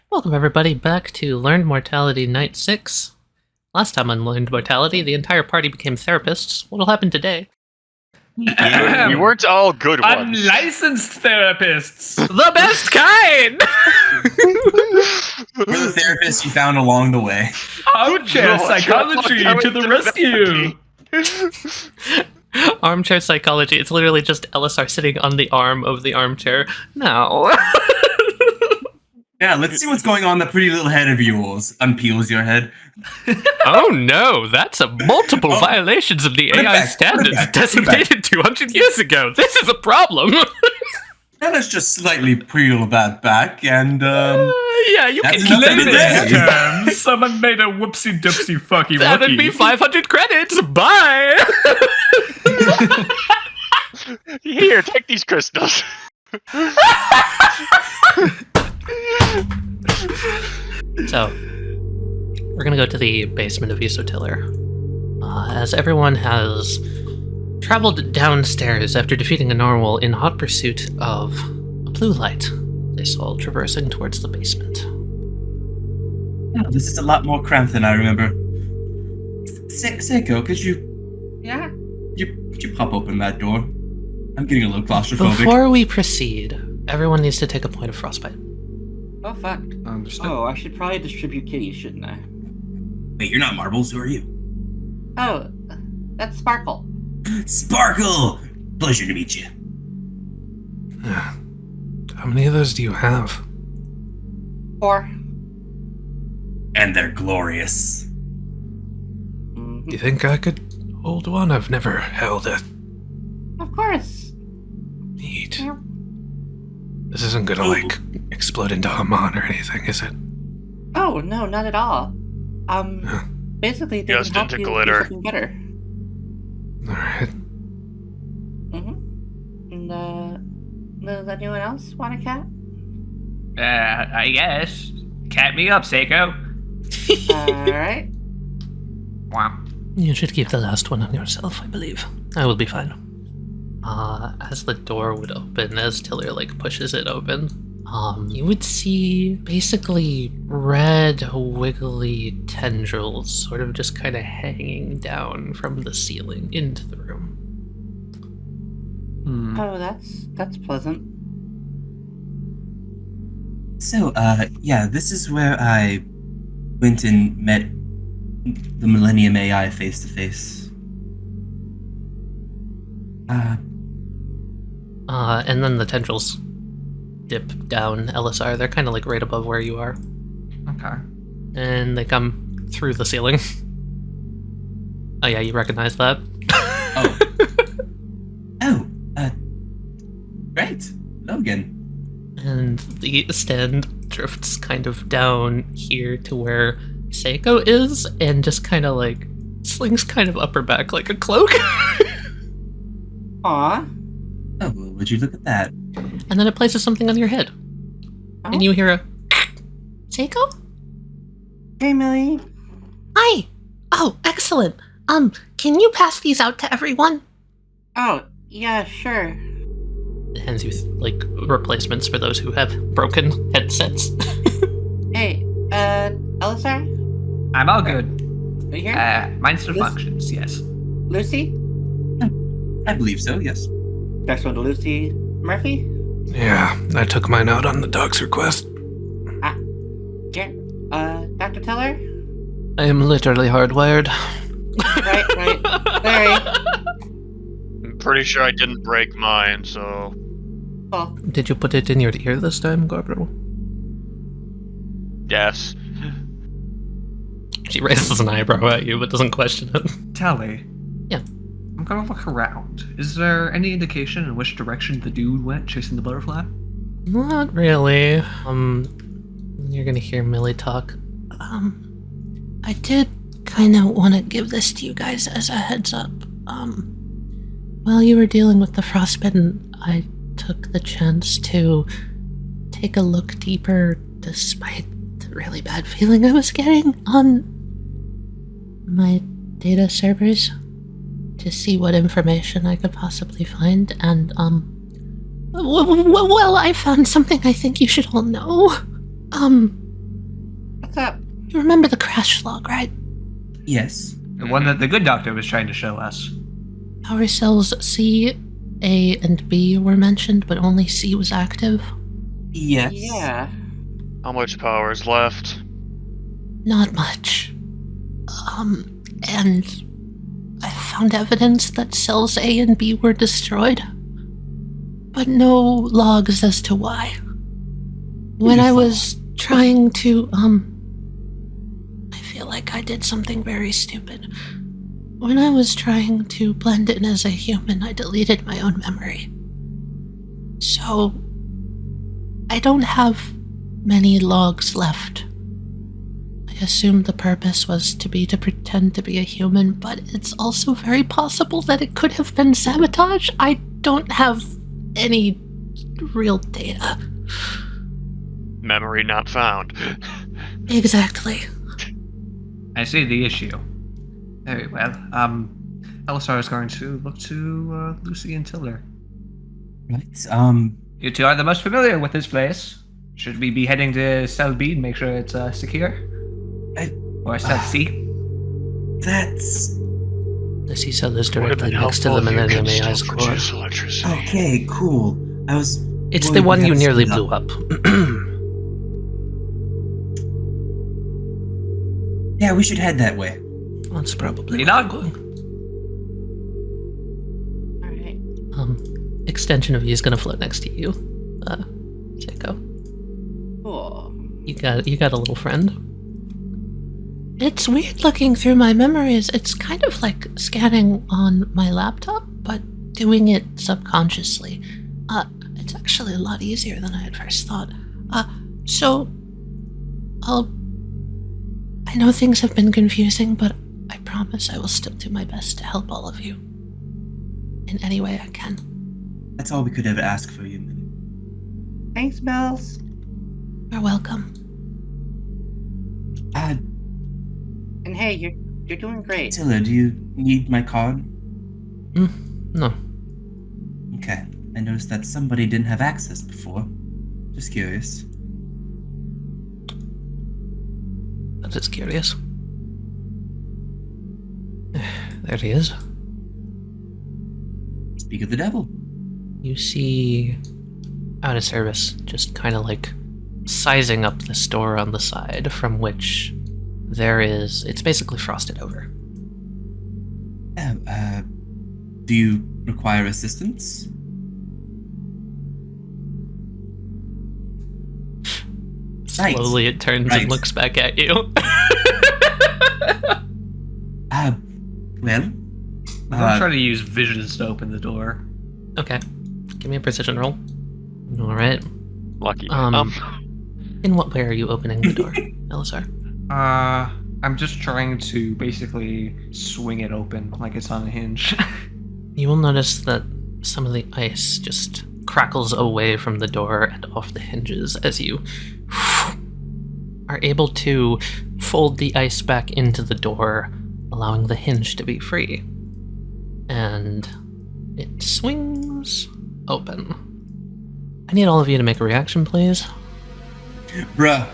Welcome everybody back to Learned Mortality Night 6. Last time on Learned Mortality, the entire party became therapists. What'll happen today? We weren't all good ones. Unlicensed therapists! The best kind! We're the therapists you found along the way. Armchair psychology to the rescue! Armchair psychology. It's literally just LSR sitting on the arm of the armchair. No. Yeah, let's see what's going on. The pretty little head of yours unpeels your head. Oh no, that's a multiple violations of the AI standards designated 200 years ago. This is a problem. Now let's just slightly peel that back and, yeah, you can that's keep enough that for in today. there. Someone made a whoopsie doopsie fucky That'd wookie. be 500 credits. Bye. Here, take these crystals. So, we're gonna go to the basement of Eso-Tiller. As everyone has traveled downstairs after defeating a narwhal in hot pursuit of a blue light, they saw traversing towards the basement. Oh, this is a lot more cramped than I remember. Seiko, could you pop open that door? I'm getting a little claustrophobic. Before we proceed, everyone needs to take a point of frostbite. Oh, fuck. Understood. Oh, I should probably distribute kitties, shouldn't I? Wait, you're not Marbles, who are you? Oh, that's Sparkle. Sparkle! Pleasure to meet you. How many of those do you have? 4. And they're glorious. Mhm. You think I could hold one? I've never held it. Of course. Neat. Yeah. This isn't gonna, explode into Haman or anything, is it? Oh, no, not at all. Basically, they Just can help into you glitter. do something better. Alright. And, does anyone else want a cat? I guess. Cat me up, Seiko. Alright. Wow. You should keep the last one on yourself, I believe. I will be fine. As the door would open, as Tiller, pushes it open, you would see basically red, wiggly tendrils sort of just kind of hanging down from the ceiling into the room. Oh, that's pleasant. So, yeah, this is where I went and met the Millennium AI face to face. And then the tendrils dip down, LSR. They're kind of right above where you are. Okay. And they come through the ceiling. Oh yeah, you recognize that? Great. Hello again. And the stand drifts kind of down here to where Seiko is, and just kind of slings kind of up her back like a cloak. Aw. Oh, well, would you look at that? And then it places something on your head. Oh. And you hear a Seiko? Hey, Millie. Hi! Oh, excellent. Can you pass these out to everyone? Oh, yeah, sure. It hands you replacements for those who have broken headsets. Hey, LSR? I'm all good. Are you here? Mine still This- functions, yes. Lucy? I believe so, yes. Next one to Lucy Murphy? Yeah, I took mine out on the dog's request. Yeah. Dr. Teller? I am literally hardwired. Right. Sorry. I'm pretty sure I didn't break mine, so... Oh, Did you put it in your ear this time, Gabriel? Yes. She raises an eyebrow at you, but doesn't question it. Tali. Yeah. I'm gonna look around. Is there any indication in which direction the dude went chasing the butterfly? Not really. You're gonna hear Millie talk. I did kind of want to give this to you guys as a heads up. While you were dealing with the frostbitten, I took the chance to take a look deeper despite the really bad feeling I was getting on my data servers to see what information I could possibly find, and well, I found something I think you should all know. What's up? You remember the crash log, right? Yes. The one that the good doctor was trying to show us. Power cells C, A, and B were mentioned, but only C was active. Yes. Yeah. How much power is left? Not much. And I found evidence that cells A and B were destroyed, but no logs as to why. When I was trying to, I feel like I did something very stupid. When I was trying to blend in as a human, I deleted my own memory. So, I don't have many logs left. I assumed the purpose was to pretend to be a human, but it's also very possible that it could have been sabotage. I don't have any real data. Memory not found. Exactly. I see the issue. Very well. Elisar is going to look to Lucy and Tiller. Right. You two are the most familiar with this place. Should we be heading to cell B and make sure it's secure? Or cell C? That's... The C cell is Would have directly been next to helpful the if you Millennium could AI's still core. produce electricity. Okay, cool. I was... It's worried the we one had you to nearly split blew up. Yeah, we should head that way. That's probably Lead where on. I'm going. Alright. Extension of you is gonna float next to you. Seiko. Cool. You got a little friend. It's weird looking through my memories. It's kind of like scanning on my laptop, but doing it subconsciously. It's actually a lot easier than I had first thought. So I know things have been confusing, but I promise I will still do my best to help all of you in any way I can. That's all we could ever ask for you, Millie. Thanks, Bells. You're welcome. And hey, you're doing great. Tiller, do you need my card? No. Okay. I noticed that somebody didn't have access before. Just curious. That is curious. There he is. Speak of the devil. You see out of service, just kind of like sizing up this door on the side from which it's basically frosted over. Do you require assistance? Right. Slowly it turns Right. and looks back at you. Well, I'm gonna try to use visions to open the door. Okay. Give me a precision roll. Alright. Lucky. In what way are you opening the door, Elisar? I'm just trying to basically swing it open like it's on a hinge. You will notice that some of the ice just crackles away from the door and off the hinges as you are able to fold the ice back into the door, allowing the hinge to be free. And it swings open. I need all of you to make a reaction, please. bruh.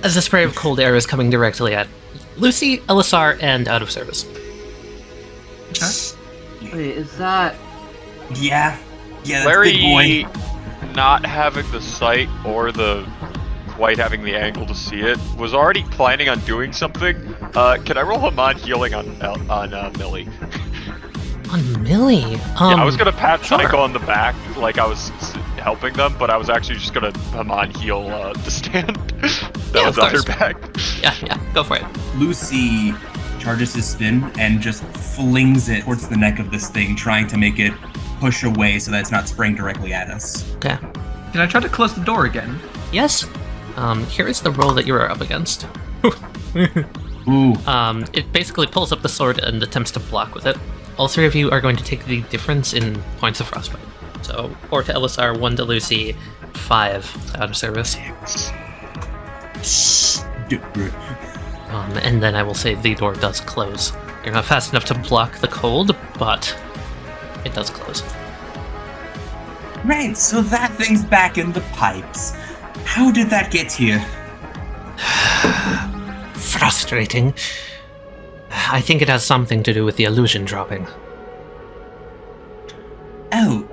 As a spray of cold air is coming directly at Lucy, Elisar, and out of service. Wait, is that... Yeah, that's big Larry boy. not having the sight or the quite having the angle to see it was already planning on doing something. Can I roll Haman healing on Millie? On Millie? Yeah, I was gonna pat sure. Psycho on the back like I was helping them, but I was actually just gonna Haman heal the stand that Yeah, was of on her course. back. Yeah, go for it. Lucy charges his spin and just flings it towards the neck of this thing, trying to make it push away so that it's not spraying directly at us. Okay. Can I try to close the door again? Yes. Here is the roll that you are up against. Ooh. It basically pulls up the sword and attempts to block with it. All three of you are going to take the difference in points of frostbite. So 4 to Elisar, 1 to Lucy, 5 out of service. And then I will say the door does close. You're not fast enough to block the cold, but it does close. Right, so that thing's back in the pipes. How did that get here? Frustrating. I think it has something to do with the illusion dropping. Oh.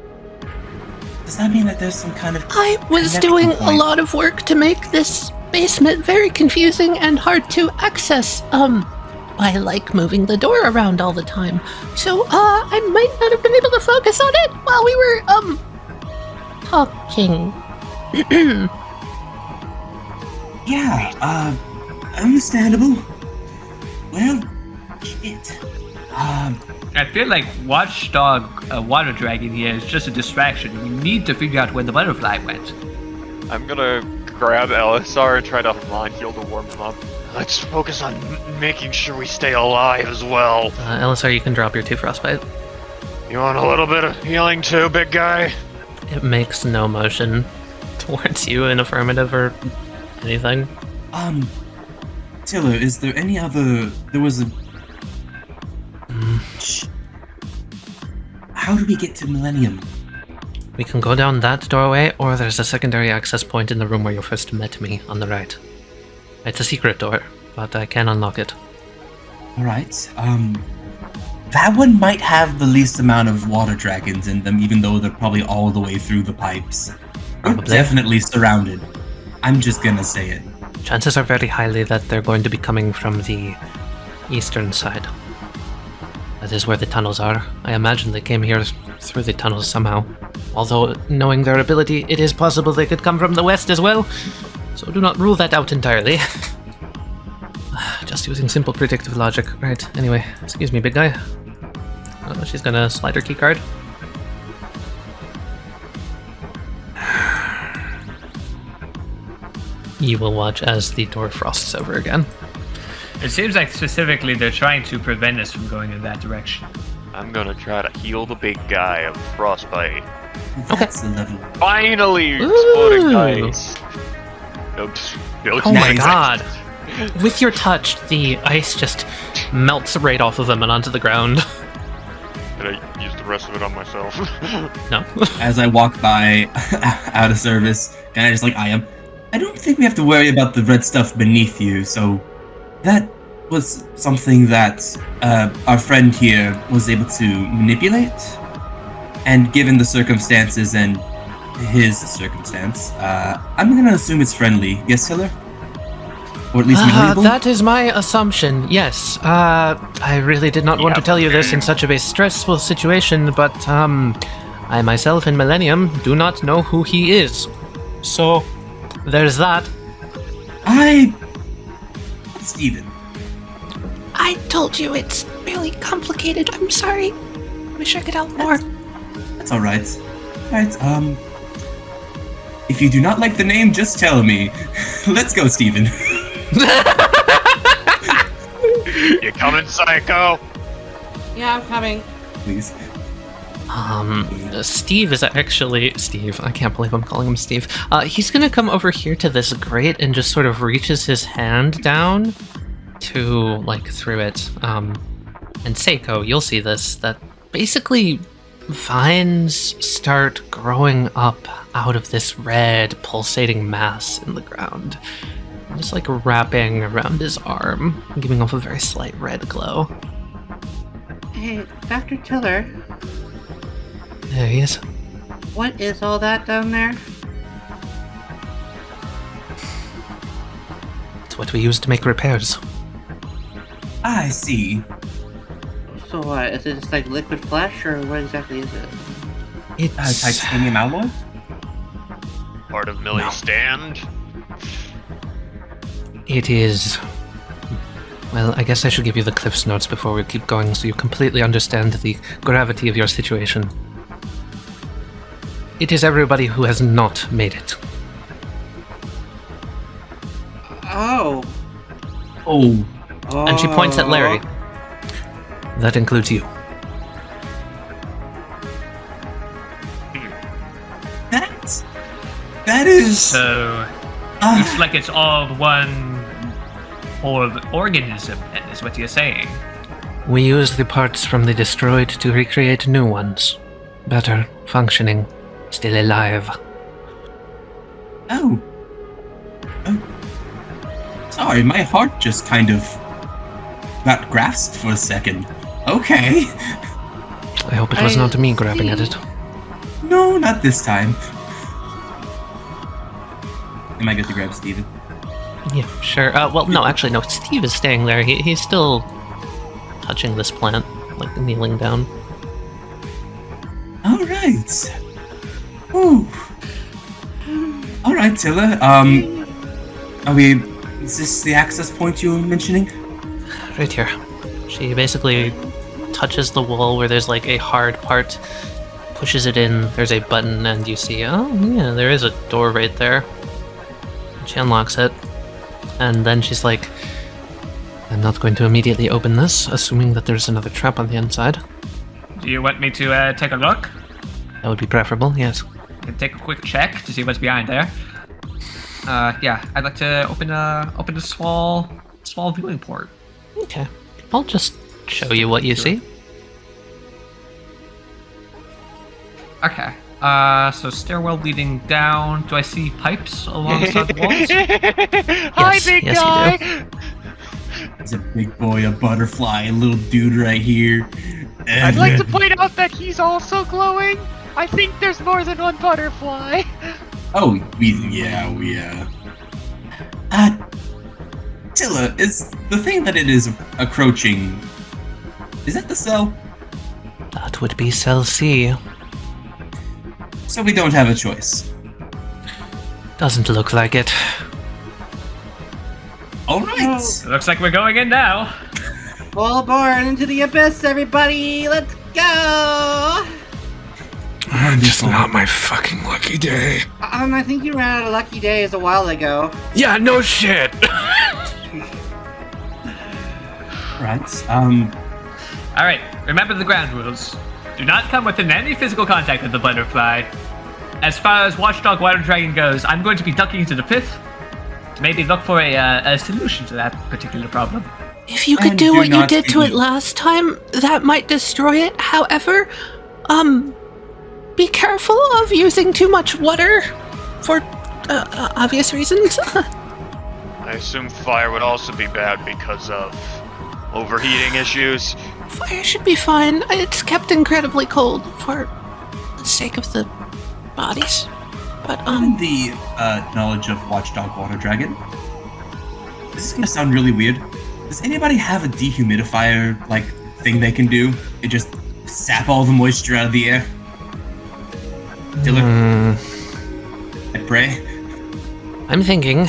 Does that mean that there's some kind of... I was connection doing a point? lot of work to make this basement very confusing and hard to access, by, like, moving the door around all the time. So, I might not have been able to focus on it while we were, talking. Yeah, understandable. Well, shit. I feel like Watchdog Water Dragon here is just a distraction. We need to figure out where the butterfly went. I'm gonna grab LSR and try to Hamon heal to warm him up. Let's focus on making sure we stay alive as well. LSR, you can drop your 2 frostbite. You want a little bit of healing too, big guy? It makes no motion towards you in affirmative or anything. Tiller, is there any other... There was a... How do we get to Millennium? We can go down that doorway, or there's a secondary access point in the room where you first met me, on the right. It's a secret door, but I can unlock it. Alright, that one might have the least amount of water dragons in them, even though they're probably all the way through the pipes. We're Probably. definitely surrounded. I'm just gonna say it. Chances are very highly that they're going to be coming from the eastern side. That is where the tunnels are. I imagine they came here through the tunnels somehow. Although, knowing their ability, it is possible they could come from the west as well. So do not rule that out entirely. Just using simple predictive logic. Right, anyway, excuse me, big guy. Oh, she's gonna slide her keycard. You will watch as the door frosts over again. It seems like specifically they're trying to prevent us from going in that direction. I'm gonna try to heal the big guy of frostbite. That's the level. Finally, Ooh. exploding ice. Oops. Oh my Nice. god! With your touch, the ice just melts right off of him and onto the ground. Did I use the rest of it on myself? No. As I walk by, out of service, kind of just like I am. I don't think we have to worry about the red stuff beneath you, so that was something that our friend here was able to manipulate. And given the circumstances and his circumstance, I'm gonna assume it's friendly. Yes, Tiller? Or at least agreeable? That is my assumption, yes. I really did not want to tell you this in such a stressful situation, but I myself in Millennium do not know who he is. So, there's that. Steven. I told you it's really complicated. I'm sorry. Wish I could help more. That's alright. Alright, if you do not like the name, just tell me. Let's go, Steven. You coming, psycho? Yeah, I'm coming. Please. Steve is actually... Steve, I can't believe I'm calling him Steve. He's gonna come over here to this grate and just sort of reaches his hand down to, like, through it. And Seiko, you'll see this, that basically vines start growing up out of this red, pulsating mass in the ground. Just, like, wrapping around his arm, giving off a very slight red glow. Hey, Dr. Tiller, There he is. what is all that down there? It's what we use to make repairs. I see. So what, is it just like liquid flesh, or what exactly is it? It's... Titanium alloy? Part of Millie's stand? It is... Well, I guess I should give you the Cliff's Notes before we keep going so you completely understand the gravity of your situation. It is everybody who has not made it. Oh. Oh. And she points at Larry. That includes you. That is... So it's like it's all one organism, then, is what you're saying. We use the parts from the destroyed to recreate new ones. Better, functioning, still alive. Oh. Sorry, my heart just kind of got grasped for a second. Okay. I hope it was not me grabbing at it. No, not this time. Am I good to grab Steven? Yeah, sure. Well, no, actually, no. Steve is staying there. He's still touching this plant, like kneeling down. All right. Ooh. All right, Tilla. Are we? Is this the access point you were mentioning? Right here. She basically touches the wall where there's like a hard part, pushes it in, there's a button, and you see, oh yeah, there is a door right there. She unlocks it, and then she's like, I'm not going to immediately open this, assuming that there's another trap on the inside. Do you want me to take a look? That would be preferable, yes. I can take a quick check to see what's behind there. Yeah, I'd like to open a small viewing port. Okay. I'll just show you what you see. Okay. So stairwell leading down. Do I see pipes alongside the walls? Hi, big yes, guy! you do. There's a big boy, a butterfly, a little dude right here. I'd like to point out that he's also glowing. I think there's more than one butterfly. Oh, yeah. Tilla, is the thing that it is approaching, is that the cell? That would be cell C. So we don't have a choice. Doesn't look like it. Alright! Looks like we're going in now. Full born into the abyss, everybody! Let's go! Just not my fucking lucky day. I think you ran out of lucky days a while ago. Yeah, no shit. Right, Alright, remember the ground rules. Do not come within any physical contact with the butterfly. As far as Watchdog Water Dragon goes, I'm going to be ducking into the pit to maybe look for a solution to that particular problem. If you could And do do what you not did to it eat. last time, that might destroy it. However, be careful of using too much water for obvious reasons. I assume fire would also be bad because of overheating issues. Fire should be fine. It's kept incredibly cold for the sake of the bodies. But, in the knowledge of Watchdog Water Dragon, this is gonna sound really weird. Does anybody have a dehumidifier, like, thing they can do? It just sap all the moisture out of the air? Tiller? I pray. I'm thinking,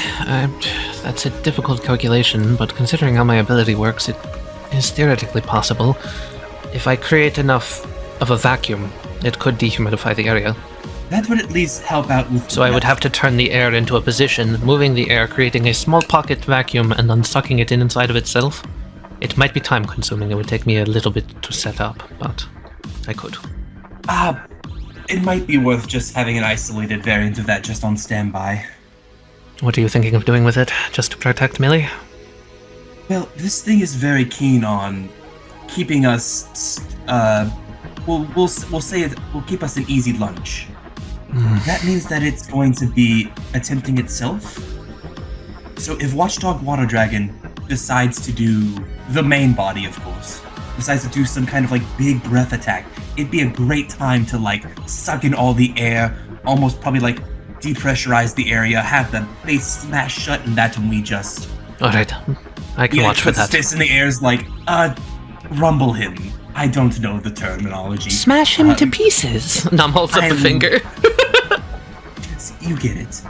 that's a difficult calculation, but considering how my ability works, it is theoretically possible. If I create enough of a vacuum, it could dehumidify the area. That would at least help out with... So I would have to turn the air into a position, moving the air, creating a small pocket vacuum, and then sucking it in inside of itself. It might be time consuming, it would take me a little bit to set up, but I could. It might be worth just having an isolated variant of that just on standby. What are you thinking of doing with it, just to protect Millie? Well, this thing is very keen on keeping us, we'll say it will keep us an easy lunch. That means that it's going to be attempting itself. So if Watchdog Water Dragon decides to do the main body, of course, decides to do some kind of like big breath attack, it'd be a great time to like suck in all the air, almost probably like depressurize the area, have the face smash shut, and that's when we just Alright, I can watch for puts that. his fist in the air is like, rumble him. I don't know the terminology. smash him to pieces. Nom holds up the I'm- finger. You get it.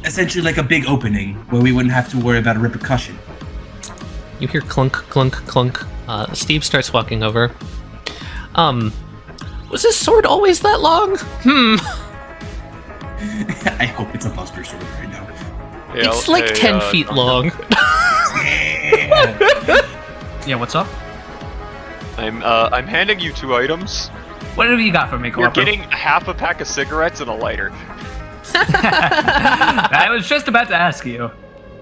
Essentially like a big opening where we wouldn't have to worry about a repercussion. You hear clunk, clunk, clunk. Steve starts walking over. Was this sword always that long? I hope it's a Buster Sword right now. Yeah, It's like 10 feet long. Yeah, what's up? I'm handing you 2 items. What have you got for me, You're Corporal? getting half a pack of cigarettes and a lighter. I was just about to ask you.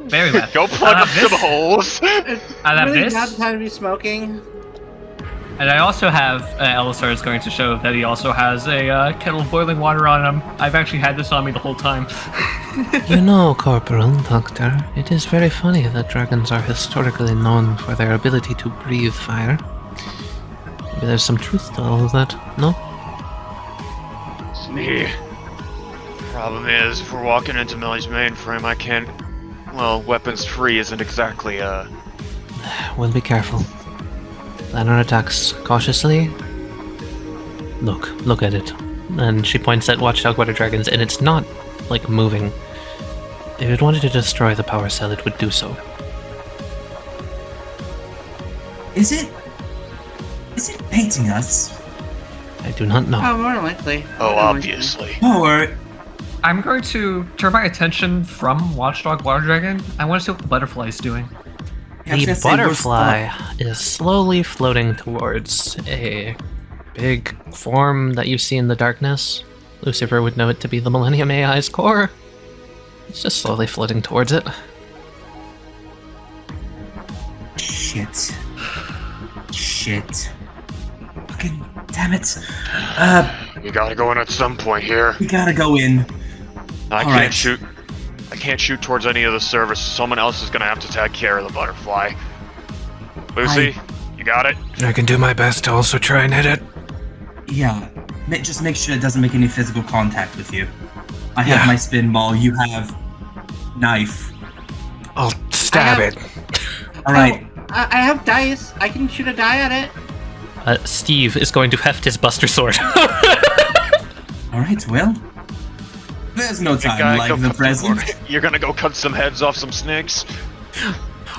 Very well. Go plug up this. some holes. I have Really this. not the time to be smoking. And I also have, Elisar is going to show that he also has a kettle of boiling water on him. I've actually had this on me the whole time. You know, Corporal, Doctor, it is very funny that dragons are historically known for their ability to breathe fire. Maybe there's some truth to all of that, no? The problem is, if we're walking into Millie's mainframe, I can't... Well, weapons free isn't exactly, We'll be careful. Plan our attacks cautiously. Look at it. And she points at Watchdog Water Dragons, and it's not, like, moving. If it wanted to destroy the power cell, it would do so. Is it painting us? I do not know. Oh, more than likely. Oh, obviously. Or I'm going to turn my attention from Watchdog Water Dragon. I want to see what the butterfly is doing. I was The gonna say, we're butterfly is slowly floating towards a big form that you see in the darkness. Lucifer would know it to be the Millennium AI's core. It's just slowly floating towards it. Shit. Fucking damn it. You gotta go in at some point here. We gotta go in. I All can't right. shoot. I can't shoot towards any of the service. Someone else is gonna have to take care of the butterfly. Lucy, you got it? I can do my best to also try and hit it. Yeah. Just make sure it doesn't make any physical contact with you. I have Yeah. my spin ball. You have knife. I'll stab I it. All right. I have dice. I can shoot a die at it. Steve is going to heft his Buster Sword. All right. Well, there's no time Guy, like go the cut present. You're gonna go cut some heads off some snakes?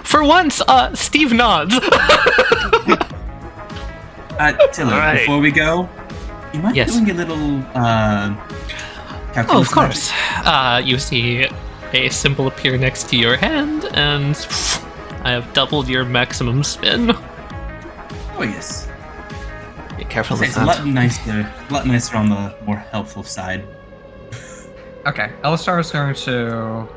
For once, Steve nods. Tiller, All right. before we go, you might Yes. be doing a little calculus. Oh, of course. You see a symbol appear next to your hand, and I have doubled your maximum spin. Oh yes. Be careful with It's a that. lot nicer on the more helpful side. Okay, Elisar is going to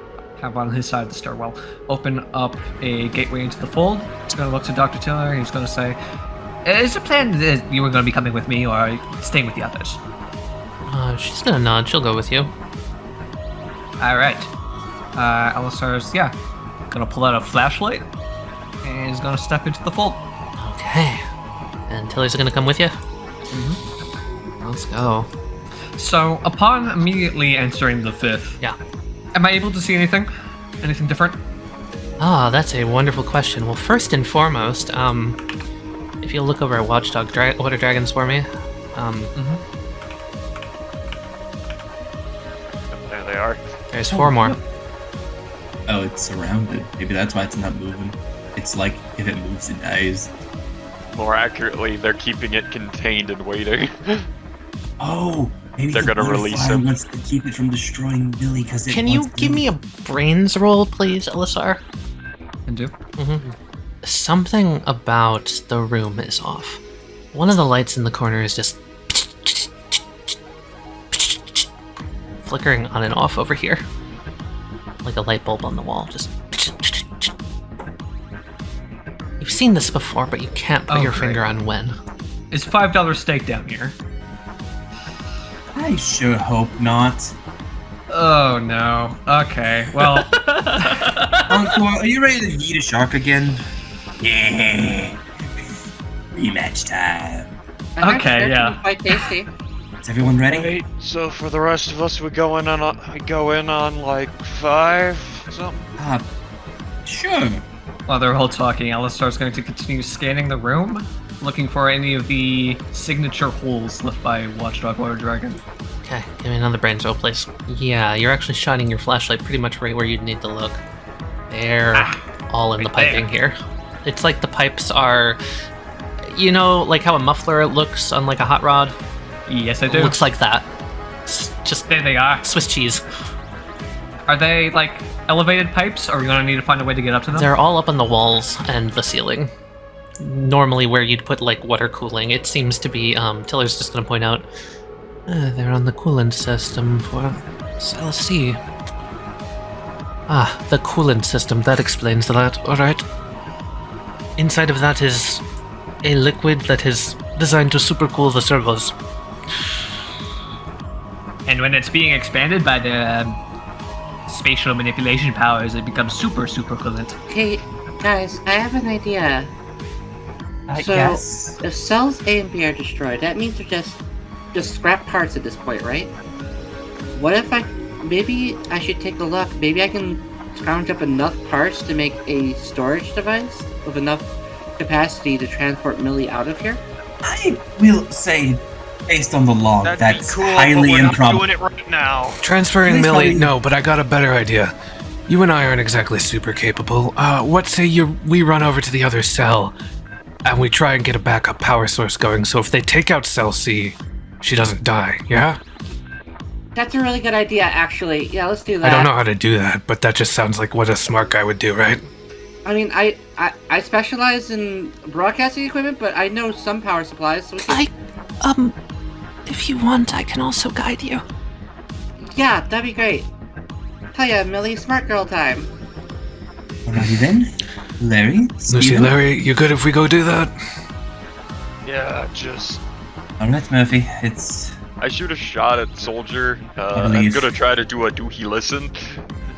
have on his side of the stairwell open up a gateway into the fold. He's going to look to Dr. Tiller and he's going to say, is the plan that you were going to be coming with me or staying with the others? She's gonna nod. She'll go with you. Alright. Elisar's, going to pull out a flashlight and he's going to step into the fold. Okay. And Tilly's gonna come with you? Mm-hmm. Let's go. So, upon immediately entering the fifth, Yeah. am I able to see anything? Anything different? Ah, that's a wonderful question. Well, first and foremost, if you'll look over at Watchdog Water Dragons for me. There they are. There's 4 more. Oh, it's surrounded. Maybe that's why it's not moving. It's like if it moves, it dies. More accurately, they're keeping it contained and waiting. Oh, maybe They're the gonna release butterfly him. wants to keep it from destroying Billy because Can you give me a brains roll, please, Elisar? Can do. Something about the room is off. One of the lights in the corner is just flickering on and off over here. Like a light bulb on the wall, just... You've seen this before, but you can't put Oh, your great. finger on when. Is $5 steak down here? I sure hope not. Oh no. Okay, well, Encore, are you ready to eat a shark again? Yeah. Rematch time. Okay, yeah. Quite tasty. Is everyone ready? Right, so for the rest of us, we go in on like 5 something. Sure. while they're all talking, Alistar's going to continue scanning the room, looking for any of the signature holes left by Watchdog Water Dragon. Okay, give me another brains roll, please. Yeah, you're actually shining your flashlight pretty much right where you'd need to look. They're all in the right piping here. It's like the pipes are, you know, like how a muffler looks on like a hot rod? Yes, I It do. looks like that. It's just There they are. Swiss cheese. Are they, like, elevated pipes, or are we going to need to find a way to get up to them? They're all up on the walls and the ceiling. Normally where you'd put like water cooling, it seems to be, Tiller's just gonna point out, they're on the coolant system for cell C. Ah, the coolant system, that explains that, alright. Inside of that is a liquid that is designed to supercool the servos. And when it's being expanded by the spatial manipulation powers, it becomes super coolant. Hey, guys, I have an idea. So, yes. if cells A and B are destroyed, that means they're just scrap parts at this point, right? What if maybe I should take a look. Maybe I can scrounge up enough parts to make a storage device with enough capacity to transport Millie out of here? I will say, based on the log, That'd that's be cool, highly but we're not improbable. doing it right now. Transferring Please Millie? tell me- No, but I got a better idea. You and I aren't exactly super capable. What say we run over to the other cell, and we try and get a backup power source going, so if they take out cell C, she doesn't die, yeah? That's a really good idea, actually. Yeah, let's do that. I don't know how to do that, but that just sounds like what a smart guy would do, right? I mean, I specialize in broadcasting equipment, but I know some power supplies. So we can... If you want, I can also guide you. Yeah, that'd be great. Taliyah, Millie, smart girl time. Alrighty then. Larry? Lucy, Larry, you good if we go do that? Yeah, just... Alright, Murphy. It's... I shoot a shot at Soldier. I I'm believe. gonna try to do a do he listen.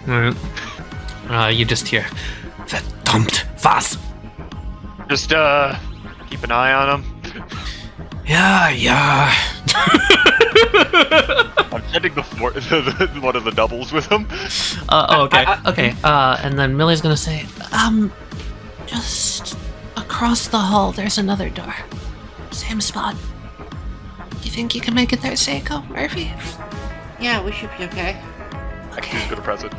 You just hear, Verdammt, was? Just, keep an eye on him. Yeah. I'm sending the one of the doubles with him. okay. And then Millie's gonna say, Just across the hall, there's another door. Same spot. You think you can make it there, Seiko, Murphy? Yeah, we should be okay. Actually, he's gonna press it.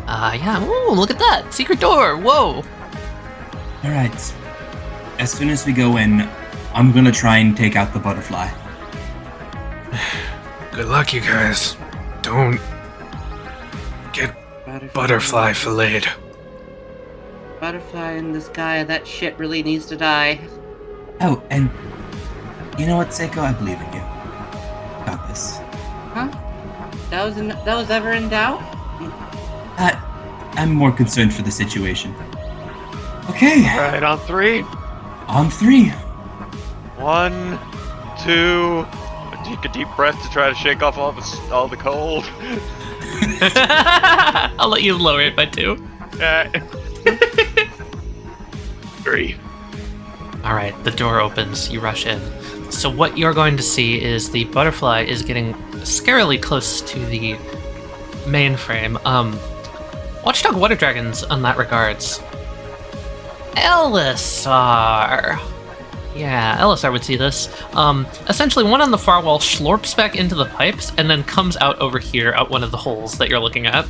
yeah, ooh, look at that! Secret door, whoa! Alright. As soon as we go in, I'm gonna try and take out the butterfly. Good luck, you guys. Don't get butterfly filleted. Butterfly in the sky, that shit really needs to die. Oh, and... You know what, Seiko? I believe in you. Got this. Huh? That was ever in doubt? I'm more concerned for the situation. Okay. Alright, on 3. On 3. 1, 2. Take a deep breath to try to shake off all the cold. I'll let you lower it by 2. 3. Alright, the door opens, you rush in. So what you're going to see is the butterfly is getting scarily close to the mainframe. Watchdog Water Dragons on that regards. Elisar. Yeah, Elisar would see this. Essentially, one on the far wall slurps back into the pipes and then comes out over here, out one of the holes that you're looking at.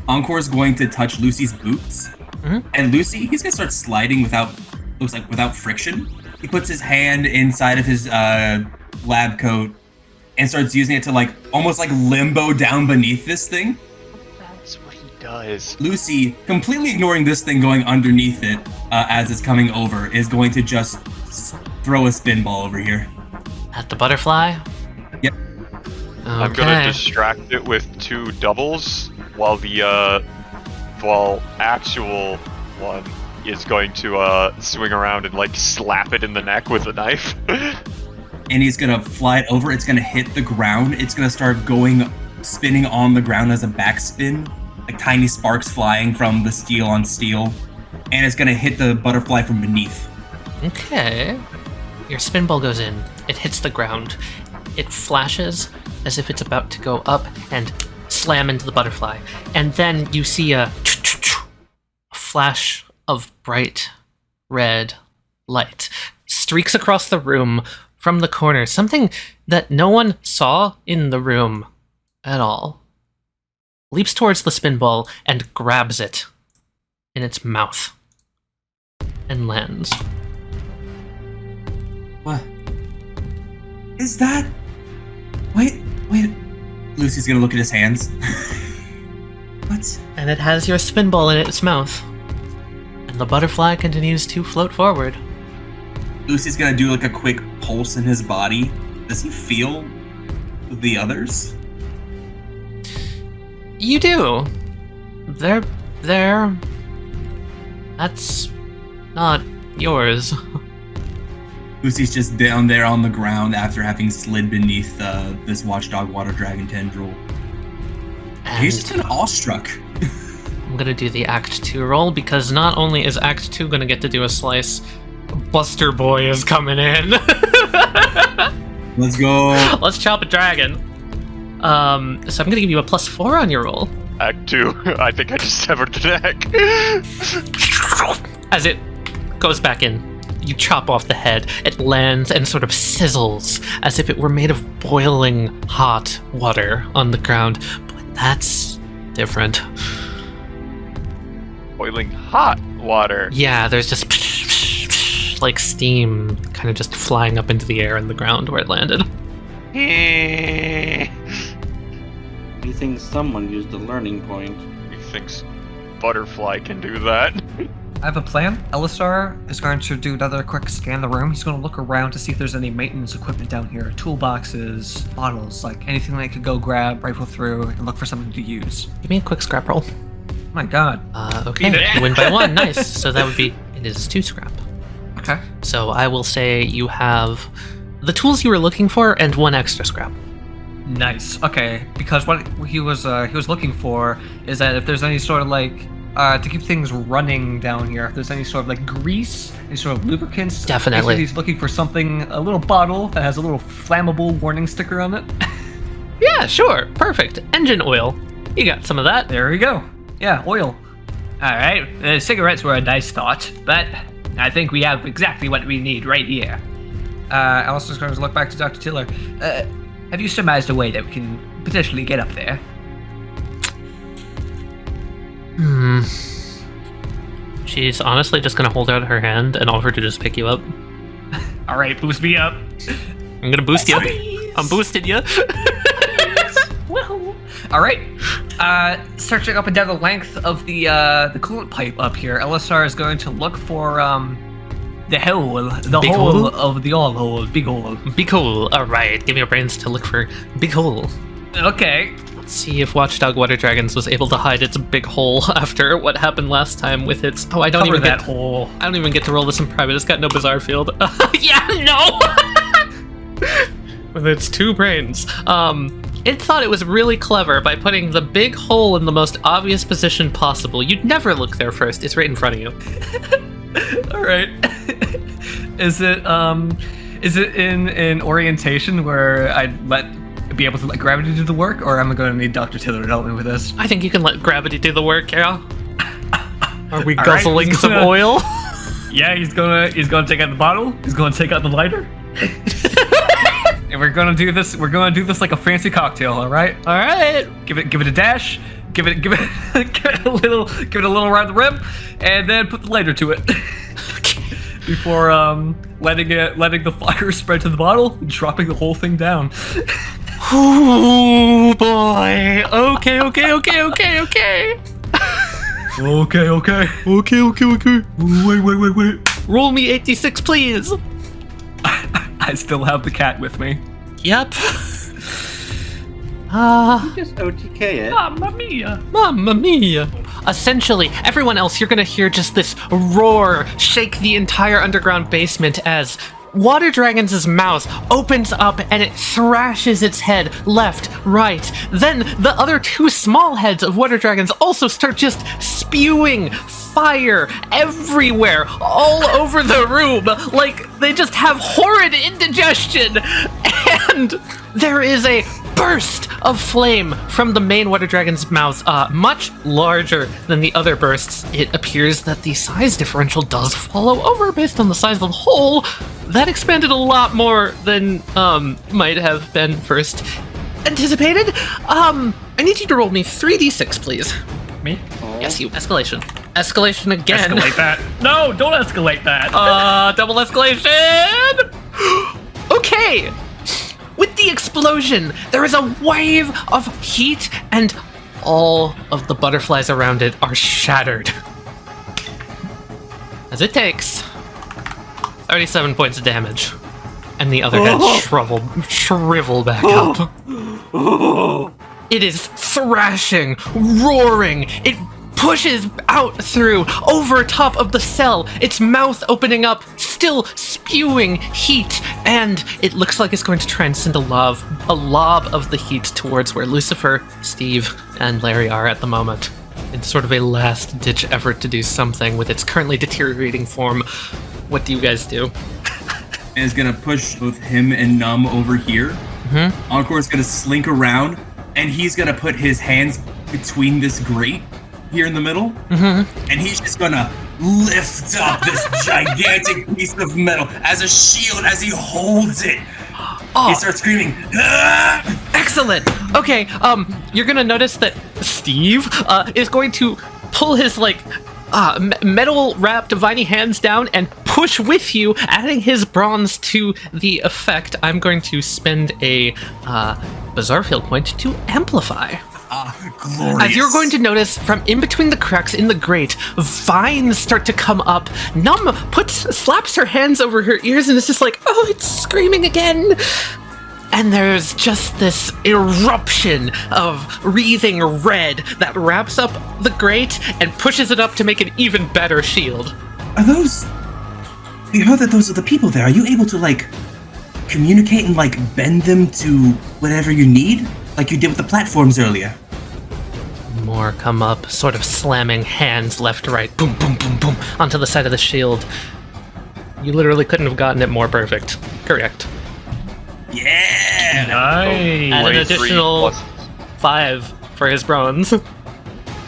Encore's going to touch Lucy's boots. Mhm. And Lucy, he's gonna start sliding without friction. He puts his hand inside of his lab coat and starts using it to almost limbo down beneath this thing. That's what he does. Lucy, completely ignoring this thing going underneath it as it's coming over, is going to just throw a spin ball over here. At the butterfly? Yep. I'm gonna distract it with 2 doubles while the actual one is going to swing around and slap it in the neck with a knife. And he's gonna fly it over. It's gonna hit the ground. It's gonna start spinning on the ground as a backspin, tiny sparks flying from the steel on steel, and it's gonna hit the butterfly from beneath. Okay. Your spin ball goes in. It hits the ground. It flashes as if it's about to go up and slam into the butterfly. And then you see a flash of bright red light streaks across the room from the corner. Something that no one saw in the room at all. Leaps towards the spin ball and grabs it in its mouth and lands. What? Is that? Wait. Lucy's gonna look at his hands. What? And it has your spin ball in its mouth. And the butterfly continues to float forward. Lucy's gonna do a quick pulse in his body. Does he feel the others? You do. They're there. That's not yours. Lucy's just down there on the ground after having slid beneath this watchdog water dragon tendril. He's just kind of awestruck. I'm gonna do the Act 2 roll, because not only is Act 2 gonna get to do a slice, Buster Boy is coming in. Let's go. Let's chop a dragon. So I'm gonna give you a +4 on your roll. Act 2. I think I just severed the neck. As it goes back in, you chop off the head. It lands and sort of sizzles as if it were made of boiling hot water on the ground. But that's different. Boiling hot water. Yeah, there's just like steam kind of just flying up into the air in the ground where it landed. He thinks someone used a learning point. He thinks butterfly can do that. I have a plan. Elisar is going to do another quick scan of the room. He's going to look around to see if there's any maintenance equipment down here. Toolboxes, bottles, like anything that I could go grab, rifle through, and look for something to use. Give me a quick scrap roll. Oh my god. Okay, you win by 1. Nice. So that would be, it is 2 scrap. Okay. So I will say you have the tools you were looking for and 1 extra scrap. Nice. Okay, because what he was looking for is that if there's any sort of like to keep things running down here, if there's any sort of like grease, any sort of lubricants. Definitely. He's looking for something, a little bottle that has a little flammable warning sticker on it. Yeah, sure. Perfect. Engine oil. You got some of that. There we go. Yeah, oil. All right. The cigarettes were a nice thought, but I think we have exactly what we need right here. Alistair's going to look back to Dr. Tiller. Have you surmised a way that we can potentially get up there? She's honestly just gonna hold out her hand and offer to just pick you up. All right, boost me up. I'm gonna boost you. I'm boosting you. Woohoo! All right. Searching up and down the length of the coolant pipe up here, Elisar is going to look for the hole, Big hole? of the all hole, big hole. Big hole. All right. Give me your brains to look for big hole. Okay. Let's see if Watchdog Water Dragons was able to hide its big hole after what happened last time with its. Oh, I don't Cover even that get. hole. I don't even get to roll this in private. It's got no bizarre field. Yeah, no. With its 2 brains. It thought it was really clever by putting the big hole in the most obvious position possible. You'd never look there first. It's right in front of you. All right. Is it in orientation where I'd be able to let gravity do the work, or am I going to need Dr. Tiller to help me with this? I think you can let gravity do the work, yeah. Are we All guzzling right, some oil? Yeah, he's gonna take out the bottle. He's gonna take out the lighter. And we're gonna do this like a fancy cocktail, all right? All right. Give it a dash. Give it give it a little around the rim, and then put the lighter to it. Before letting the fire spread to the bottle and dropping the whole thing down. Oh boy. Okay. Okay. Wait. Roll me 86, please. I still have the cat with me. Yep. Just OTK it. Mamma mia. Essentially, everyone else, you're gonna hear just this roar shake the entire underground basement as Water Dragon's mouth opens up and it thrashes its head left, right. Then the other 2 small heads of Water Dragons also start just spewing fire everywhere, all over the room. Like, they just have horrid indigestion. And there is a burst of flame from the main Water Dragon's mouth, much larger than the other bursts. It appears that the size differential does follow over based on the size of the hole. That expanded a lot more than might have been first anticipated. I need you to roll me 3d6, please. Me? Yes, you. Escalation. Escalation again. Escalate that. No, don't escalate that. Double escalation. Okay. With the explosion, there is a wave of heat, and all of the butterflies around it are shattered. As it takes 37 points of damage, and the other heads shrivel back up. It is thrashing, roaring. It pushes out through, over top of the cell, its mouth opening up, still spewing heat, and it looks like it's going to try and send a lob of the heat towards where Lucifer, Steve, and Larry are at the moment. In sort of a last-ditch effort to do something with its currently deteriorating form. What do you guys do? And is gonna push both him and Numb over here. Mm-hmm. Encore is gonna slink around, and he's gonna put his hands between this grate here in the middle, and he's just gonna lift up this gigantic piece of metal as a shield as he holds it. Oh. He starts screaming, "Ah!" Excellent. Okay, you're gonna notice that Steve is going to pull his metal-wrapped viney hands down and push with you, adding his bronze to the effect. I'm going to spend a Bizarre Field point to amplify. Glorious. As you're going to notice, from in between the cracks in the grate, vines start to come up. Numb slaps her hands over her ears and is just like, oh, it's screaming again. And there's just this eruption of wreathing red that wraps up the grate and pushes it up to make an even better shield. Are those... We heard that those are the people there. Are you able to, communicate and, bend them to whatever you need? Like you did with the platforms earlier? More come up, sort of slamming hands left to right, boom, boom, boom, boom, onto the side of the shield. You literally couldn't have gotten it more perfect. Correct. Yeah! Nice. Add an additional 5 for his bronze.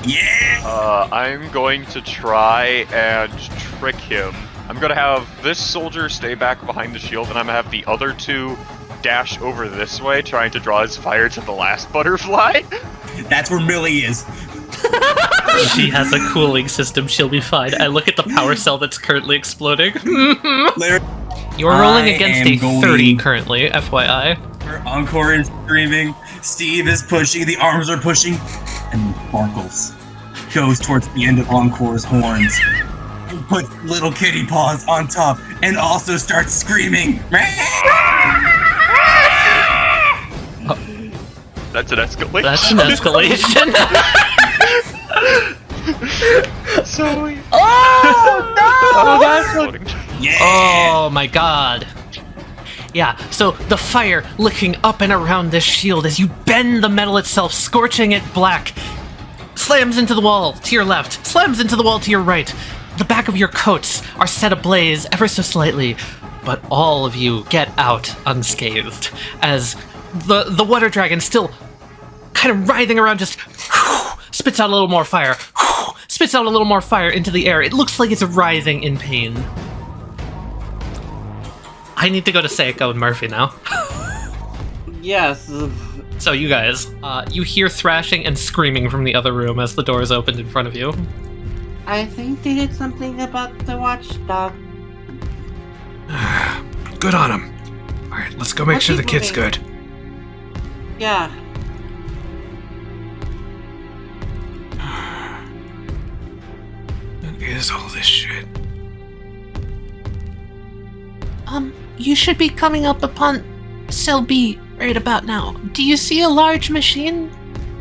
Yeah! I'm going to try and trick him. I'm gonna have this soldier stay back behind the shield, and I'm gonna have the other two dash over this way, trying to draw his fire to the last butterfly. That's where Millie is. She has a cooling system, she'll be fine. I look at the power cell that's currently exploding. Larry, You're rolling I against am a going- 30 currently, FYI. Encore is screaming, Steve is pushing, the arms are pushing, and Sparkles goes towards the end of Encore's horns. He puts little kitty paws on top and also starts screaming. That's an escalation. That's an escalation. So Oh, no! Yeah! Oh my god. Yeah, so the fire licking up and around this shield as you bend the metal itself, scorching it black, slams into the wall to your left, slams into the wall to your right. The back of your coats are set ablaze ever so slightly, but all of you get out unscathed as the water dragon still kind of writhing around just spits out a little more fire, spits out a little more fire into the air. It looks like it's writhing in pain. I need to go to Seiko and Murphy now. Yes. So you guys, you hear thrashing and screaming from the other room as the door is opened in front of you. I think they did something about the watchdog. Good on him. Alright, let's go make Let's sure the keep kid's moving. good. Yeah. What is all this shit? You should be coming up upon Cell B right about now. Do you see a large machine?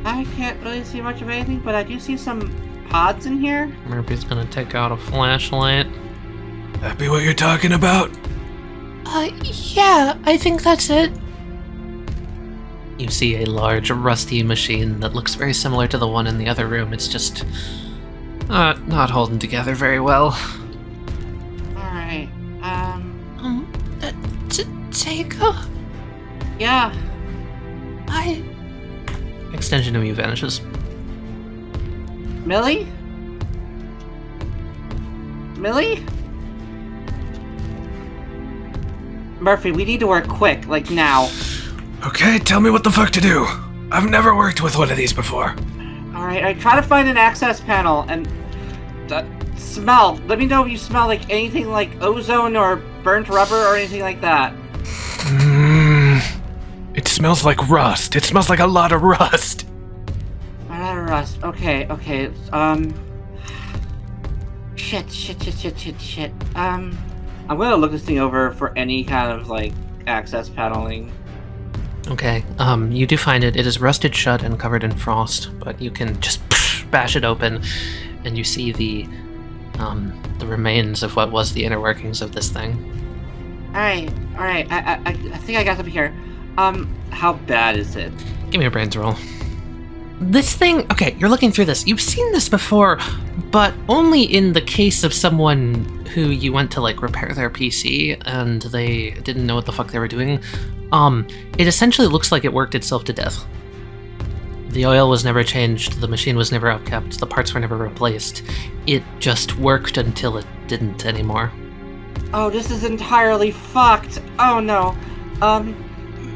I can't really see much of anything, but I do see some pods in here. Murphy's gonna take out a flashlight. That be what you're talking about? Yeah, I think that's it. You see a large rusty machine that looks very similar to the one in the other room. It's just not holding together very well. Alright, Seiko? yeah. Extension of you vanishes. Millie? Millie? Murphy, we need to work quick, like now. Okay, tell me what the fuck to do. I've never worked with one of these before. Alright, I try to find an access panel and smell. Let me know if you smell like anything like ozone or burnt rubber or anything like that. It smells like rust. It smells like a lot of rust. A lot of rust. Okay. Shit. I'm gonna look this thing over for any kind of like access paneling. Okay, you do find it. It is rusted shut and covered in frost, but you can just bash it open, and you see the the remains of what was the inner workings of this thing. Alright. I think I got something here. How bad is it? Give me a brains roll. This thing, okay, you're looking through this. You've seen this before, but only in the case of someone who you went to, like, repair their PC and they didn't know what the fuck they were doing. It essentially looks like it worked itself to death. The oil was never changed, the machine was never upkept, the parts were never replaced. It just worked until it didn't anymore. Oh, this is entirely fucked. Oh no.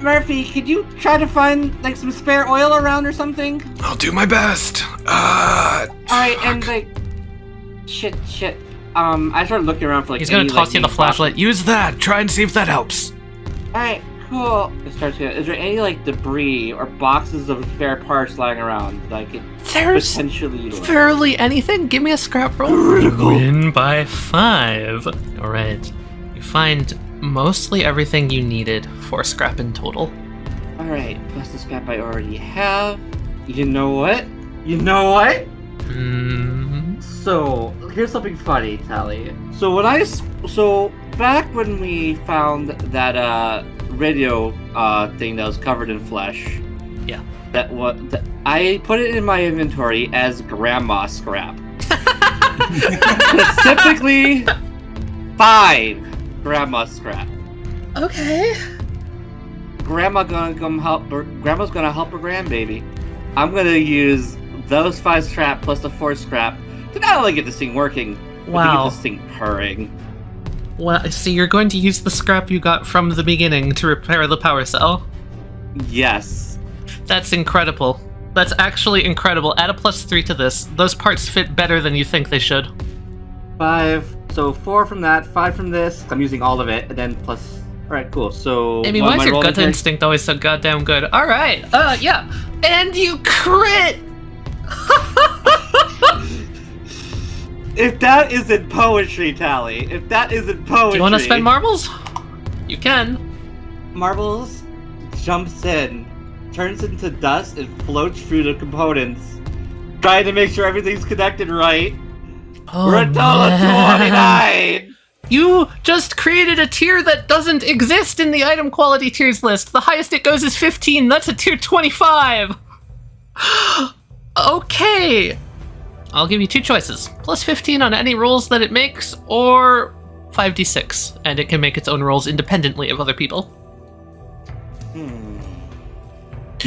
Murphy, could you try to find, like, some spare oil around or something? I'll do my best. Alright, and, like... Shit. I started looking around for, like, He's gonna toss you the main flashlight. Use that. Try and see if that helps. Alright, cool. Is there any, like, debris or boxes of spare parts lying around that I could There's potentially utilize? barely anything. Give me a scrap roll. Win by 5. Alright. You find mostly everything you needed for scrap in total. Alright, plus the scrap I already have. You know what? So, here's something funny, Tali. So back when we found that radio thing that was covered in flesh. Yeah. I put it in my inventory as grandma scrap. Specifically 5 grandma scrap. Okay. Grandma's gonna help her grandbaby. I'm gonna use those 5 scrap plus the 4 scrap to not only get this thing working, but to get this thing purring. Well, so you're going to use the scrap you got from the beginning to repair the power cell? Yes. That's incredible. That's actually incredible. Add a +3 to this. Those parts fit better than you think they should. 5. So 4 from that, 5 from this. I'm using all of it, and then plus. Alright, cool. So. Amy, why is your gut instinct always so goddamn good? Alright, yeah. And you crit! If that isn't poetry, Tali. If that isn't poetry. Do you want to spend marbles? You can. Marbles jumps in, turns into dust, and floats through the components, trying to make sure everything's connected right. Oh, We're a total of 29! You just created a tier that doesn't exist in the item quality tiers list. The highest it goes is 15. That's a tier 25. Okay. I'll give you 2 choices. Plus 15 on any rolls that it makes, or 5d6, and it can make its own rolls independently of other people.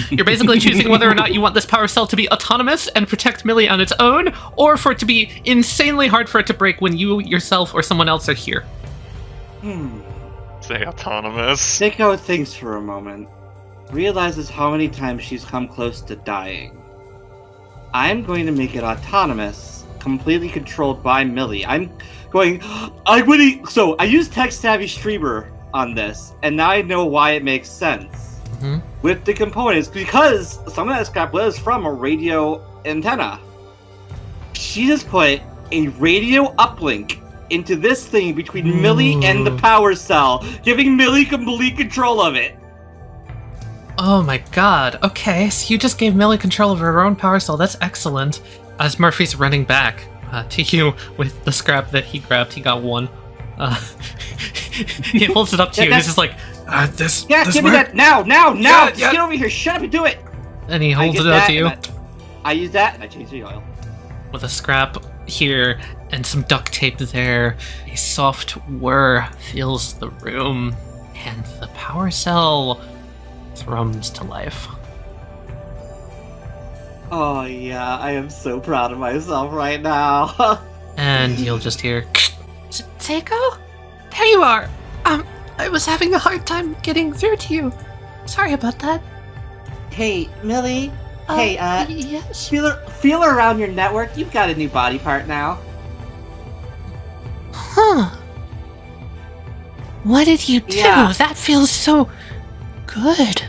You're basically choosing whether or not you want this power cell to be autonomous and protect Millie on its own, or for it to be insanely hard for it to break when you, yourself, or someone else are here. Say autonomous. Think how it thinks for a moment. Realizes how many times she's come close to dying. I'm going to make it autonomous, completely controlled by Millie. So I used Tech Savvy Streamer on this, and now I know why it makes sense. With the components, because some of that scrap was from a radio antenna. She just put a radio uplink into this thing between Millie and the power cell, giving Millie complete control of it. Oh my god, okay, so you just gave Millie control over her own power cell, that's excellent. As Murphy's running back to you with the scrap that he grabbed, he got 1. He holds it up to you, and he's just like, this give me that now! Yeah, Just get over here, shut up and do it! and he holds it out to you. I use that, and I change the oil. With a scrap here and some duct tape there, a soft whir fills the room, and the power cell thrums to life. Oh yeah, I am so proud of myself right now. And you'll just hear, Seiko? There you are. I was having a hard time getting through to you. Sorry about that. Hey, Millie. Yes? Feel around your network. You've got a new body part now. Huh. What did you do? Yeah. That feels so good.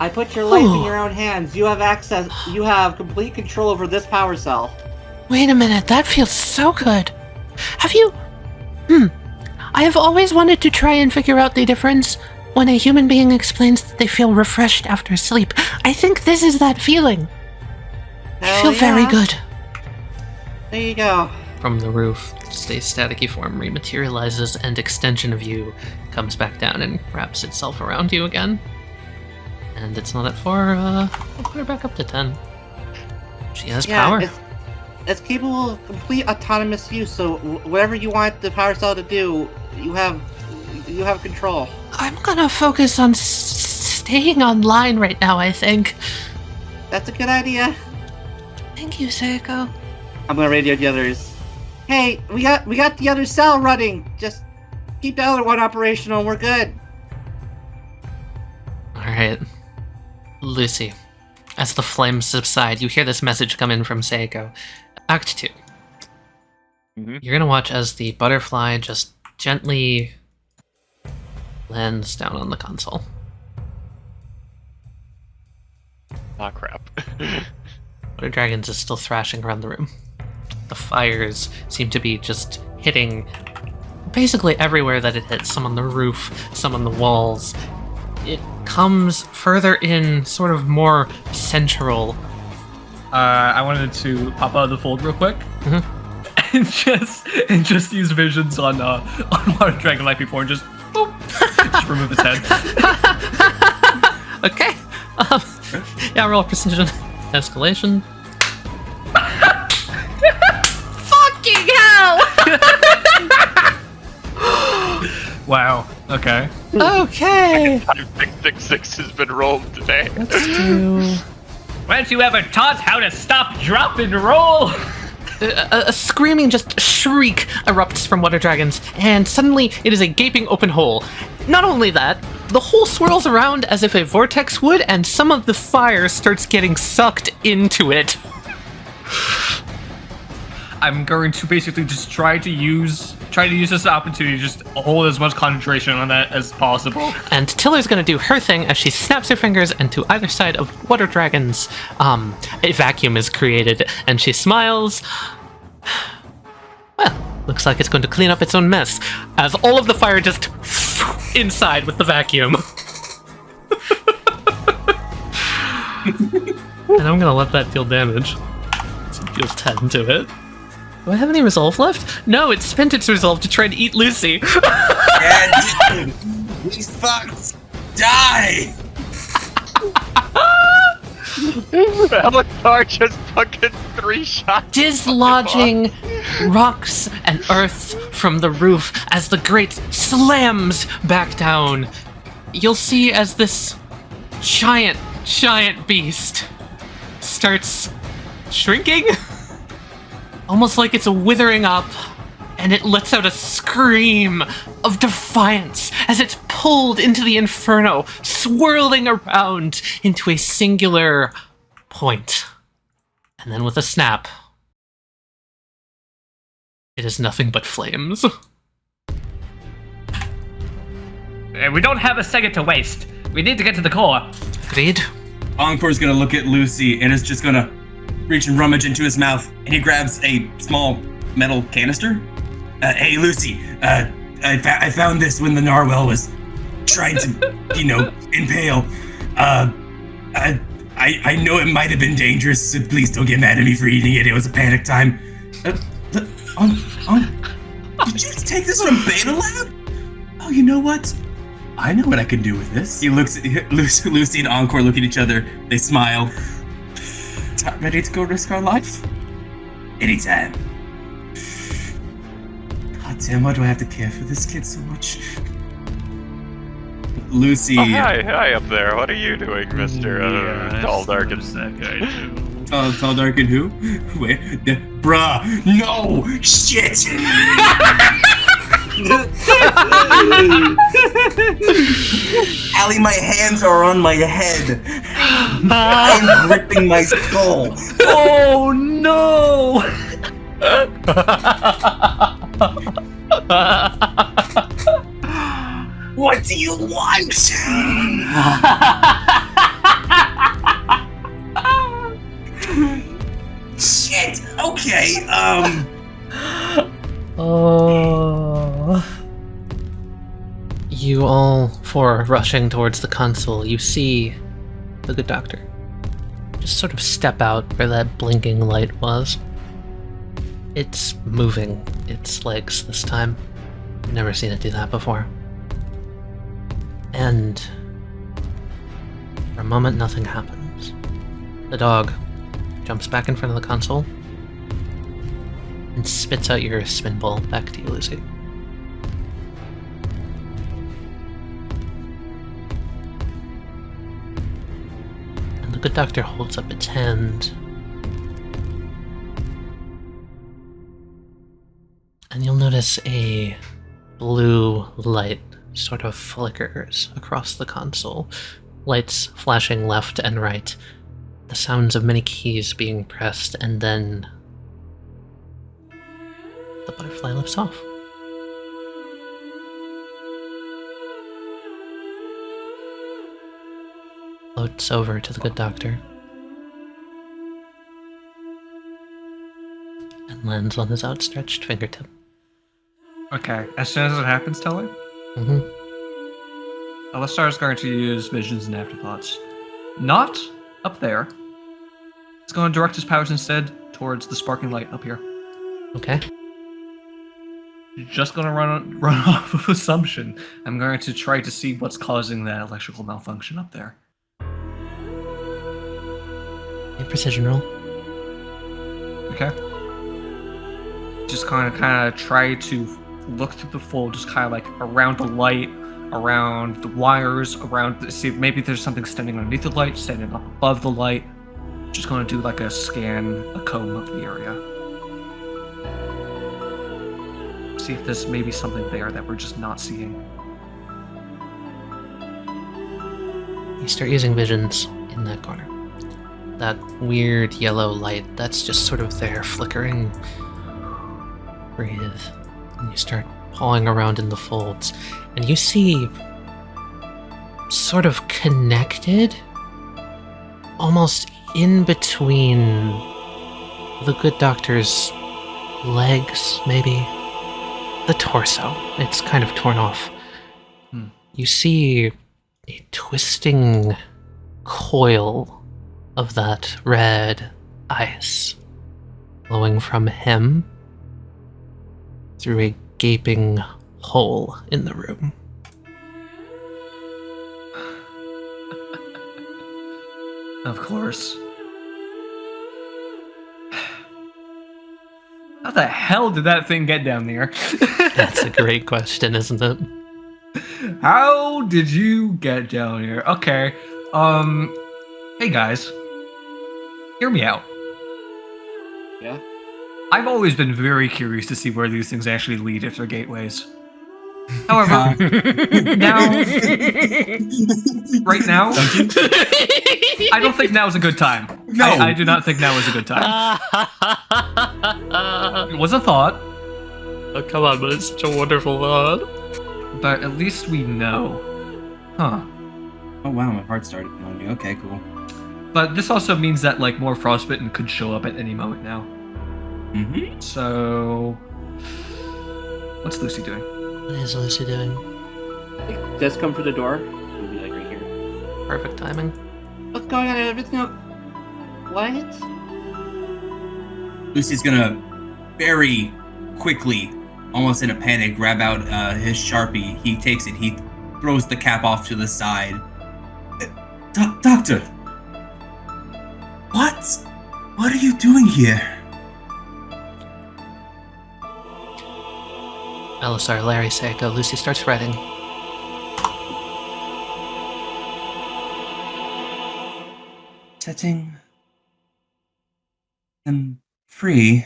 I put your life in your own hands. You have access. You have complete control over this power cell. Wait a minute, that feels so good. Have you... I have always wanted to try and figure out the difference when a human being explains that they feel refreshed after sleep. I think this is that feeling. I feel very good. There you go. from the roof. Just a staticky form rematerializes, and extension of you comes back down and wraps itself around you again. And it's not at 4, we'll put her back up to 10. She has power. It's capable of complete autonomous use, so whatever you want the power cell to do, you have control. I'm gonna focus on staying online right now, I think. That's a good idea. Thank you, Seiko. I'm gonna radio the others. Hey, we got the other cell running. Just keep the other one operational. We're good. All right, Lucy. As the flames subside, you hear this message come in from Seiko. Act 2. You're gonna watch as the butterfly just gently lands down on the console. Ah, crap. Water Dragons is still thrashing around the room. The fires seem to be just hitting basically everywhere that it hits. Some on the roof, some on the walls. It comes further in, sort of more central. I wanted to pop out of the fold real quick. And just use visions on Water Dragon like before and just boop, just remove its head. Okay. Yeah, roll precision. Escalation. Fucking hell! Wow. Okay. Okay. 5666 has been rolled today. Let's do... Weren't you ever taught how to stop, drop, and roll? A screaming just shriek erupts from Water Dragons, and suddenly it is a gaping open hole. Not only that, the hole swirls around as if a vortex would, and some of the fire starts getting sucked into it. I'm going to basically just try to use this opportunity to just hold as much concentration on that as possible. And Tiller's gonna do her thing as she snaps her fingers, and to either side of Water Dragons, a vacuum is created, and she smiles. Well, looks like it's going to clean up its own mess, as all of the fire just inside with the vacuum. And I'm gonna let that deal damage. So it deals 10 to it. Do I have any resolve left? No, it spent its resolve to try and eat Lucy. Yeah, dude, he's fucked. Die. Bellatar just fucking 3 shots. Dislodging rocks and earth from the roof as the grate slams back down. You'll see as this giant beast starts shrinking, almost like it's withering up, and it lets out a scream of defiance as it's pulled into the inferno, swirling around into a singular point. And then with a snap, it is nothing but flames. We don't have a second to waste. We need to get to the core. Agreed. Encore's gonna look at Lucy and is just gonna reach and rummage into his mouth, and he grabs a small metal canister. Hey, Lucy, I found this when the narwhal was trying to, impale. I know it might have been dangerous, so please don't get mad at me for eating it. It was a panic time. Did you take this from Beta Lab? Oh, you know what? I know what I can do with this. He looks at Lucy and Encore look at each other. They smile. Ready to go risk our life? Anytime. God damn, why do I have to care for this kid so much? Lucy. Oh, hi up there. What are you doing, Mr. Tall Darkin? Tall Darkin who? Wait, bruh, no! Shit! Allie, my hands are on my head. I'm gripping my skull. Oh no! What do you want? Shit. Okay. Oh. You all four rushing towards the console. You see the good doctor just sort of step out where that blinking light was. It's moving its legs this time. I've never seen it do that before. And for a moment, nothing happens. The dog jumps back in front of the console and spits out your spin ball back to you, Lucy. And the good doctor holds up its hand, and you'll notice a blue light sort of flickers across the console, lights flashing left and right, the sounds of many keys being pressed, and then the butterfly lifts off. Floats over to the good doctor and lands on his outstretched fingertip. Okay, as soon as it happens, Tali, Alistar is going to use visions and afterthoughts. Not up there. He's going to direct his powers instead towards the sparking light up here. Okay. You're just going to run off of assumption. I'm going to try to see what's causing that electrical malfunction up there. A precision roll. Okay. Just kind of try to look through the fold, just kind of like around the light, around the wires, see if maybe there's something standing underneath the light, standing up above the light. Just going to do like a scan, a comb of the area. See if there's maybe something there that we're just not seeing. You start using visions in that corner. That weird yellow light that's just sort of there, flickering. Breathe. And you start pawing around in the folds, and you see sort of connected, almost in between the good doctor's legs, maybe the torso. It's kind of torn off. You see a twisting coil of that red ice flowing from him through a gaping hole in the room. Of course. How the hell did that thing get down there? That's a great question, isn't it? How did you get down here? Okay. Hey guys. Hear me out. Yeah? I've always been very curious to see where these things actually lead if they're gateways. However, now, right now, I don't think now is a good time. No. I do not think now is a good time. It was a thought, Oh, come on, but it's such a wonderful thought. but at least we know. Huh. Oh wow, my heart started pounding. Okay, cool. But this also means that, like, more frostbitten could show up at any moment now. Mm-hmm. So, what's Lucy doing? What is Lucy doing? Like, just come through the door. It'll be like right here. Perfect timing. What's going on? Everything okay? What? Lucy's gonna very quickly, almost in a panic, grab out his Sharpie. He takes it. He throws the cap off to the side. Doctor! What? What are you doing here? Alistar, Larry, Seiko, Lucy starts writing. Setting them free?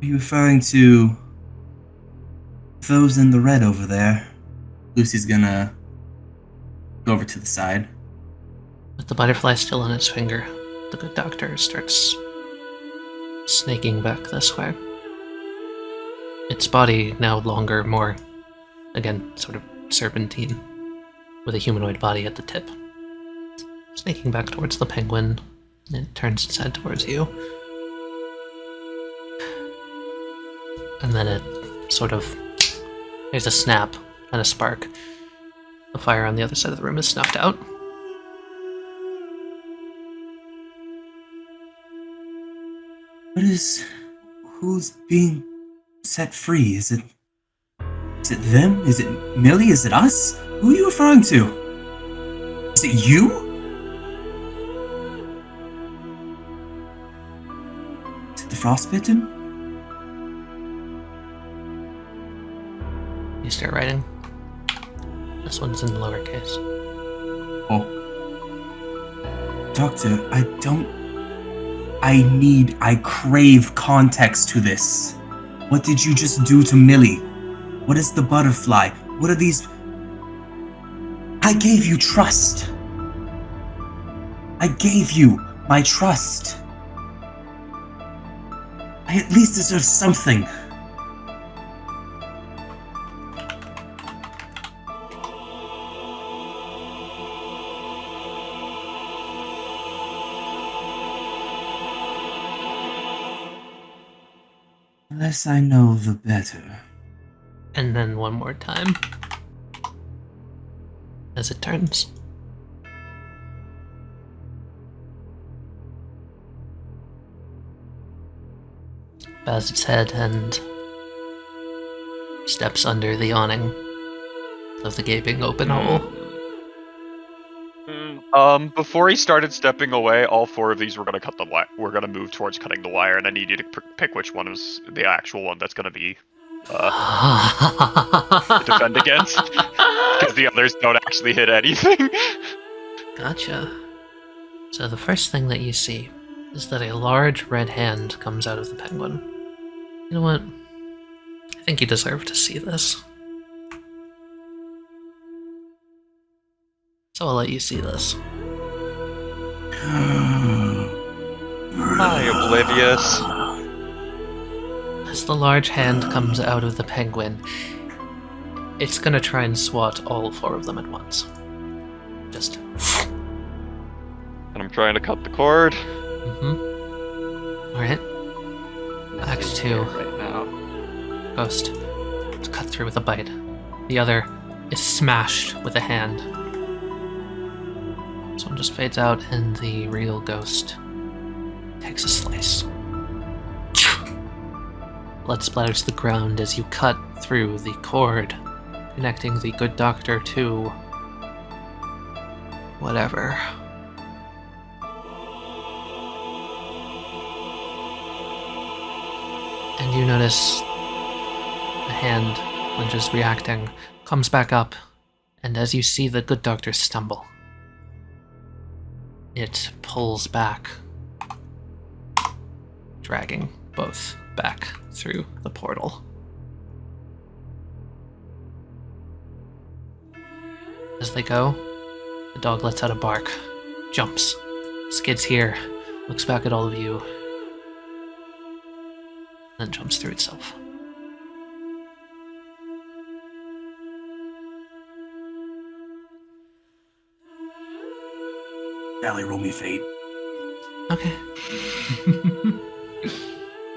Are you referring to those in the red over there? Lucy's gonna go over to the side. With the butterfly still on its finger, the good doctor starts snaking back this way. Its body now longer, more, again, sort of serpentine, with a humanoid body at the tip. Snaking back towards the penguin, and it turns its head towards you. And then it sort of... There's a snap and a spark. The fire on the other side of the room is snuffed out. Who's being set free? Is it them? Is it Millie? Is it us? Who are you referring to? Is it you? Is it the frostbitten? You start writing. This one's in lowercase. Oh. Doctor, I crave context to this. What did you just do to Millie? What is the butterfly? What are these? I gave you trust. I gave you my trust. I at least deserve something. The less I know, the better. And then one more time. As it turns. Bows its head and steps under the awning of the gaping open hole. Before he started stepping away, all 4 of these were gonna cut the wire. We're gonna move towards cutting the wire, and I need you to pick which one is the actual one that's gonna be defend against, because the others don't actually hit anything. Gotcha. So the first thing that you see is that a large red hand comes out of the penguin. You know what? I think you deserve to see this. So I'll let you see this. Hi, oblivious. As the large hand comes out of the penguin, it's gonna try and swat all 4 of them at once. Just. And I'm trying to cut the cord. Alright. Act 2. Right now. Ghost. It's cut through with a bite. The other is smashed with a hand. This one just fades out, and the real ghost takes a slice. Blood splatters the ground as you cut through the cord, connecting the good doctor to whatever. And you notice the hand, when just reacting, comes back up, and as you see the good doctor stumble, it pulls back, dragging both back through the portal. As they go, the dog lets out a bark, jumps, skids here, looks back at all of you, then jumps through itself. Tali, roll me fate. Okay.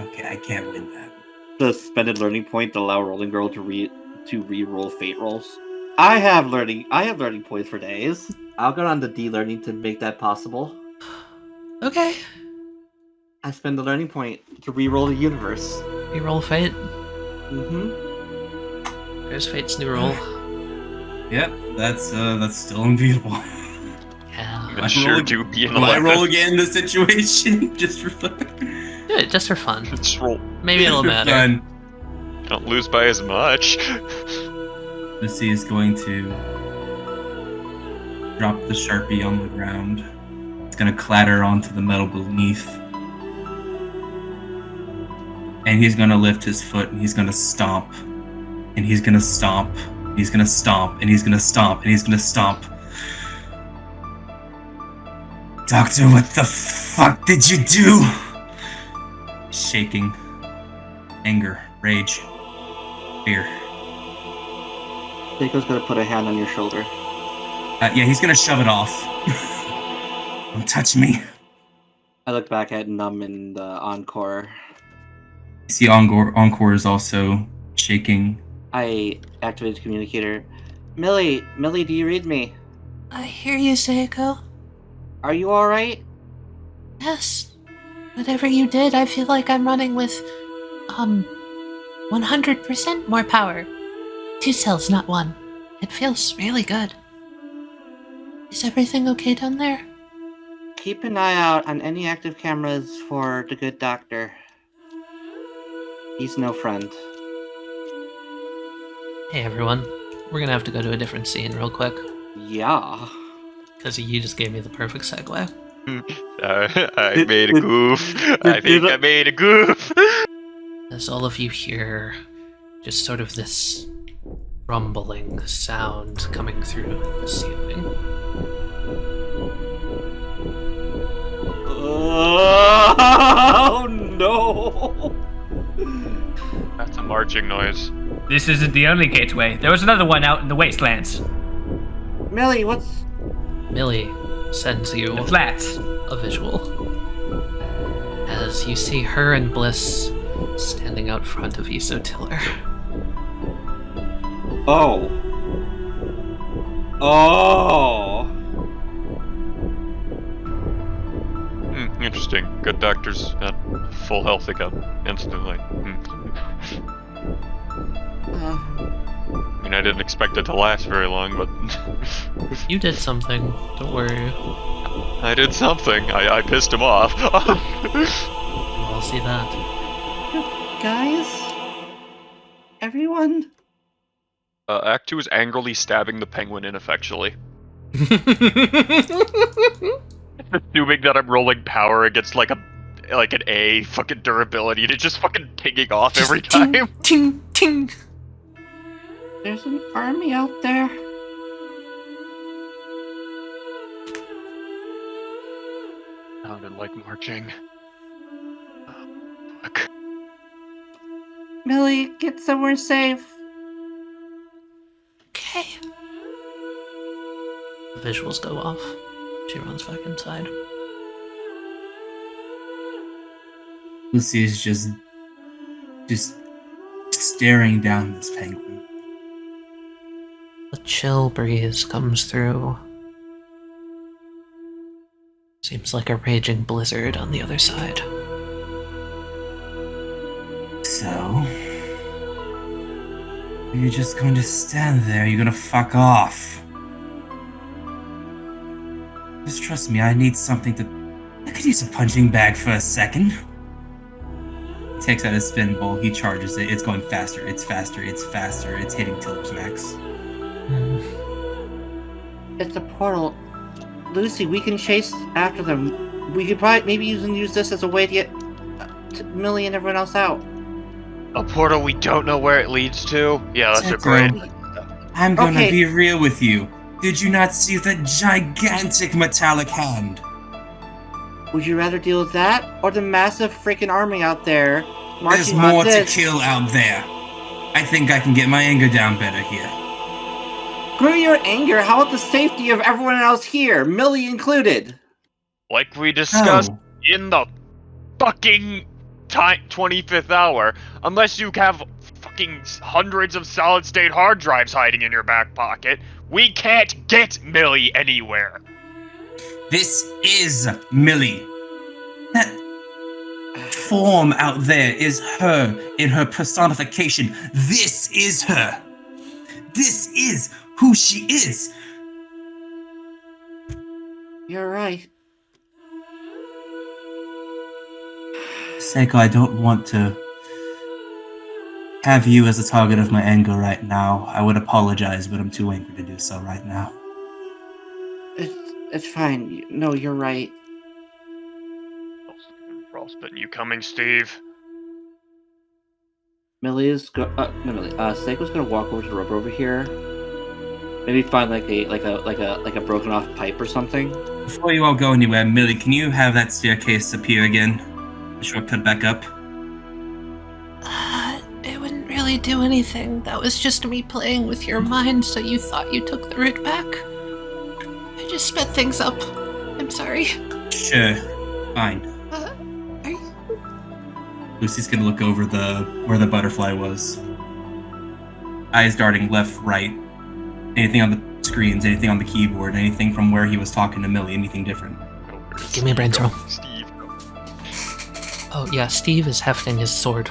Okay, I can't win that. The suspended learning point to allow Rolling Girl to re-roll fate rolls. I have learning points for days. I'll go on to D-learning to make that possible. Okay. I spend the learning point to re-roll the universe. You roll fate. Mm-hmm. There's fate's new roll. Yep, that's still unbeatable. Yeah. It sure do be an Will I 11. roll again in this situation? Just for fun. Do it just for fun. Just roll. Maybe it'll Just for matter. fun. Don't lose by as much. Missy is going to drop the Sharpie on the ground. It's going to clatter onto the metal beneath. And he's going to lift his foot and he's going to stomp. And he's going to stomp. He's going to stomp. And he's going to stomp. And he's going to stomp. Doctor, what the fuck did you do? Shaking. Anger. Rage. Fear. Jaco's gonna put a hand on your shoulder. Yeah, he's gonna shove it off. Don't touch me. I look back at Numb and Encore. You see Encore is also shaking. I activate the communicator. Millie, do you read me? I hear you, Seiko. Are you alright? Yes. Whatever you did, I feel like I'm running with, 100% more power. 2 cells, not 1. It feels really good. Is everything okay down there? Keep an eye out on any active cameras for the good doctor. He's no friend. Hey everyone, we're gonna have to go to a different scene real quick, Yeah. because you just gave me the perfect segue. I made a goof. I think I made a goof. As all of you hear just sort of this rumbling sound coming through the ceiling. Oh no! That's a marching noise. This isn't the only gateway. There was another one out in the wastelands. Millie, what's... Millie sends you The flats. a visual as you see her and Bliss standing out front of Eso-Tiller. Oh. Oh. Interesting. Good doctor's at full health again, instantly. I mean, I didn't expect it to last very long, but... You did something, don't worry. I did something. I pissed him off. I'll see that. Guys? Everyone? Act 2 is angrily stabbing the penguin ineffectually. Assuming that I'm rolling power against like an A fucking durability to just fucking pinging off every time. Ting, ting. There's an army out there. Sounded like marching. Fuck. Millie, get somewhere safe. Okay. The visuals go off. She runs back inside. Lucy is just staring down this penguin. A chill breeze comes through. Seems like a raging blizzard on the other side. So, you're just going to stand there? You're gonna fuck off? Just trust me, I need something to... I could use a punching bag for a second. He takes out his spin ball, he charges it, it's going faster, it's faster, it's faster, it's hitting Tiller's max. It's a portal. Lucy, we can chase after them. We could probably maybe use this as a way to get Millie and everyone else out. A portal we don't know where it leads to? Yeah, that's a great... I'm gonna Okay. be real with you. Did you not see the gigantic metallic hand? Would you rather deal with that or the massive freaking army out there There's marching on more to this? kill out there. I think I can get my anger down better here. Screw your anger. How about the safety of everyone else here, Millie included? Like we discussed Oh. in the fucking 25th hour, unless you have fucking hundreds of solid-state hard drives hiding in your back pocket, we can't get Millie anywhere. This is Millie. That form out there is her in her personification. This is her. This is who she is. You're right. Seiko, I don't want to have you as a target of my anger right now. I would apologize, but I'm too angry to do so right now. It's fine. No, you're right. Frostbitten, you coming, Steve? Millie's Seiko's gonna walk over to the rubber over here. Maybe find like a broken off pipe or something. Before you all go anywhere, Millie, can you have that staircase appear again? The shortcut back up. It wouldn't really do anything. That was just me playing with your mind, so you thought you took the route back. I just sped things up. I'm sorry. Sure. Fine. Are you... Lucy's gonna look over where the butterfly was. Eyes darting left, right. Anything on the screens, anything on the keyboard, anything from where he was talking to Millie, anything different. Give me a brain throll. Steve. Oh, yeah, Steve is hefting his sword.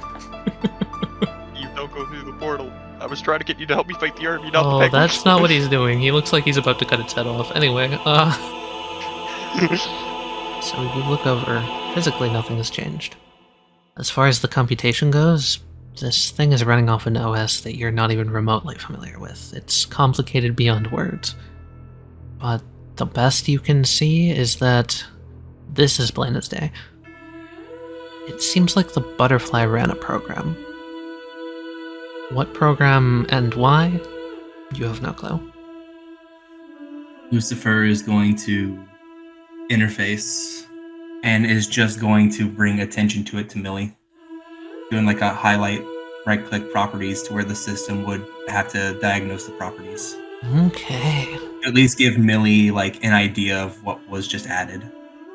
You don't go through the portal. I was trying to get you to help me fight the army, not the Oh, penguins. that's not what he's doing. He looks like he's about to cut its head off. Anyway, so you look over. Physically, nothing has changed. As far as the computation goes, this thing is running off an OS that you're not even remotely familiar with. It's complicated beyond words. But the best you can see is that this is plain as day. It seems like the butterfly ran a program. What program and why? You have no clue. Lucifer is going to interface and is just going to bring attention to it to Millie. Doing like a highlight, right-click properties to where the system would have to diagnose the properties. Okay. At least give Millie like an idea of what was just added.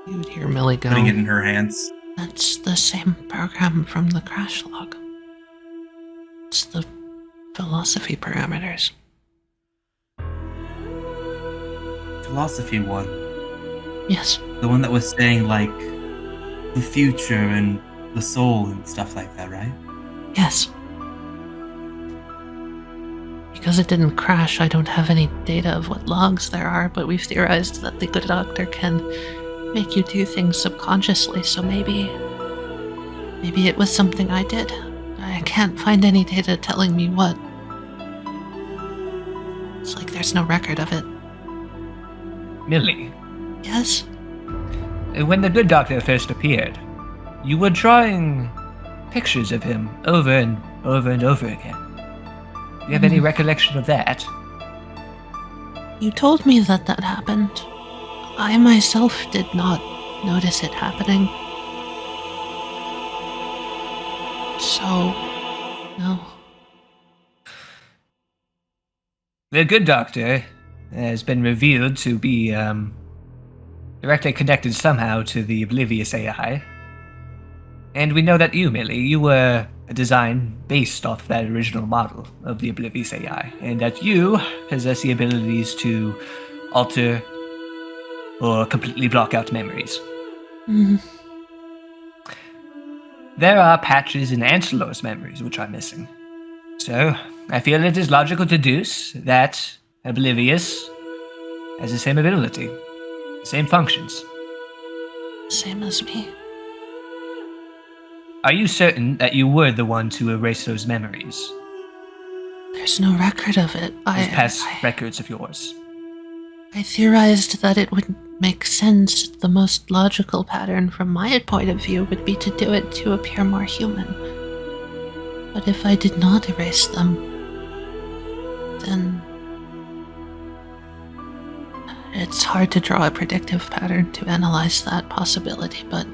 You would hear Millie go, Putting it in her hands. That's the same program from the crash log. It's the philosophy parameters. Philosophy one. Yes. The one that was saying like the future and the soul and stuff like that, right? Yes. Because it didn't crash, I don't have any data of what logs there are, but we've theorized that the good doctor can make you do things subconsciously, so maybe it was something I did. I can't find any data telling me what. It's like there's no record of it. Millie, Yes? when the good doctor first appeared, you were drawing pictures of him over and over and over again. Do you have any recollection of that? You told me that happened. I myself did not notice it happening. So, no. The good doctor has been revealed to be directly connected somehow to the oblivious AI. And we know that you, Millie, you were a design based off that original model of the oblivious AI, and that you possess the abilities to alter or completely block out memories. Mm. There are patches in Ancelo's memories which are missing. So, I feel it is logical to deduce that Oblivious has the same ability, same functions. Same as me. Are you certain that you were the one to erase those memories? There's no record of it. Those past records of yours? I theorized that it would make sense. The most logical pattern from my point of view would be to do it to appear more human. But if I did not erase them, then it's hard to draw a predictive pattern to analyze that possibility, but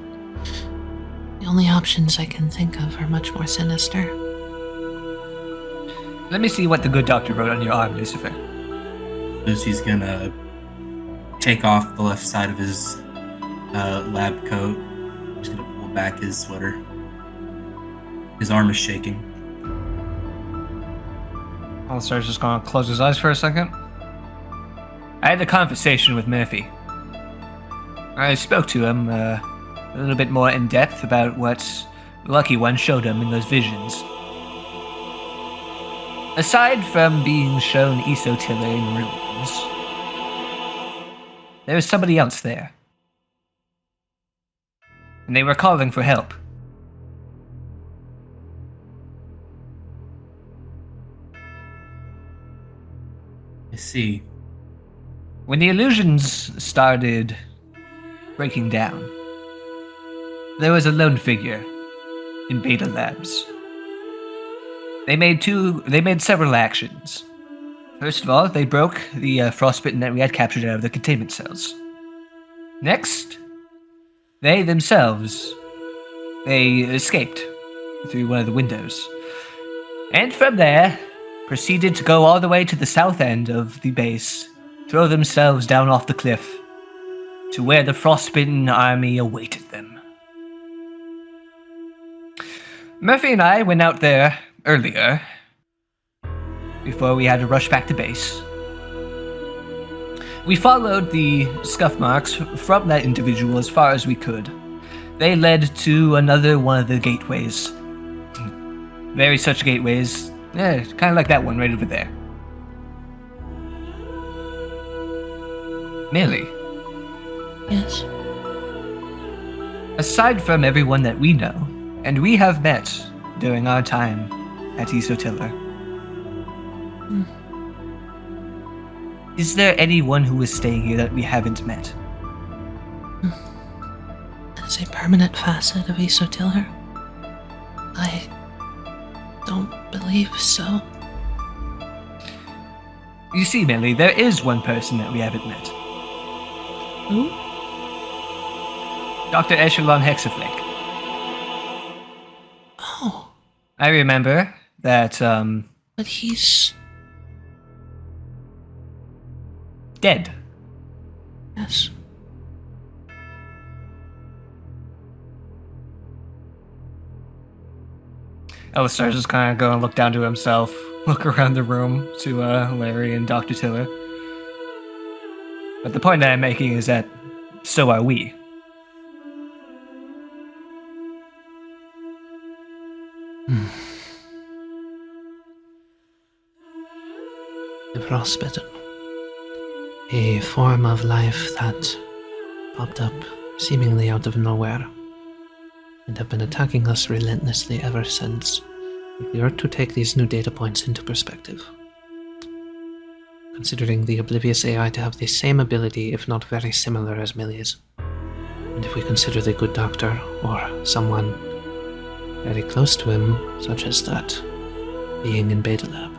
the only options I can think of are much more sinister. Let me see what the good doctor wrote on your arm, Lucifer. Lucy's gonna take off the left side of his lab coat. He's gonna pull back his sweater. His arm is shaking. Alistair's just gonna close his eyes for a second. I had a conversation with Murphy. I spoke to him a little bit more in depth about what Lucky One showed him in those visions. Aside from being shown Eso-Tiller in ruins, there was somebody else there. And they were calling for help. I see. When the illusions started breaking down, there was a lone figure in Beta Labs. They made several actions. First of all, they broke the frostbitten that we had captured out of the containment cells. Next, they themselves, they escaped through one of the windows. And from there, proceeded to go all the way to the south end of the base, throw themselves down off the cliff to where the frostbitten army awaited them. Murphy and I went out there earlier, before we had to rush back to base. We followed the scuff marks from that individual as far as we could, They led to another one of the gateways. Very such gateways. Yeah, kind of like that one right over there. Millie, Yes. aside from everyone that we know, and we have met during our time at Eso-Tiller, is there anyone who is staying here that we haven't met? As a permanent facet of Eso-Tiller, I don't believe so. You see, Millie, there is one person that we haven't met. Who? Dr. Echelon Hexaflake. Oh, I remember that, but he's... dead. Yes. Alistar's just kind of go and look down to himself, look around the room to Larry and Dr. Tiller. But the point that I'm making is that so are we. The frostbitten. A form of life that popped up seemingly out of nowhere and have been attacking us relentlessly ever since. If we are to take these new data points into perspective, considering the oblivious AI to have the same ability, if not very similar as Millie's, and if we consider the good doctor or someone very close to him, such as that being in Beta Lab,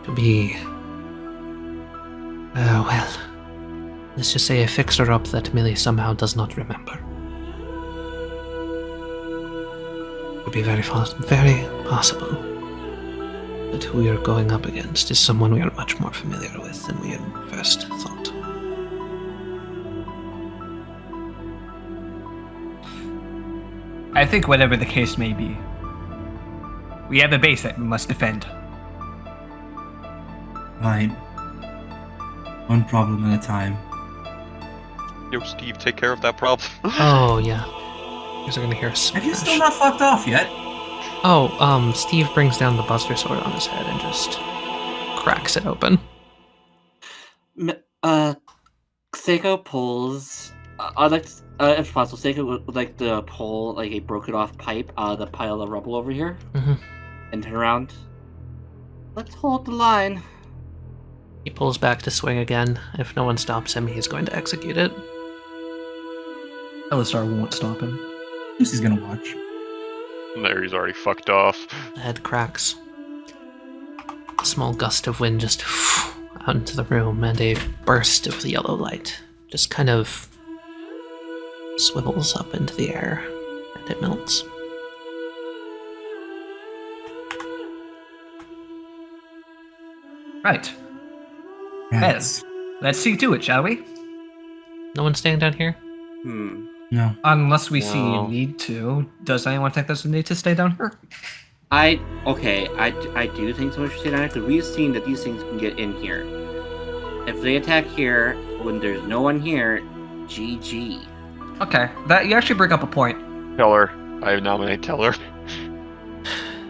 to be, well, let's just say a fixer-up that Millie somehow does not remember. It would be very possible that who we are going up against is someone we are much more familiar with than we had first thought. I think whatever the case may be, we have a base that we must defend. Fine. One problem at a time. Yo, Steve, take care of that problem. Oh, yeah. You guys are gonna hear a smash. Have you still not fucked off yet? Oh, Steve brings down the Buster Sword on his head and just cracks it open. Seiko pulls. I'd like, if possible, Seiko would like to pull like a broken off pipe out of the pile of rubble over here, and turn around. Let's hold the line. He pulls back to swing again. If no one stops him, he's going to execute it. Alistar won't stop him. Lucy's gonna watch. Larry's already fucked off. The head cracks. A small gust of wind just out into the room, and a burst of the yellow light just kind of swivels up into the air, and it melts. Right. Rats. Let's see to it, shall we? No one's staying down here? No. Unless we see No. a need to. Does anyone think there's a need to stay down here? I do think someone should stay down here because we've seen that these things can get in here. If they attack here when there's no one here, GG. Okay, that you actually bring up a point. Teller. I nominate Teller.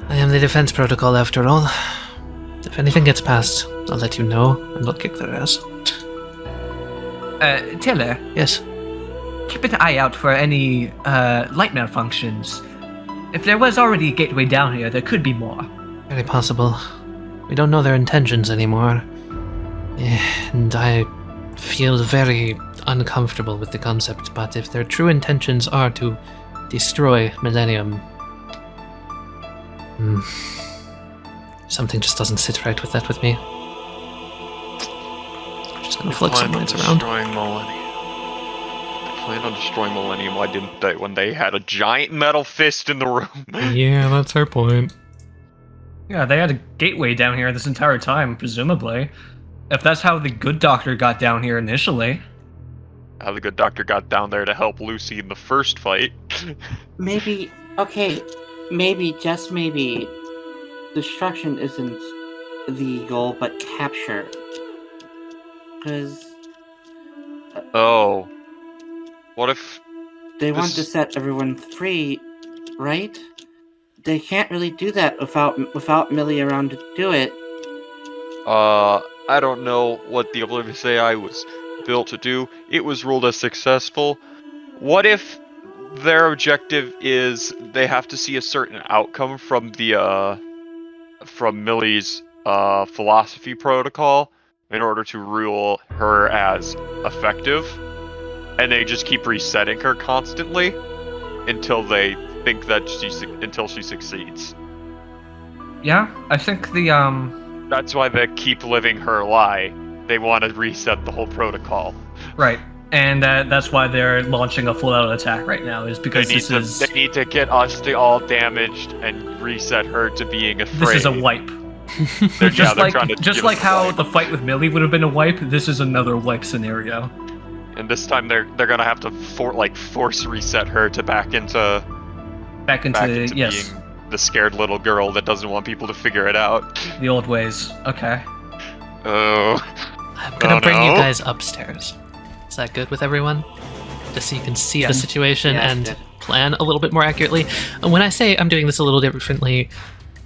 I am the defense protocol after all. If anything gets past, I'll let you know, and I'll kick their ass. Tiller, Yes. keep an eye out for any light malfunctions. If there was already a gateway down here, there could be more. Very possible. We don't know their intentions anymore. And I feel very uncomfortable with the concept, but if their true intentions are to destroy Millennium... something just doesn't sit right with that with me. Just gonna flick some minds around. Destroying Millennium. They planned on destroying Millennium. Why didn't they? When they had a giant metal fist in the room. Yeah, that's her point. Yeah, they had a gateway down here this entire time, presumably. If that's how the good doctor got down here initially. How the good doctor got down there to help Lucy in the first fight. Maybe, okay, maybe, just maybe, destruction isn't the goal, but capture. Because... Oh. What if they want to set everyone free, right? They can't really do that without Millie around to do it. I don't know what the Oblivious AI was built to do. It was ruled as successful. What if their objective is they have to see a certain outcome from the from Millie's philosophy protocol in order to rule her as effective, and they just keep resetting her constantly until they think that until she succeeds. Yeah, I think That's why they keep living her lie. They want to reset the whole protocol. right. And that's why they're launching a full-out attack right now, is because They need to get us to all damaged and reset her to being afraid. this is a wipe. They're Just trying to just give like us a how wipe. the fight with Millie would have been a wipe, this is another wipe scenario. And this time they're gonna have to force reset her to back into Yes, being the scared little girl that doesn't want people to figure it out. the old ways. Okay. Oh. I'm gonna Oh, bring you no. guys upstairs. Is that good with everyone? Just so you can see the Yes. situation Yes, and good. plan a little bit more accurately. And when I say I'm doing this a little differently,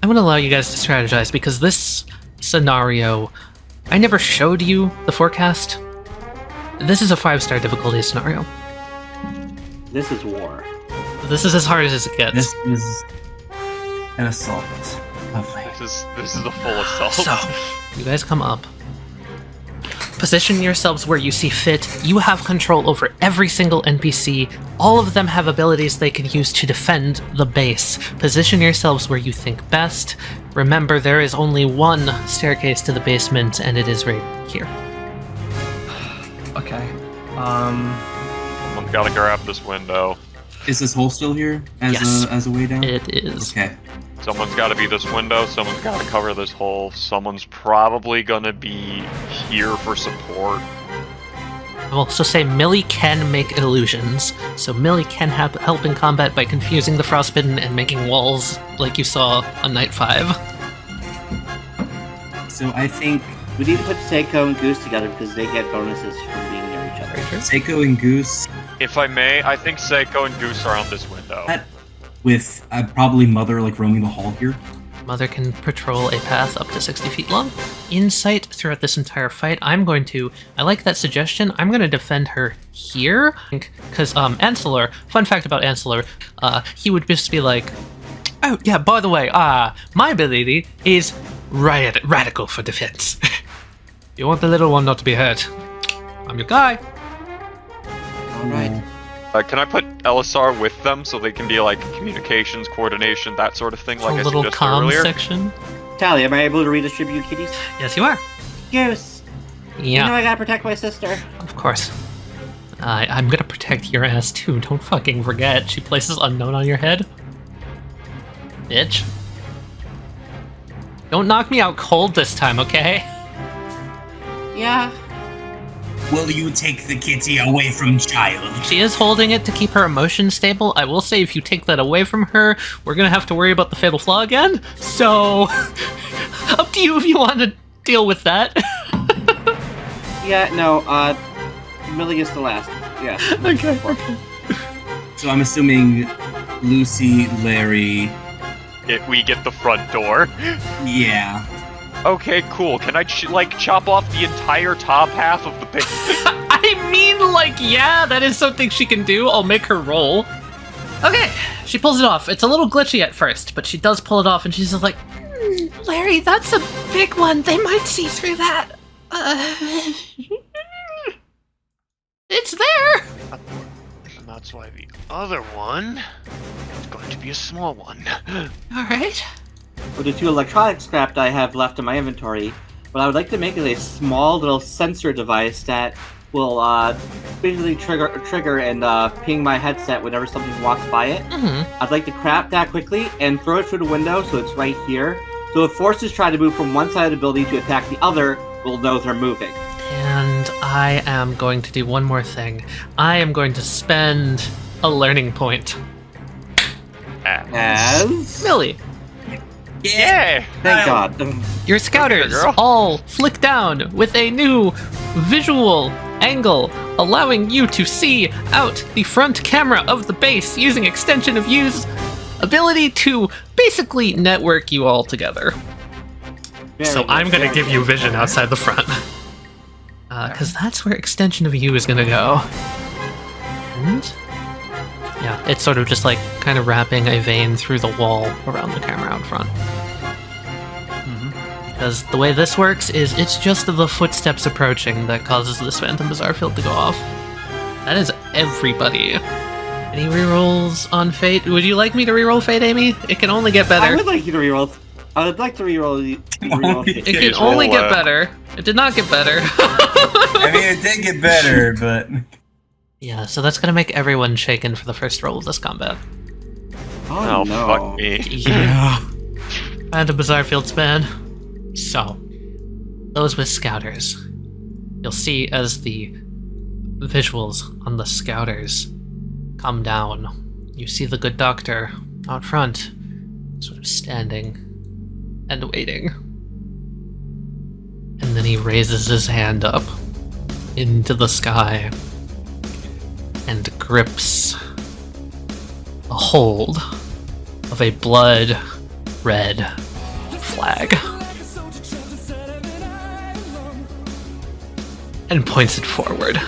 I'm gonna allow you guys to strategize because this scenario, I never showed you the forecast. This is a 5-star difficulty scenario. This is war. This is as hard as it gets. This is an assault. Lovely. This is a full assault. So, you guys come up. Position yourselves where you see fit. You have control over every single NPC. All of them have abilities they can use to defend the base. Position yourselves where you think best. Remember, there is only one staircase to the basement, and it is right here. Okay. Someone's gotta grab this window. Is this hole still here as Yes. a way down? It is. Okay. Someone's gotta be this window, someone's gotta cover this hole, someone's probably gonna be here for support. I will also say Millie can make illusions, so Millie can help in combat by confusing the Frostbitten and making walls like you saw on Night 5. So I think We need to put Seiko and Goose together because they get bonuses from being near each other. Seiko and Goose If I may, I think Seiko and Goose are on this window. with probably Mother like roaming the hall here. Mother can patrol a path up to 60 feet long. In sight throughout this entire fight, I like that suggestion, I'm going to defend her here. Because Ancillor, fun fact about Ancillor, he would just be like, oh yeah, by the way, my ability is radical for defense. You want the little one not to be hurt. I'm your guy. Alright. Can I put LSR with them so they can be like communications, coordination, that sort of thing, like a I little suggested comm earlier? section. Tali, am I able to redistribute kitties? Yes, you are. Goose! Yeah. You know I gotta protect my sister. Of course. I'm gonna protect your ass too, don't fucking forget. She places unknown on your head. Bitch. Don't knock me out cold this time, okay? Yeah. Will you take the kitty away from child? She is holding it to keep her emotions stable. I will say if you take that away from her, we're gonna have to worry about the fatal flaw again. So, up to you if you want to deal with that. Yeah, no, Millie is the last. Yeah. Okay. So I'm assuming Lucy, Larry. We get the front door. Yeah. Okay, cool. Can I chop off the entire top half of the base? I mean, yeah, that is something she can do. I'll make her roll. Okay, she pulls it off. It's a little glitchy at first, but she does pull it off, and she's just like, Larry, that's a big one. They might see through that. it's there. And that's why the other one is going to be a small one. All right. For the 2 electronic scrap I have left in my inventory, what I would like to make is a small little sensor device that will visually trigger and ping my headset whenever something walks by it. Mm-hmm. I'd like to craft that quickly and throw it through the window so it's right here. So if forces try to move from one side of the building to attack the other, we'll know they're moving. And I am going to do one more thing. I am going to spend a learning point. As? Millie, Yeah! Thank God. your scouters girl. all flick down with a new visual angle allowing you to see out the front camera of the base using extension of U's ability to basically network you all together. So I'm going to give you vision outside the front. Because that's where extension of U is going to go. And yeah, it's sort of just like kind of wrapping a vein through the wall around the camera out front. Because the way this works is it's just the footsteps approaching that causes this Phantom Bizarre field to go off. That is everybody. Any rerolls on Fate? Would you like me to reroll Fate, Amy? It can only get better. I would like you to reroll. I would like to reroll. It can only get better. It did not get better. I mean, it did get better, but... Yeah, so that's gonna make everyone shaken for the first roll of this combat. Oh, no. Fuck me. Yeah. And a Bizarre Field span. So, those with Scouters. You'll see as the visuals on the Scouters come down, you see the good doctor out front, sort of standing and waiting. And then he raises his hand up into the sky and grips a hold of a blood-red flag and points it forward.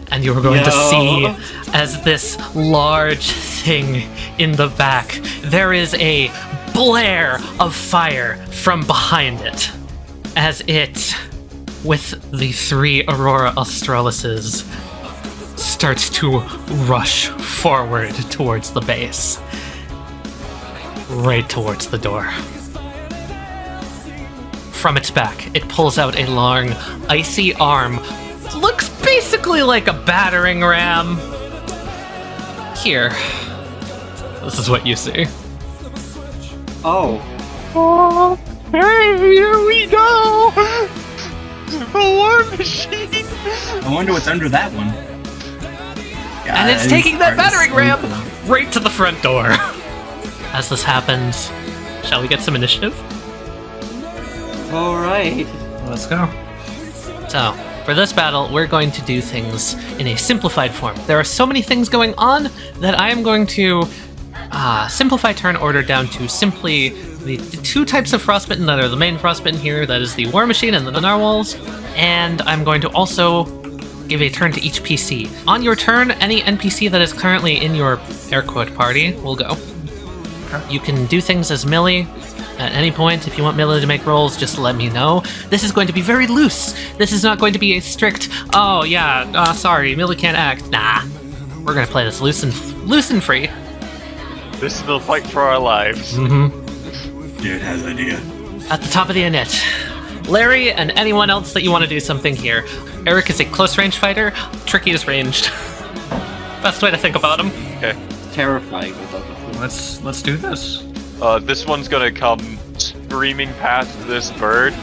And you are going to see as this large thing in the back, there is a blare of fire from behind it as it, with the 3 Aurora Australises, starts to rush forward towards the base. Right towards the door. From its back, it pulls out a long, icy arm. Looks basically like a battering ram. Here. This is what you see. Oh. Oh, hey, here we go! The war machine! I wonder what's under that one. And it's taking that battering ram right to the front door. As this happens, shall we get some initiative? Alright. Let's go. So, for this battle, we're going to do things in a simplified form. There are so many things going on that I am going to simplify turn order down to simply the 2 types of frostbitten that are the main frostbitten here, that is the War Machine and the Narwhals, and I'm going to also give a turn to each PC. On your turn, any NPC that is currently in your air quote party will go. You can do things as Millie at any point. If you want Millie to make rolls, just let me know. This is going to be very loose. This is not going to be a strict, oh yeah, sorry, Millie can't act. Nah, we're gonna play this loose and free. This is the fight for our lives. Dude has idea. At the top of the init, Larry and anyone else that you want to do something here. Eric is a close range fighter. Tricky is ranged. Best way to think about him. Okay. Terrifying. Let's do this. This one's gonna come screaming past this bird,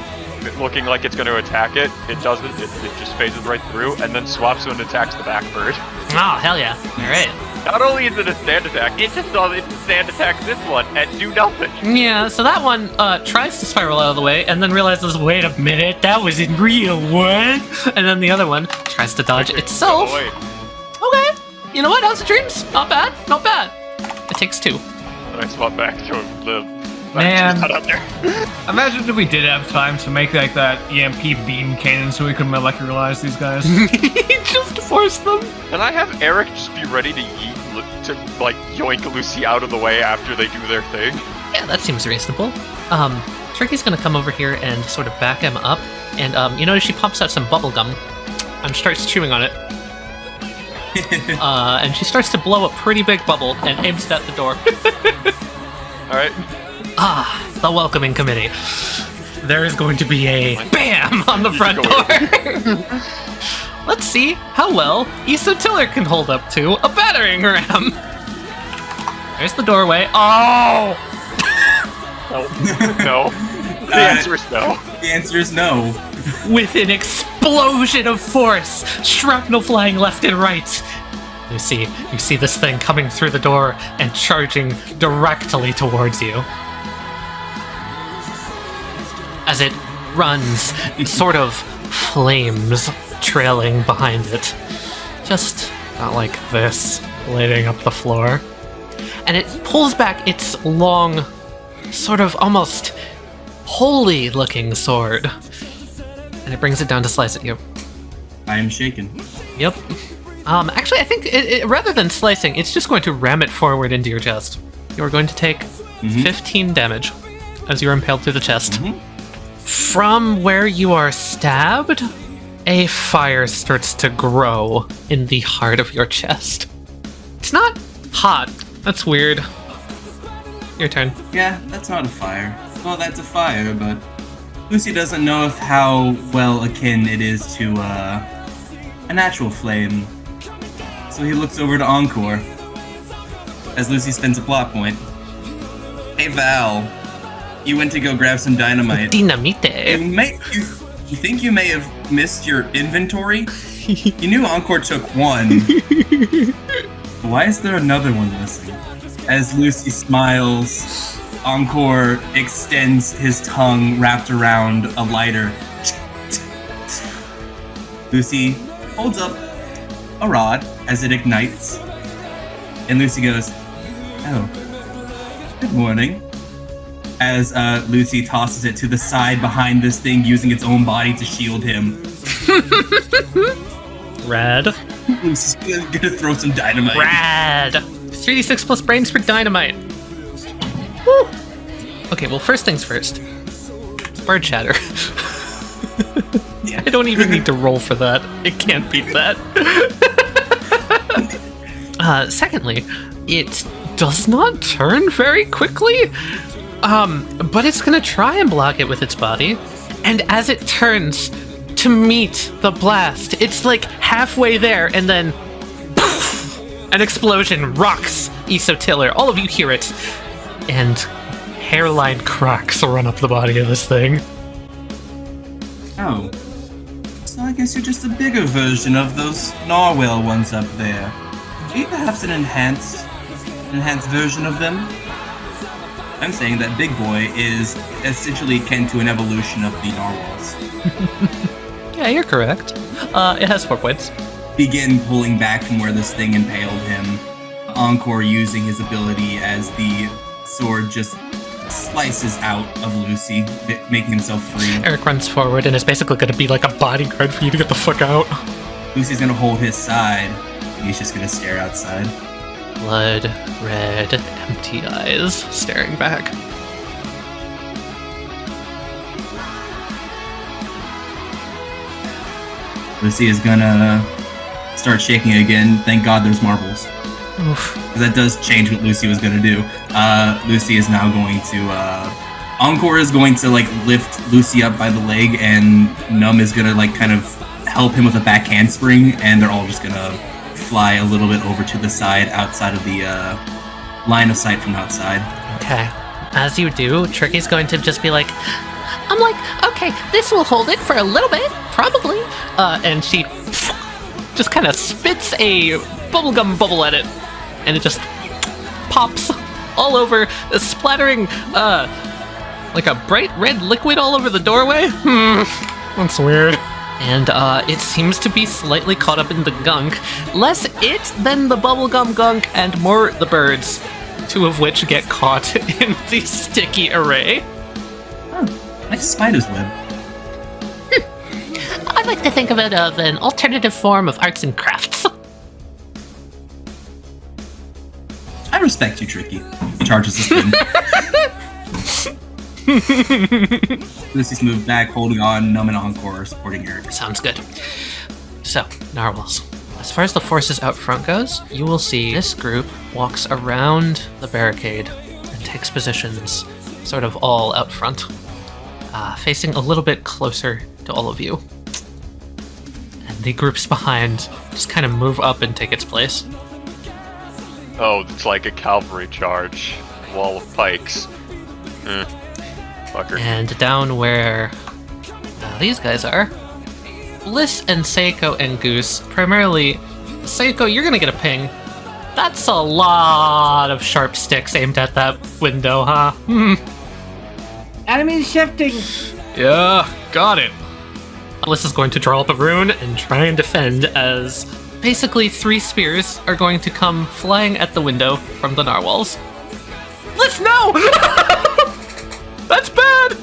looking like it's gonna attack it. It doesn't, it just phases right through, and then swaps and attacks the back bird. Oh, hell yeah. Alright. Not only is it a stand attack, it just does it stand attack this one and do nothing. Yeah, so that one tries to spiral out of the way and then realizes, wait a minute, that was in real one. And then the other one tries to dodge itself. Okay. You know what? How's the dreams? Not bad. Not bad. It takes 2. And I swap back to live. Man. Not up there. Imagine if we did have time to make like that EMP beam cannon so we could molecularize these guys. Just force them. Can I have Eric just be ready to yoink Lucy out of the way after they do their thing? Yeah, that seems reasonable. Tricky's gonna come over here and sort of back him up, and you notice she pops out some bubble gum and starts chewing on it. And she starts to blow a pretty big bubble and aims it at the door. Alright. The welcoming committee. There is going to be a BAM on the front door. Let's see how well Eso-Tiller can hold up to a battering ram. There's the doorway. Oh! No. The answer is no. The answer is no. With an explosion of force, shrapnel flying left and right. You see this thing coming through the door and charging directly towards you. As it runs, sort of flames trailing behind it. Just not like this, lighting up the floor. And it pulls back its long, sort of almost holy looking sword. And it brings it down to slice at you. I am shaken. Yep. Actually, I think rather than slicing, it's just going to ram it forward into your chest. You are going to take 15 damage as you are impaled through the chest. From where you are stabbed, a fire starts to grow in the heart of your chest. It's not hot. That's weird. Your turn. Yeah, that's not a fire. Well, that's a fire, but Lucy doesn't know of how well akin it is to a natural flame. So he looks over to Encore as Lucy spends a plot point. Hey Val, you went to go grab some dynamite. Dynamite. You think you may have missed your inventory? You knew Encore took one. Why is there another one missing? As Lucy smiles, Encore extends his tongue wrapped around a lighter. Lucy holds up a rod as it ignites. And Lucy goes, "Oh, good morning." As Lucy tosses it to the side behind this thing, using its own body to shield him. Rad. Lucy's gonna throw some dynamite. Rad. 3d6 plus brains for dynamite. Woo. Okay, well, first things first. Bird chatter. Yeah. I don't even need to roll for that. It can't beat that. Secondly, it does not turn very quickly. But it's gonna try and block it with its body. And as it turns to meet the blast, it's like halfway there, and then poof, an explosion rocks Eso-Tiller. All of you hear it. And hairline cracks run up the body of this thing. Oh. So I guess you're just a bigger version of those narwhal ones up there. Are you perhaps an enhanced version of them? I'm saying that Big Boy is essentially akin to an evolution of the narwhals. Yeah, you're correct. It has 4 points. Begin pulling back from where this thing impaled him. Encore using his ability as the sword just slices out of Lucy, making himself free. Eric runs forward and is basically going to be like a bodyguard for you to get the fuck out. Lucy's gonna hold his side. He's just gonna stare outside. Blood, red, empty eyes, staring back. Lucy is gonna start shaking again. Thank God there's marbles. Oof. That does change what Lucy was gonna do. Lucy is now going to, Encore is going to, like, lift Lucy up by the leg, and Numb is gonna, like, kind of help him with a back handspring, and they're all just gonna fly a little bit over to the side, outside of the, line of sight from outside. Okay. As you do, Tricky's going to just be like, I'm like, okay, this will hold it for a little bit, probably. And she just kind of spits a bubblegum bubble at it, and it just pops all over, splattering, like a bright red liquid all over the doorway. That's weird. And it seems to be slightly caught up in the gunk. Less it than the bubblegum gunk, and more the birds, 2 of which get caught in the sticky array. Oh, nice spider's web. I like to think of it as an alternative form of arts and crafts. I respect you, Tricky. He charges the spin. Lucy's moved back, holding on. Numb and Encore supporting Eric. Sounds good. So, narwhals. As far as the forces out front goes, you will see this group walks around the barricade and takes positions sort of all out front, facing a little bit closer to all of you. And the groups behind just kind of move up and take its place. Oh, it's like a cavalry charge. Wall of pikes. Fucker. And down where these guys are, Bliss and Seiko and Goose. Primarily, Seiko, you're gonna get a ping. That's a lot of sharp sticks aimed at that window, huh? Enemy shifting! Yeah, got it. Bliss is going to draw up a rune and try and defend as basically 3 spears are going to come flying at the window from the narwhals. Bliss, no! That's bad!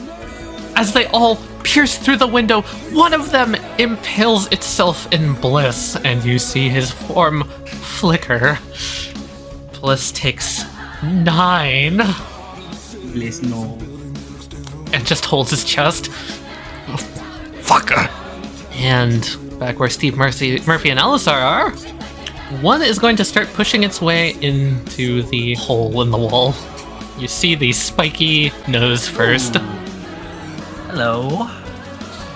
As they all pierce through the window, one of them impales itself in Bliss, and you see his form flicker. Bliss takes 9 Please, no. and just holds his chest. Fucker. And back where Steve, Murphy, and Alisar are, one is going to start pushing its way into the hole in the wall. You see the spiky nose first. Hello.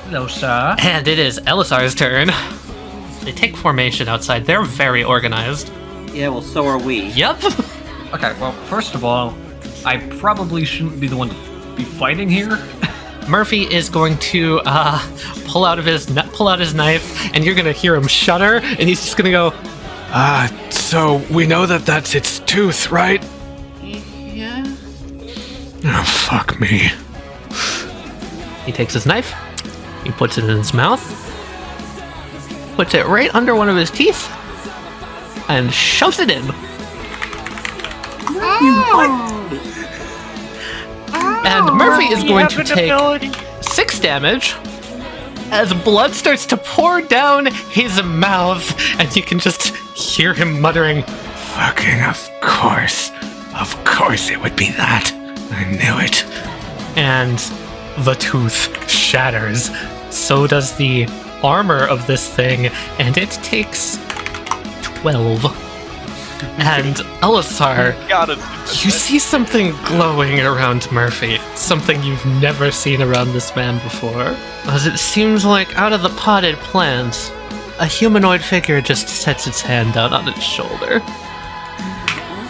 Hello, sir. And it is Elisar's turn. They take formation outside. They're very organized. Yeah, well, so are we. Yep. Okay, well, first of all, I probably shouldn't be the one to be fighting here. Murphy is going to pull out his knife, and you're gonna hear him shudder, and he's just gonna go, So we know that that's its tooth, right? Yeah. Oh, fuck me. He takes his knife, he puts it in his mouth, puts it right under one of his teeth, and shoves it in. And Murphy is going to take 6 damage as blood starts to pour down his mouth, and you can just hear him muttering, Fucking of course. Of course it would be that. I knew it. and the tooth shatters. So does the armor of this thing, and it takes 12. And Elisar, you see something glowing around Murphy, something you've never seen around this man before. As it seems like out of the potted plants, a humanoid figure just sets its hand down on its shoulder.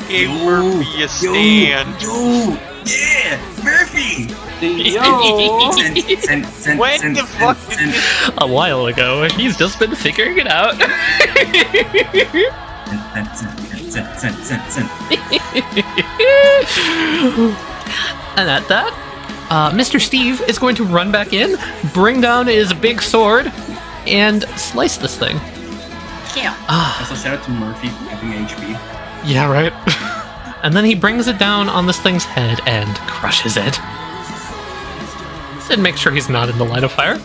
Give Murphy a stand. Yo, yeah, Murphy. When the fuck did this? A while ago, he's just been figuring it out. And at that, Mr. Steve is going to run back in, bring down his big sword, and slice this thing. Also, shout out to Murphy for having HP. Yeah, right. And then he brings it down on this thing's head and crushes it. And make sure he's not in the line of fire.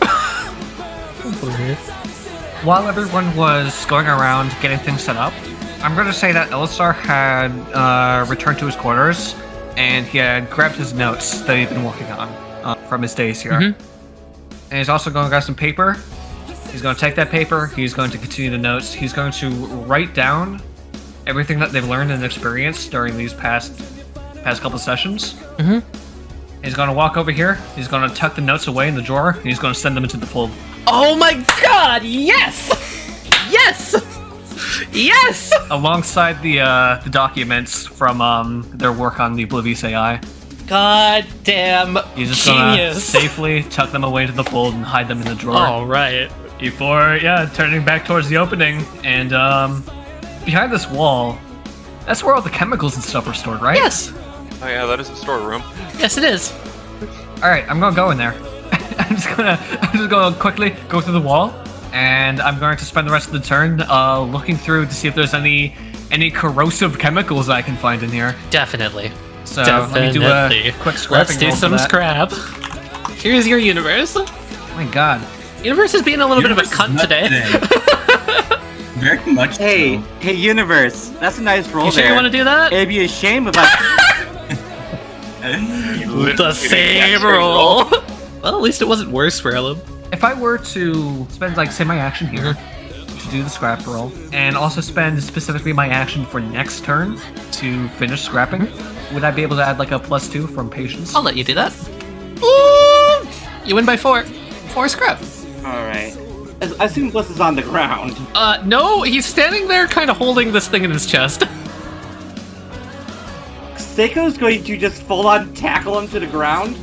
While everyone was going around getting things set up, I'm going to say that Elisar had returned to his quarters, and he had grabbed his notes that he'd been working on from his days here. And he's also going to grab some paper. He's going to take that paper, he's going to continue the notes, he's going to write down everything that they've learned and experienced during these past couple sessions. He's going to walk over here, he's going to tuck the notes away in the drawer, and he's going to send them into the fold. Oh my god, yes! Yes! Yes! Alongside the documents from their work on the Oblivious AI. God damn He's just gonna genius. safely tuck them away into the fold and hide them in the drawer. All right. Before, turning back towards the opening, and behind this wall, that's where all the chemicals and stuff are stored, right? Yes. Oh yeah, that is the storeroom. Yes, it is. All right, I'm gonna go in there. I'm just gonna quickly go through the wall, and I'm going to spend the rest of the turn looking through to see if there's any corrosive chemicals I can find in here. Definitely. So let me do a quick scrapping Let's do roll for some that. scrap. Here's your universe. Oh my god. Universe is being a little bit of a Universe is cunt nuts today. Very much Hey, so. hey, universe. That's a nice roll You sure there. you want to do that? It'd be a shame if I. The same roll. Well, at least it wasn't worse for Ellen. If I were to spend, like, say my action here to do the scrap roll, and also spend specifically my action for next turn to finish scrapping, would I be able to add, like, a +2 from patience? I'll let you do that. Ooh! You win by 4. 4 scrap. Alright. I assume Bliss is on the ground. No, he's standing there kind of holding this thing in his chest. Seiko's going to just full on tackle him to the ground.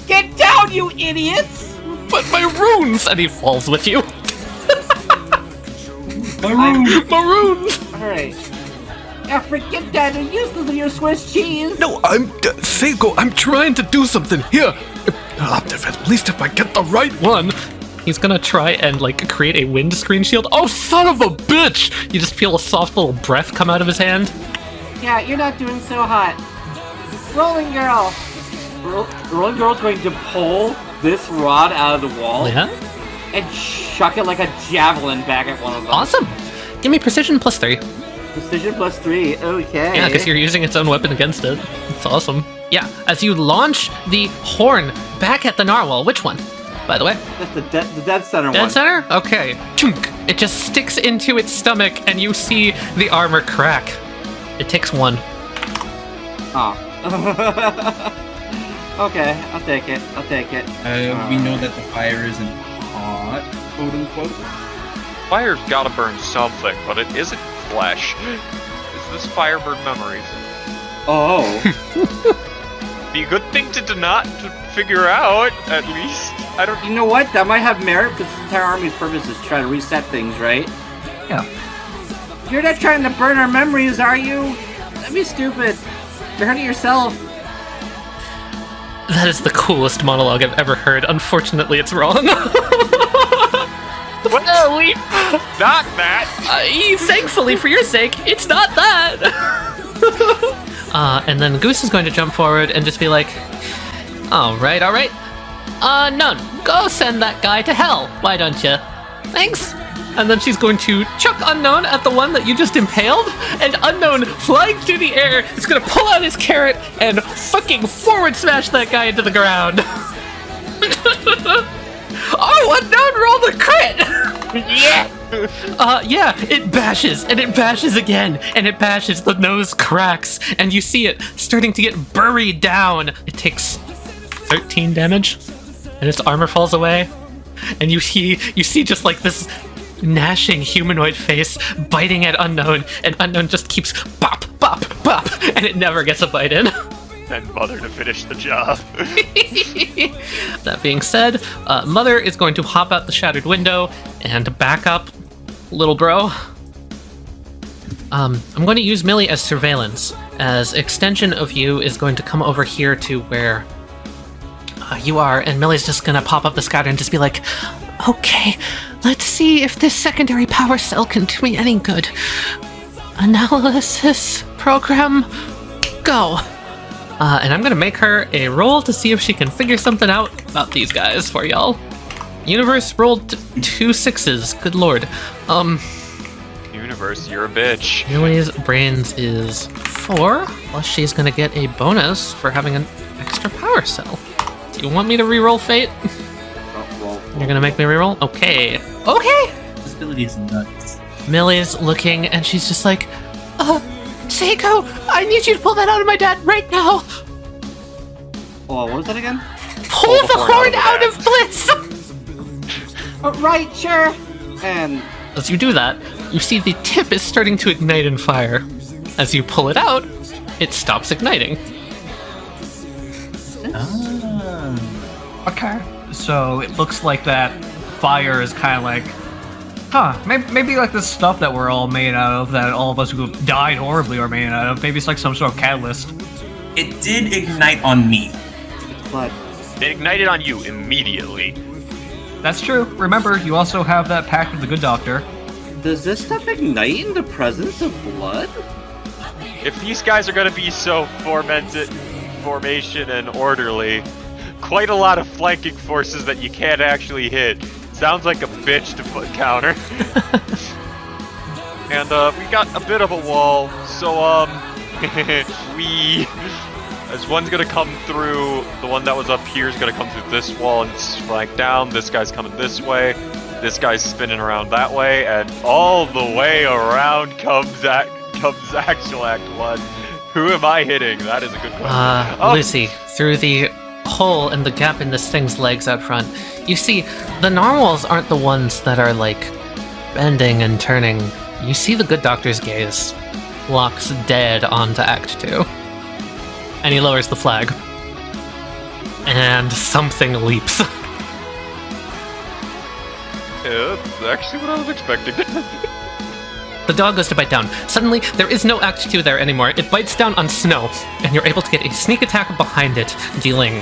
Get down, you idiots! But my runes! And he falls with you. Maroons! Alright. Yeah, forget that. They're useless in your Swiss cheese. No, Seiko, I'm trying to do something. Here, At least if I get the right one. He's gonna try and, like, create a wind screen shield. Oh, son of a bitch! You just feel a soft little breath come out of his hand. Yeah, you're not doing so hot. Rolling Girl! Rolling Girl's going to pull this rod out of the wall Yeah? and chuck it like a javelin back at one of them. Awesome! Give me precision +3. Precision +3, okay. Yeah, because you're using its own weapon against it. It's awesome. Yeah, as you launch the horn back at the narwhal. Which one, by the way? That's the dead center one. Dead center? Okay. Chunk. It just sticks into its stomach, and you see the armor crack. It takes 1. Oh. Okay, I'll take it. We know that the fire isn't hot, quote unquote. Fire's gotta burn something, but it isn't flesh. Is this fire burn memories? Oh. Be a good thing to not to figure out, at least. I don't. You know what? That might have merit because this entire army's purpose is to try to reset things, right? Yeah. You're not trying to burn our memories, are you? That'd be stupid. You're hurting yourself. That is the coolest monologue I've ever heard. Unfortunately, it's wrong. Well, not that. Thankfully, for your sake, it's not that. And then Goose is going to jump forward and just be like, all right. None. Go send that guy to hell. Why don't you? Thanks. And then she's going to chuck Unknown at the one that you just impaled, and Unknown, flying through the air, is going to pull out his carrot and fucking forward smash that guy into the ground. Oh, Unknown rolled a crit! Yeah. Yeah, it bashes, and it bashes again, and it bashes, the nose cracks, and you see it starting to get buried down. It takes 13 damage, and its armor falls away, and you see just like this gnashing humanoid face biting at Unknown, and Unknown just keeps bop, bop, bop, and it never gets a bite in. And Mother to finish the job. That being said, Mother is going to hop out the shattered window and back up, little bro. I'm going to use Millie as surveillance, as extension of you is going to come over here to where you are, and Millie's just going to pop up the scatter and just be like, Okay, let's see if this secondary power cell can do me any good. Analysis program, go. And I'm going to make her a roll to see if she can figure something out about these guys for y'all. Universe rolled 2 6s, good lord. Universe, you're a bitch. Millie's brains is 4, plus she's going to get a bonus for having an extra power cell. Do you want me to reroll fate? You're gonna make me reroll? Okay. This ability is nuts. Millie's looking and she's just like, Seiko, I need you to pull that out of my dad right now. Oh, what was that again? Pull the horn out of bliss. Right, sure. And as you do that, you see the tip is starting to ignite in fire. As you pull it out, it stops igniting. Okay. So it looks like that fire is kind of like, maybe like the stuff that we're all made out of, that all of us who have died horribly are made out of. Maybe it's like some sort of catalyst. It did ignite on me. blood. It ignited on you immediately. That's true. Remember, you also have that pact with the good doctor. Does this stuff ignite in the presence of blood? If these guys are gonna be so formation and orderly, quite a lot of flanking forces that you can't actually hit. Sounds like a bitch to put counter. And we got a bit of a wall, so as one's gonna come through, the one that was up here is gonna come through this wall and flank down. This guy's coming this way. This guy's spinning around that way, and all the way around comes actual Act 1. Who am I hitting? That is a good question. Lucy, through the hole and the gap in this thing's legs out front, you see the narwhals aren't the ones that are like bending and turning. You see the good doctor's gaze locks dead onto Act 2. And he lowers the flag. And something leaps. Yeah, that's actually what I was expecting. The dog goes to bite down. Suddenly, there is no Act 2 there anymore. It bites down on Snow, and you're able to get a sneak attack behind it, dealing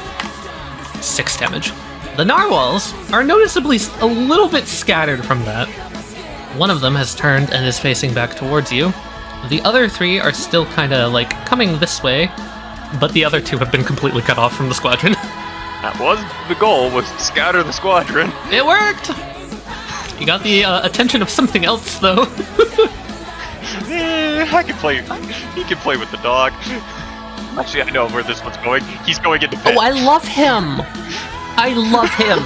6 damage. The narwhals are noticeably a little bit scattered from that. One of them has turned and is facing back towards you. The other 3 are still kind of like coming this way, but the other 2 have been completely cut off from the squadron. That was the goal, was to scatter the squadron. It worked! You got the attention of something else, though. I can play. He can play with the dog. Actually, I know where this one's going. He's going into pit. Oh, I love him! I love him!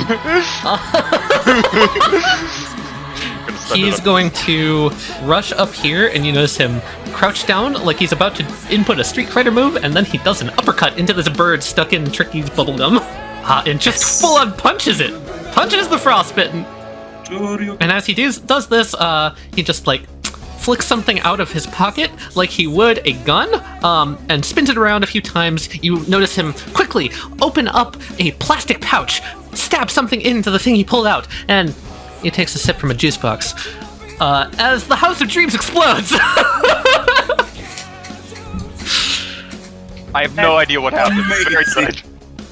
He's going to rush up here, and you notice him crouch down like he's about to input a Street Fighter move, and then he does an uppercut into this bird stuck in Tricky's bubblegum. And just full-on punches it! Punches the frostbitten! And as he does this, he just, like, flicks something out of his pocket like he would a gun, and spins it around a few times. You notice him quickly open up a plastic pouch, stab something into the thing he pulled out, and he takes a sip from a juice box. As the House of Dreams explodes! I have no idea what happened. Very good.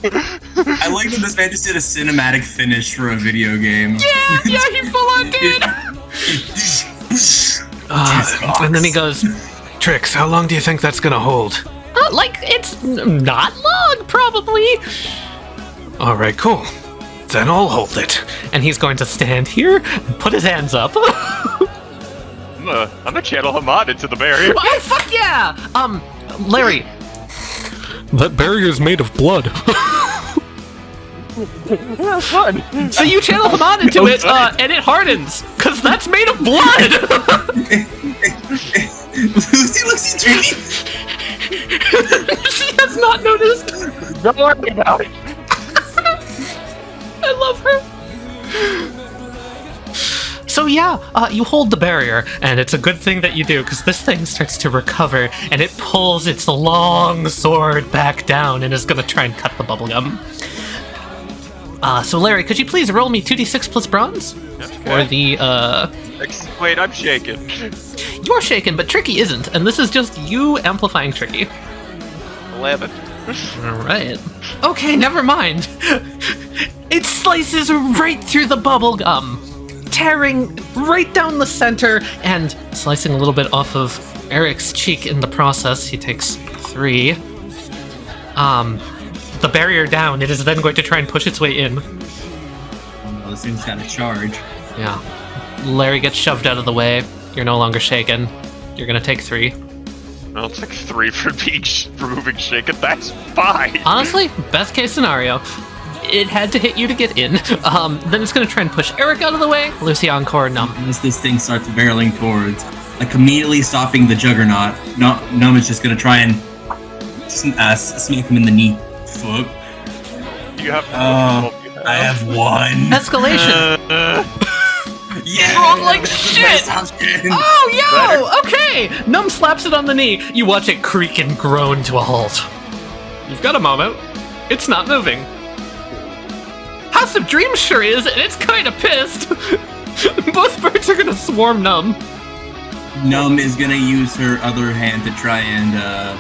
I like that this man just did a cinematic finish for a video game. Yeah, he full on did! And then he goes, Trix, how long do you think that's gonna hold? Like, it's not long, probably. Alright, cool. Then I'll hold it. And he's going to stand here and put his hands up. I'm gonna channel him on into the barrier. Oh, fuck yeah! Larry. That barrier's made of blood. That's fun. So you channel him on into it, and it hardens, because that's made of blood! Lucy looks intriguing. She has not noticed. Don't worry about it. I love her. So yeah, you hold the barrier, and it's a good thing that you do, because this thing starts to recover, and it pulls its long sword back down and is going to try and cut the bubblegum. So Larry, could you please roll me 2d6 plus bronze? For the, Wait, I'm shaking. You're shaken, but Tricky isn't, and this is just you amplifying Tricky. 11. Alright. Okay, never mind. It slices right through the bubblegum, tearing right down the center, and slicing a little bit off of Eric's cheek in the process. He takes 3. The barrier down, it is then going to try and push its way in. Oh no, this thing's got a charge. Yeah. Larry gets shoved out of the way. You're no longer shaken. You're gonna take 3. I'll take 3 for moving shaken. That's fine. Honestly, best case scenario. It had to hit you to get in. Then it's gonna try and push Eric out of the way. Lucy encore, Numb. As this thing starts barreling towards, like immediately stopping the juggernaut, Numb is just gonna try and smack him in the knee. Fuck. You have. I have 1. Escalation. Yeah. Wrong like shit. Oh, yo. Okay. Numb slaps it on the knee. You watch it creak and groan to a halt. You've got a moment. It's not moving. House of Dreams sure is, and it's kind of pissed. Both birds are gonna swarm Numb. Numb is gonna use her other hand to try and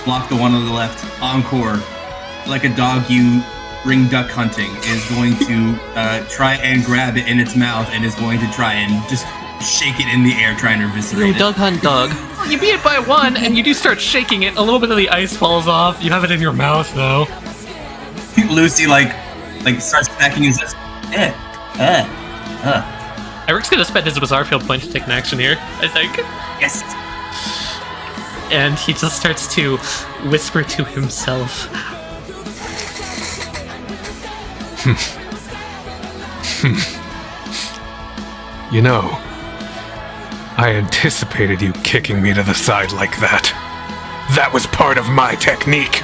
block the one on the left. Encore, like a dog you bring duck hunting, is going to try and grab it in its mouth and is going to try and just shake it in the air, trying to eviscerate it. Dog hunt dog. You beat it by 1, and you do start shaking it. A little bit of the ice falls off. You have it in your mouth, though. Lucy, like starts smacking his lips. Eric's gonna spend his Bizarre Field point to take an action here, I think. Yes. And he just starts to whisper to himself. You know, I anticipated you kicking me to the side like that. That was part of my technique.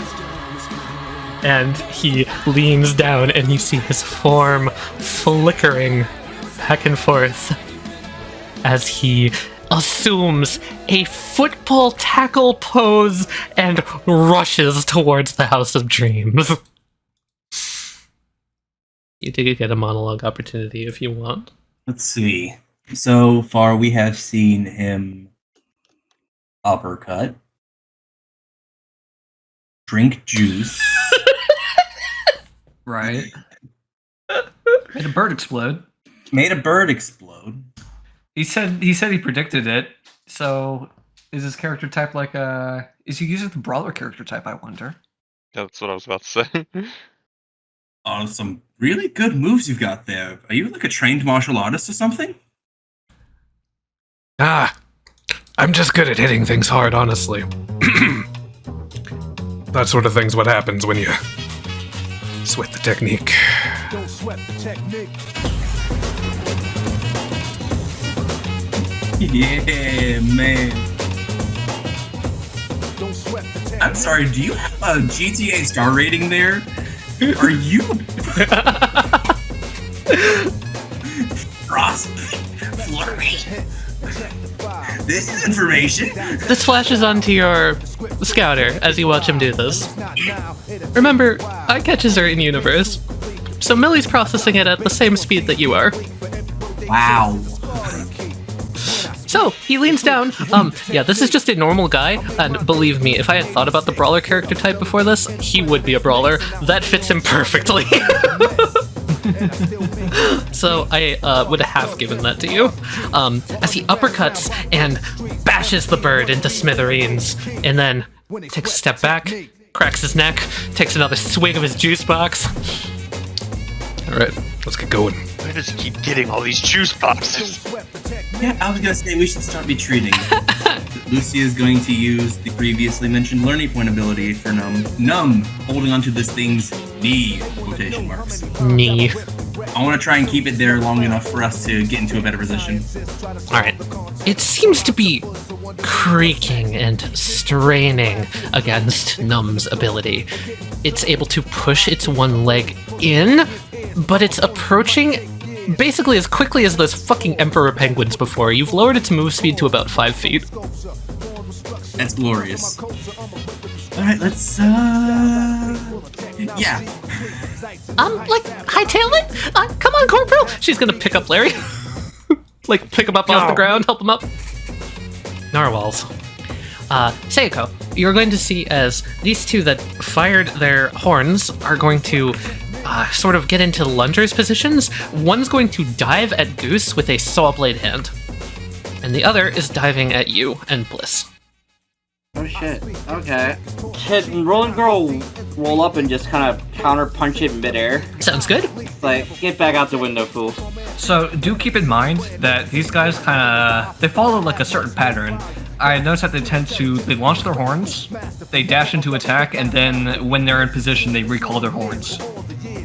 And he leans down, and you see his form flickering back and forth as he assumes a football tackle pose and rushes towards the House of Dreams. You do get a monologue opportunity if you want. Let's see. So far, we have seen him uppercut, drink juice, Right. Made a bird explode. Made a bird explode. He said he predicted it. So is his character type like is he using the brawler character type, I wonder? That's what I was about to say. Oh, some really good moves you've got there. Are you like a trained martial artist or something? I'm just good at hitting things hard, honestly. That sort of thing's what happens when you sweat the technique. Don't sweat the technique. Yeah, man. Don't sweat the technique. I'm sorry, do you have a GTA star rating there? Are you Frost Flurry? This is information. This flashes onto your scouter as you watch him do this. Remember, I catches are in universe, so Millie's processing it at the same speed that you are. Wow. So, he leans down. Yeah, this is just a normal guy, and believe me, if I had thought about the brawler character type before this, he would be a brawler. That fits him perfectly. So, I would have given that to you. As he uppercuts and bashes the bird into smithereens, and then takes a step back, cracks his neck, takes another swig of his juice box. Alright, let's get going. I just keep getting all these juice boxes. Yeah, I was gonna say we should start retreating. Lucia is going to use the previously mentioned learning point ability for Numb, holding onto this thing's knee, quotation marks. Knee. I want to try and keep it there long enough for us to get into a better position. Alright. It seems to be creaking and straining against Numb's ability. It's able to push its one leg in, but it's approaching basically as quickly as those fucking Emperor Penguins before. You've lowered its move speed to about 5 feet. That's glorious. Alright, let's, yeah. Like, hightail it? Come on, Corporal! She's gonna pick up Larry. Like, pick him up off the ground, help him up. Narwhals. Seiko, you're going to see as these two that fired their horns are going to sort of get into lunger's positions. One's going to dive at Goose with a saw blade hand, and the other is diving at you and Bliss. Oh shit. Okay. Can Rolling Girl roll up and just kind of counter punch it in midair? Sounds good. Like, get back out the window, fool. So do keep in mind that these guys they follow like a certain pattern. I noticed that they launch their horns, they dash into attack, and then when they're in position, they recall their horns.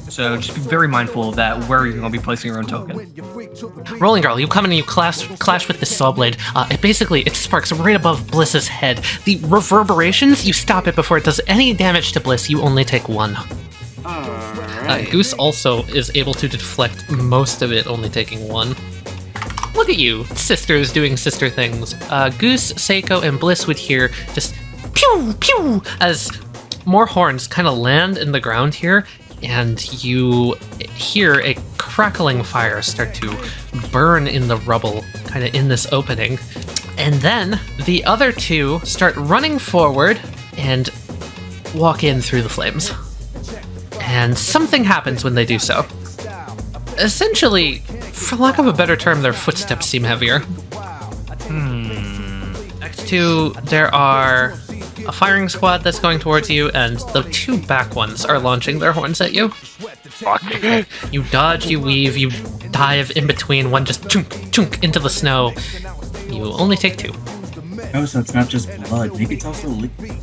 So just be very mindful of that, where you're going to be placing your own token. Rolling Girl, you come in and you clash with this saw blade. It sparks right above Bliss's head. The reverberations, you stop it before it does any damage to Bliss. You only take 1. Alright. Goose also is able to deflect most of it, only taking 1. Look at you, sisters doing sister things. Goose, Seiko, and Bliss would hear just pew, pew, as more horns kind of land in the ground here, and you hear a crackling fire start to burn in the rubble, kind of in this opening. And then the other two start running forward and walk in through the flames. And something happens when they do so. Essentially, for lack of a better term, their footsteps seem heavier. Next to, there are a firing squad that's going towards you, and the 2 back ones are launching their horns at you. You dodge, you weave, you dive in between, one just chunk, chunk into the snow. You only take 2. Oh, so it's not just blood. Maybe it's also liquid.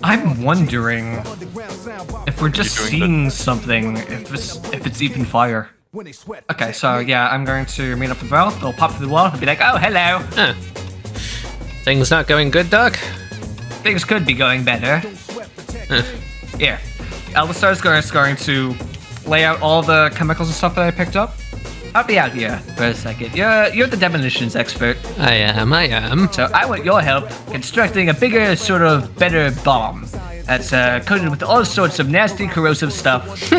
I'm wondering if we're just seeing something, if it's even fire. Okay, so yeah, I'm going to meet up with Val. I'll pop through the wall and be like, oh, hello. Things not going good, Doc? Things could be going better. Here. Alistar's going to lay out all the chemicals and stuff that I picked up. I'll be out here for a second. You're the demolitions expert. I am. So I want your help constructing a bigger, sort of better bomb that's coated with all sorts of nasty, corrosive stuff.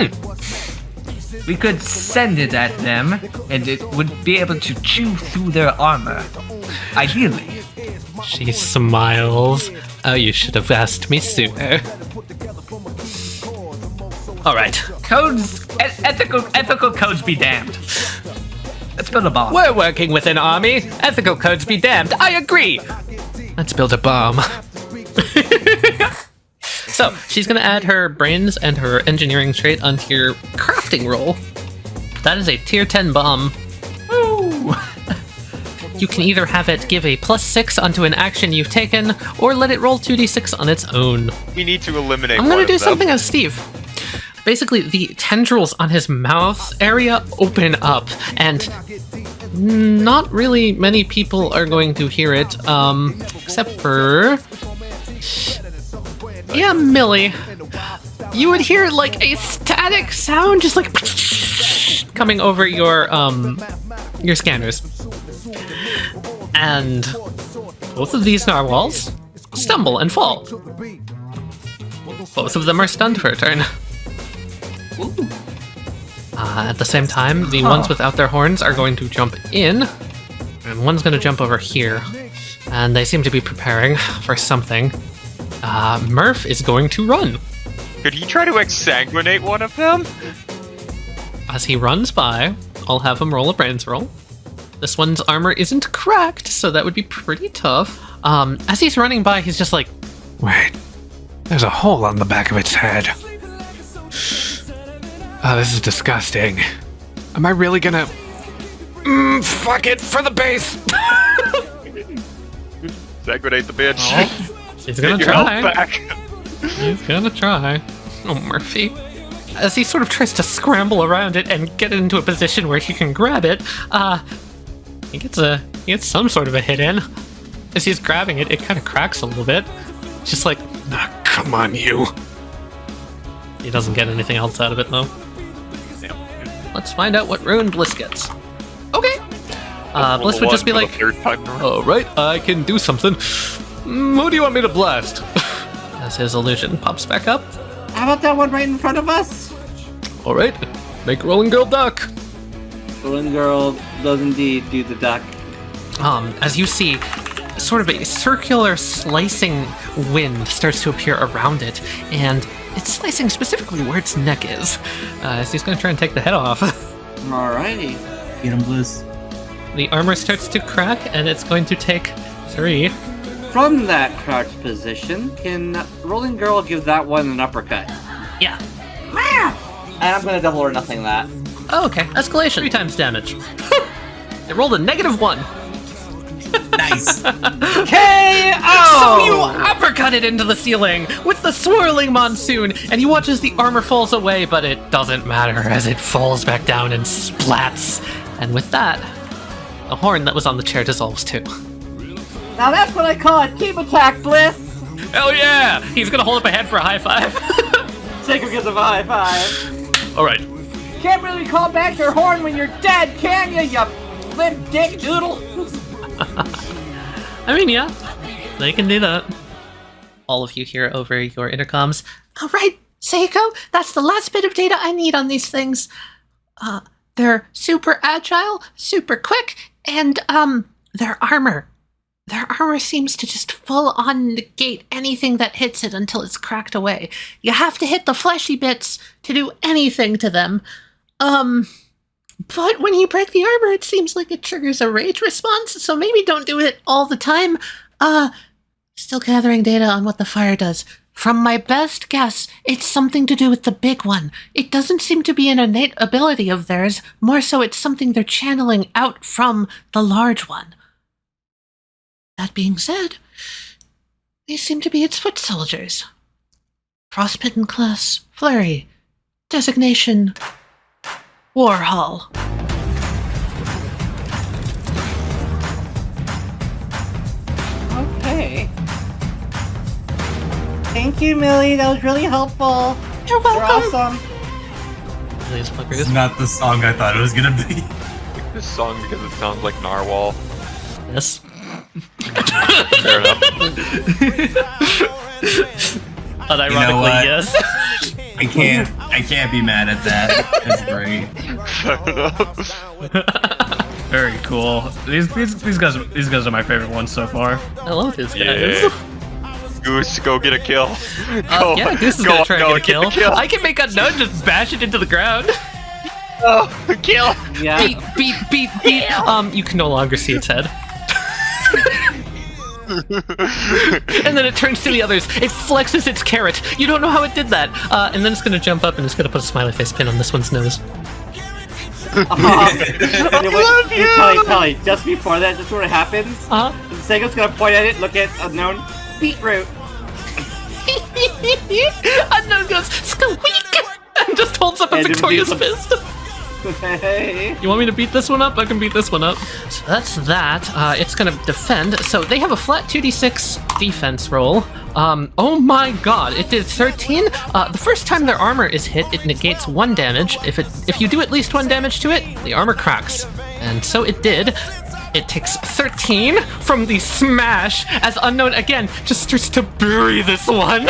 We could send it at them, and it would be able to chew through their armor. Ideally. She smiles. Oh, you should have asked me sooner. All right, codes, ethical codes be damned. Let's build a bomb. We're working with an army. Ethical codes be damned. I agree. Let's build a bomb. So, she's gonna add her brains and her engineering trait onto your crafting roll. That is a tier 10 bomb. Woo! You can either have it give a +6 onto an action you've taken, or let it roll 2d6 on its own. We need to eliminate I'm one gonna of do them. something as Steve. Basically, the tendrils on his mouth area open up, and not really many people are going to hear it, except for... Yeah, Millie. You would hear, like, a static sound, just like... coming over your scanners. And both of these narwhals stumble and fall. Both of them are stunned for a turn. At the same time, the ones without their horns are going to jump in, and one's going to jump over here. And they seem to be preparing for something. Murph is going to run. Could he try to exsanguinate one of them? As he runs by, I'll have him roll a brains roll. This one's armor isn't cracked, so that would be pretty tough. As he's running by, he's just like, Wait, there's a hole on the back of its head. Oh, this is disgusting. Am I really gonna... fuck it, for the base! Exsanguinate the bitch. he's gonna Get your try. health back. He's gonna try. Oh, Murphy. As he sort of tries to scramble around it and get it into a position where he can grab it, he gets some sort of a hit in. As he's grabbing it, it kind of cracks a little bit. Just like, Come on, you. he doesn't get anything else out of it, though. Let's find out what rune Bliss gets. Okay. Bliss would just be like, third time in a row. All right, I can do something. Who do you want me to blast? as his illusion pops back up. How about that one right in front of us? All right, make Rolling Girl duck. Rolling Girl does indeed do the duck. As you see, sort of a circular slicing wind starts to appear around it, and it's slicing specifically where its neck is. So he's going to try and take the head off. Alrighty. Get him, Bliss. The armor starts to crack, and it's going to take 3. From that crouched position, can Rolling Girl give that one an uppercut? Yeah. And I'm gonna double or nothing that. Oh, okay. Escalation. 3 times damage. It rolled a -1. Nice. So you uppercut it into the ceiling with the swirling monsoon, and you watch as the armor falls away, but it doesn't matter as it falls back down and splats. And with that, the horn that was on the chair dissolves too. Now that's what I call a team attack, Bliss! Hell yeah! He's gonna hold up a hand for a high five. Shaker gives him a high five. Alright. Can't really call back your horn when you're dead, can you limp dick doodle? I mean, yeah, they can do that. All of you hear over your intercoms. All right, Seiko, that's the last bit of data I need on these things. They're super agile, super quick, and, their armor. Their armor seems to just full on negate anything that hits it until it's cracked away. You have to hit the fleshy bits to do anything to them. But when you break the armor, it seems like it triggers a rage response, so maybe don't do it all the time. Still gathering data on what the fire does. From my best guess, it's something to do with the big one. It doesn't seem to be an innate ability of theirs, more so it's something they're channeling out from the large one. That being said, they seem to be its foot soldiers. Frostbitten class, flurry, designation, Warhol. Okay. Thank you, Millie. That was really helpful. You're You're welcome. awesome. These It's fuckers. not the song I thought it was gonna be. Pick this song because it sounds like Narwhal. Yes. Fair enough. Unironically, what? yes. I can't be mad at that. That's great. Fair enough. Very cool. These guys are my favorite ones so far. I love these guys. Yeah. Goose, go get a kill. Yeah, Goose is gonna try to get a kill. I can make Unknown just bash it into the ground. Oh, kill! Yeah. Beat. You can no longer see its head. And then it turns to the others. It flexes its carrot. You don't know how it did that. And then it's gonna jump up and it's gonna put a smiley face pin on this one's nose. Tali, just before that, just what happens. Sego's gonna point at it, look at Unknown, beetroot. Unknown goes squeak and just holds up a victorious fist. Hey. You want me to beat this one up? I can beat this one up. So that's that. It's gonna defend. So they have a flat 2d6 defense roll. Oh my god, it did 13. The first time their armor is hit, it negates 1 damage. If you do at least 1 damage to it, the armor cracks. And so it did. It takes 13 from the smash as Unknown again just starts to bury this one.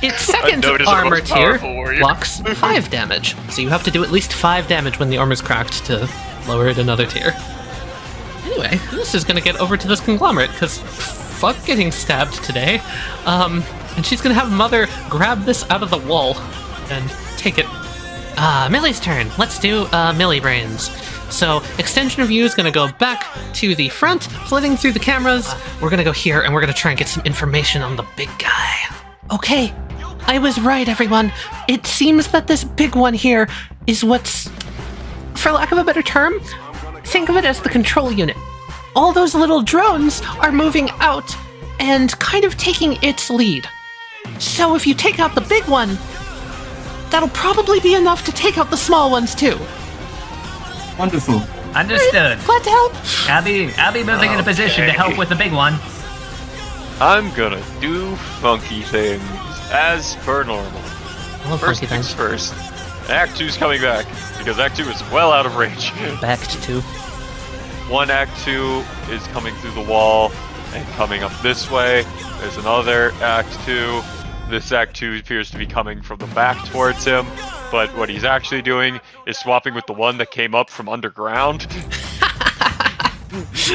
Its second armor tier blocks 5 damage, so you have to do at least 5 damage when the armor's cracked to lower it another tier. Anyway, this is gonna get over to this conglomerate, because fuck getting stabbed today. And she's gonna have Mother grab this out of the wall and take it. Millie's turn. Let's do Millie Brains. So, extension of view is gonna go back to the front, flitting through the cameras. We're gonna go here, and we're gonna try and get some information on the big guy. Okay, I was right, everyone. It seems that this big one here is what's, for lack of a better term, think of it as the control unit. All those little drones are moving out and kind of taking its lead. So if you take out the big one, that'll probably be enough to take out the small ones too. Wonderful. Understood. Glad to help. I'll be moving into position to help with the big one. I'm gonna do funky things as per normal. I love First funky things things. first. Act 2's coming back because Act 2 is well out of range. Back to 2. One Act 2 is coming through the wall and coming up this way. There's another Act 2. This Act 2 appears to be coming from the back towards him, but what he's actually doing is swapping with the one that came up from underground.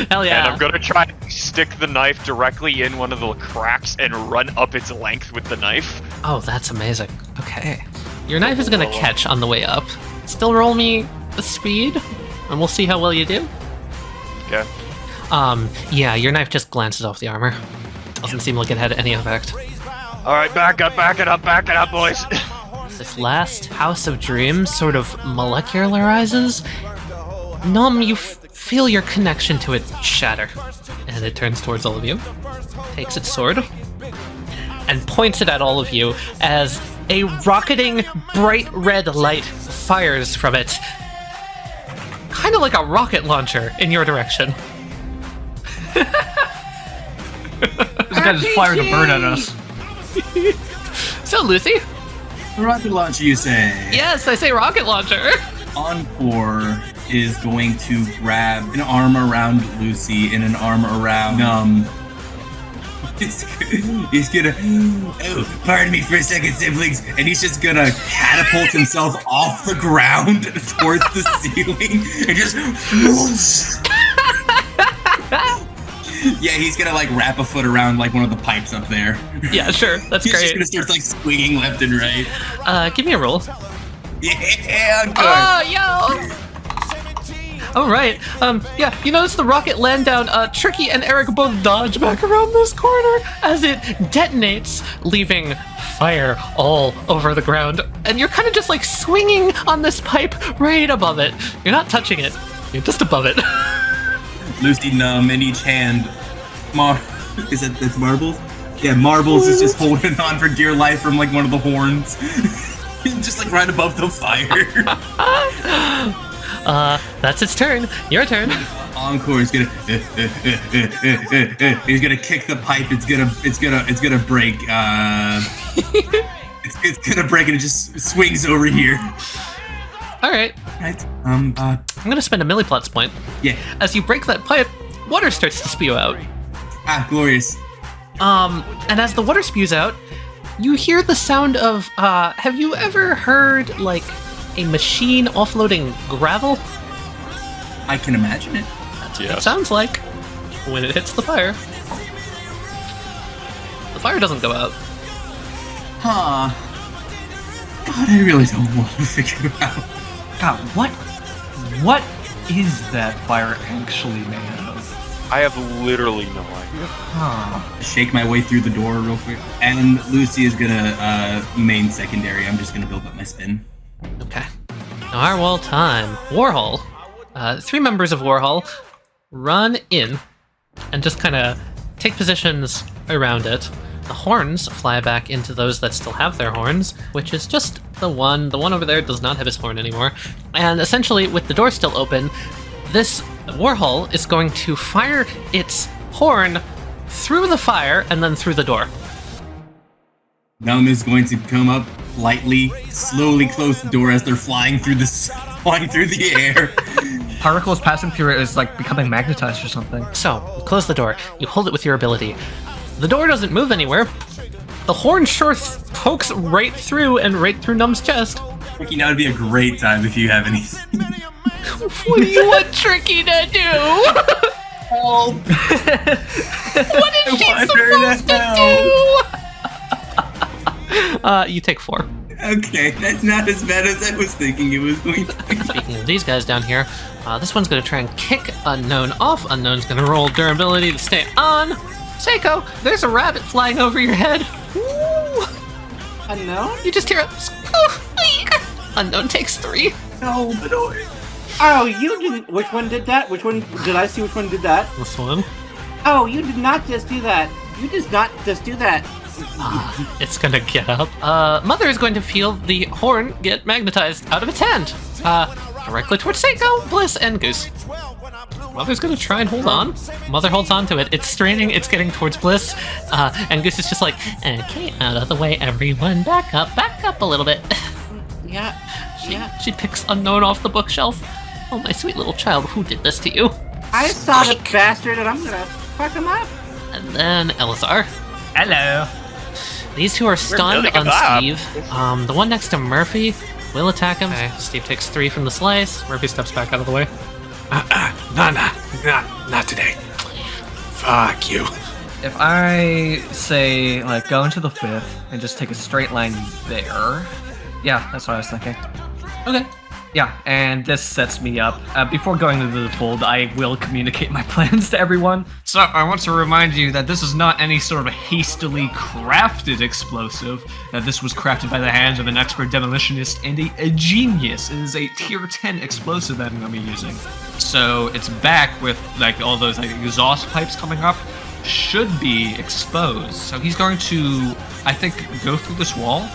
Hell yeah. And I'm gonna try to stick the knife directly in one of the cracks and run up its length with the knife. Oh, that's amazing. Okay. Your knife is gonna catch on the way up. Still roll me the speed, and we'll see how well you do. Okay. Yeah, your knife just glances off the armor. Doesn't seem like it had any effect. Alright, back it up, boys. This last House of Dreams sort of molecularizes. Num, you feel your connection to it shatter. And it turns towards all of you, takes its sword, and points it at all of you as a rocketing bright red light fires from it. Kind of like a rocket launcher in your direction. This guy just fired a bird at us. So, Lucy? Rocket launcher, you say? Yes, I say rocket launcher. Encore is going to grab an arm around Lucy and an arm around he's gonna oh, pardon me for a second, siblings, and he's just gonna catapult himself off the ground towards the ceiling and just yeah, he's gonna like wrap a foot around like one of the pipes up there. Yeah, sure, that's He's great. just gonna start like swinging left and right. Give me a roll. Yeah, Encore. Oh, yo! Alright, yeah, you notice the rocket land down, Tricky and Eric both dodge back around this corner as it detonates, leaving fire all over the ground. And you're kind of just like swinging on this pipe right above it. You're not touching it, you're just above it. Lucy numb in each hand. Is it that's marbles? Yeah, marbles is just holding on for dear life from like one of the horns. Just like right above the fire. That's its turn. Your turn. Encore is gonna he's gonna kick the pipe, it's gonna break. It's gonna break and it just swings over here. Alright. Right. I'm gonna spend a milliplots point. Yeah. As you break that pipe, water starts to spew out. Ah, glorious. And as the water spews out, you hear the sound of, have you ever heard, like, a machine offloading gravel? I can imagine it. That's what it sounds like when it hits the fire. The fire doesn't go out. Huh. God, I really don't want to figure it out. God, what is that fire actually made of? I have literally no idea. Huh. Shake my way through the door real quick. And Lucy is gonna main secondary. I'm just gonna build up my spin. Okay. Narwhal time. Warhol. 3 members of Warhol run in and just kind of take positions around it. The horns fly back into those that still have their horns, which is just the one. The one over there does not have his horn anymore. And essentially, with the door still open, this Warhol is going to fire its horn through the fire and then through the door. Num is going to come up lightly, slowly close the door as they're flying through the air. Particles passing through it is like becoming magnetized or something. So, you close the door. You hold it with your ability. The door doesn't move anywhere. The horn sure pokes right through and right through Num's chest. Tricky, now would be a great time if you have any. What do you want Tricky to do? Help! What is she supposed to do? You take 4. Okay, that's not as bad as I was thinking it was going to be. Speaking of these guys down here, this one's going to try and kick Unknown off. Unknown's going to roll durability to stay on. Seiko, there's a rabbit flying over your head. Woo! Unknown? You just hear a Unknown takes 3. No, but Oh, you didn't. Which one did that? Which one did I see? Which one did that? This one. Oh, you did not just do that. You did not just do that. It's gonna get up. Mother is going to feel the horn get magnetized out of its hand. Directly towards Seiko, Bliss, and Goose. Mother's gonna try and hold on. Mother holds on to it. It's straining, it's getting towards Bliss. And Goose is just like, okay, out of the way, everyone. Back up a little bit. Yeah. She picks Unknown off the bookshelf. Oh, my sweet little child, who did this to you? I saw the bastard, and I'm gonna fuck him up. And then Elazar. Hello. These two are stunned building on a lab. Steve. The one next to Murphy will attack him. Okay, Steve takes 3 from the slice. Murphy steps back out of the way. Not today. Fuck you. If I say, like, go into the 5th and just take a straight line there. Yeah, that's what I was thinking. Okay. Yeah, and this sets me up. Before going into the fold, I will communicate my plans to everyone. So I want to remind you that this is not any sort of hastily crafted explosive. This was crafted by the hands of an expert demolitionist and a genius. It is a tier 10 explosive that I'm going to be using. So it's back with like all those like exhaust pipes coming up. Should be exposed. So he's going to, I think, go through this wall.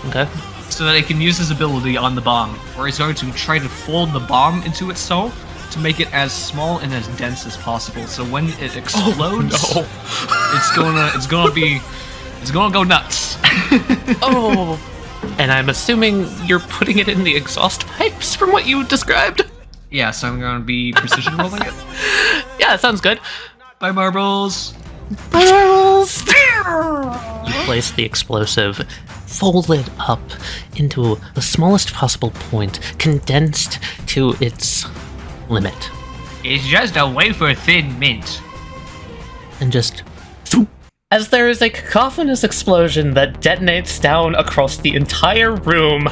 Okay. So that he can use his ability on the bomb, where he's going to try to fold the bomb into itself to make it as small and as dense as possible. So when it explodes, it's gonna go nuts. Oh. And I'm assuming you're putting it in the exhaust pipes from what you described? Yeah, so I'm gonna be precision rolling it. Yeah, that sounds good. Bye, marbles. Barrels! You place the explosive folded up into the smallest possible point, condensed to its limit. It's just a wafer thin mint. And just... As there is a cacophonous explosion that detonates down across the entire room,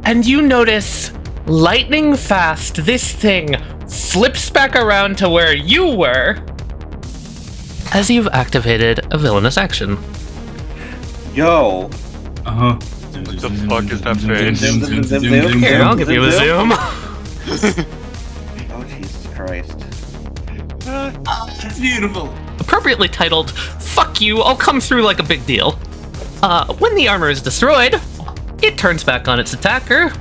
and you notice, lightning fast, this thing flips back around to where you were, as you've activated a villainous action. Yo. Uh-huh. What the fuck is happening? Here, I'll give you a zoom. Oh, Jesus Christ. It's beautiful. Appropriately titled, Fuck You, I'll come through like a big deal. When the armor is destroyed, it turns back on its attacker,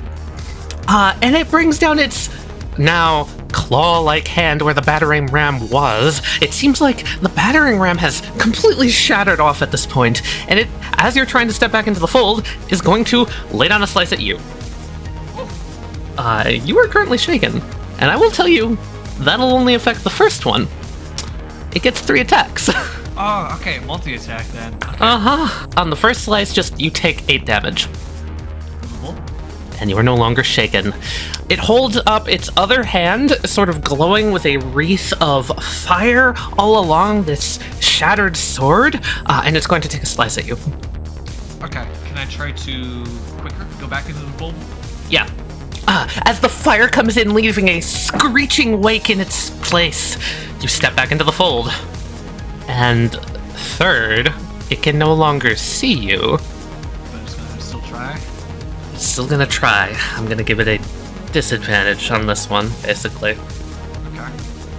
and it brings down its now claw-like hand where the battering ram was. It seems like the battering ram has completely shattered off at this point, and it, as you're trying to step back into the fold, is going to lay down a slice at you. You are currently shaken, and I will tell you, that'll only affect the first one. It gets 3 attacks. Oh, okay, multi-attack then. Okay. Uh-huh. On the first slice, just you take 8 damage. And you are no longer shaken. It holds up its other hand, sort of glowing with a wreath of fire all along this shattered sword, and it's going to take a slice at you. Okay, can I try to quicker go back into the fold? Yeah. As the fire comes in, leaving a screeching wake in its place, you step back into the fold. And third, it can no longer see you. But it's gonna still try. It's still gonna try. I'm gonna give it a disadvantage on this one, basically. Okay.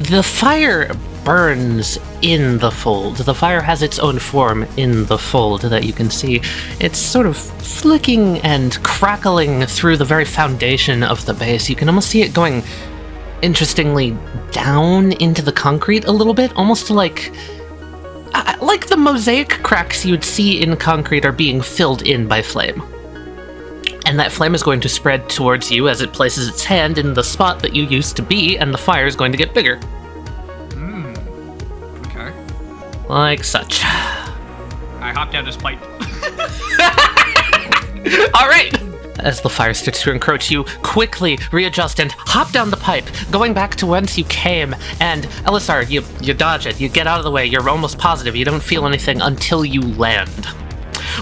The fire burns in the fold. The fire has its own form in the fold that you can see. It's sort of flicking and crackling through the very foundation of the base. You can almost see it going, interestingly, down into the concrete a little bit, almost like the mosaic cracks you'd see in concrete are being filled in by flame. And that flame is going to spread towards you as it places its hand in the spot that you used to be, and the fire is going to get bigger. Okay. Like such. I hop down this pipe. Alright! As the fire starts to encroach, you quickly readjust and hop down the pipe, going back to whence you came. And Elisar, you dodge it, you get out of the way, you're almost positive, you don't feel anything until you land.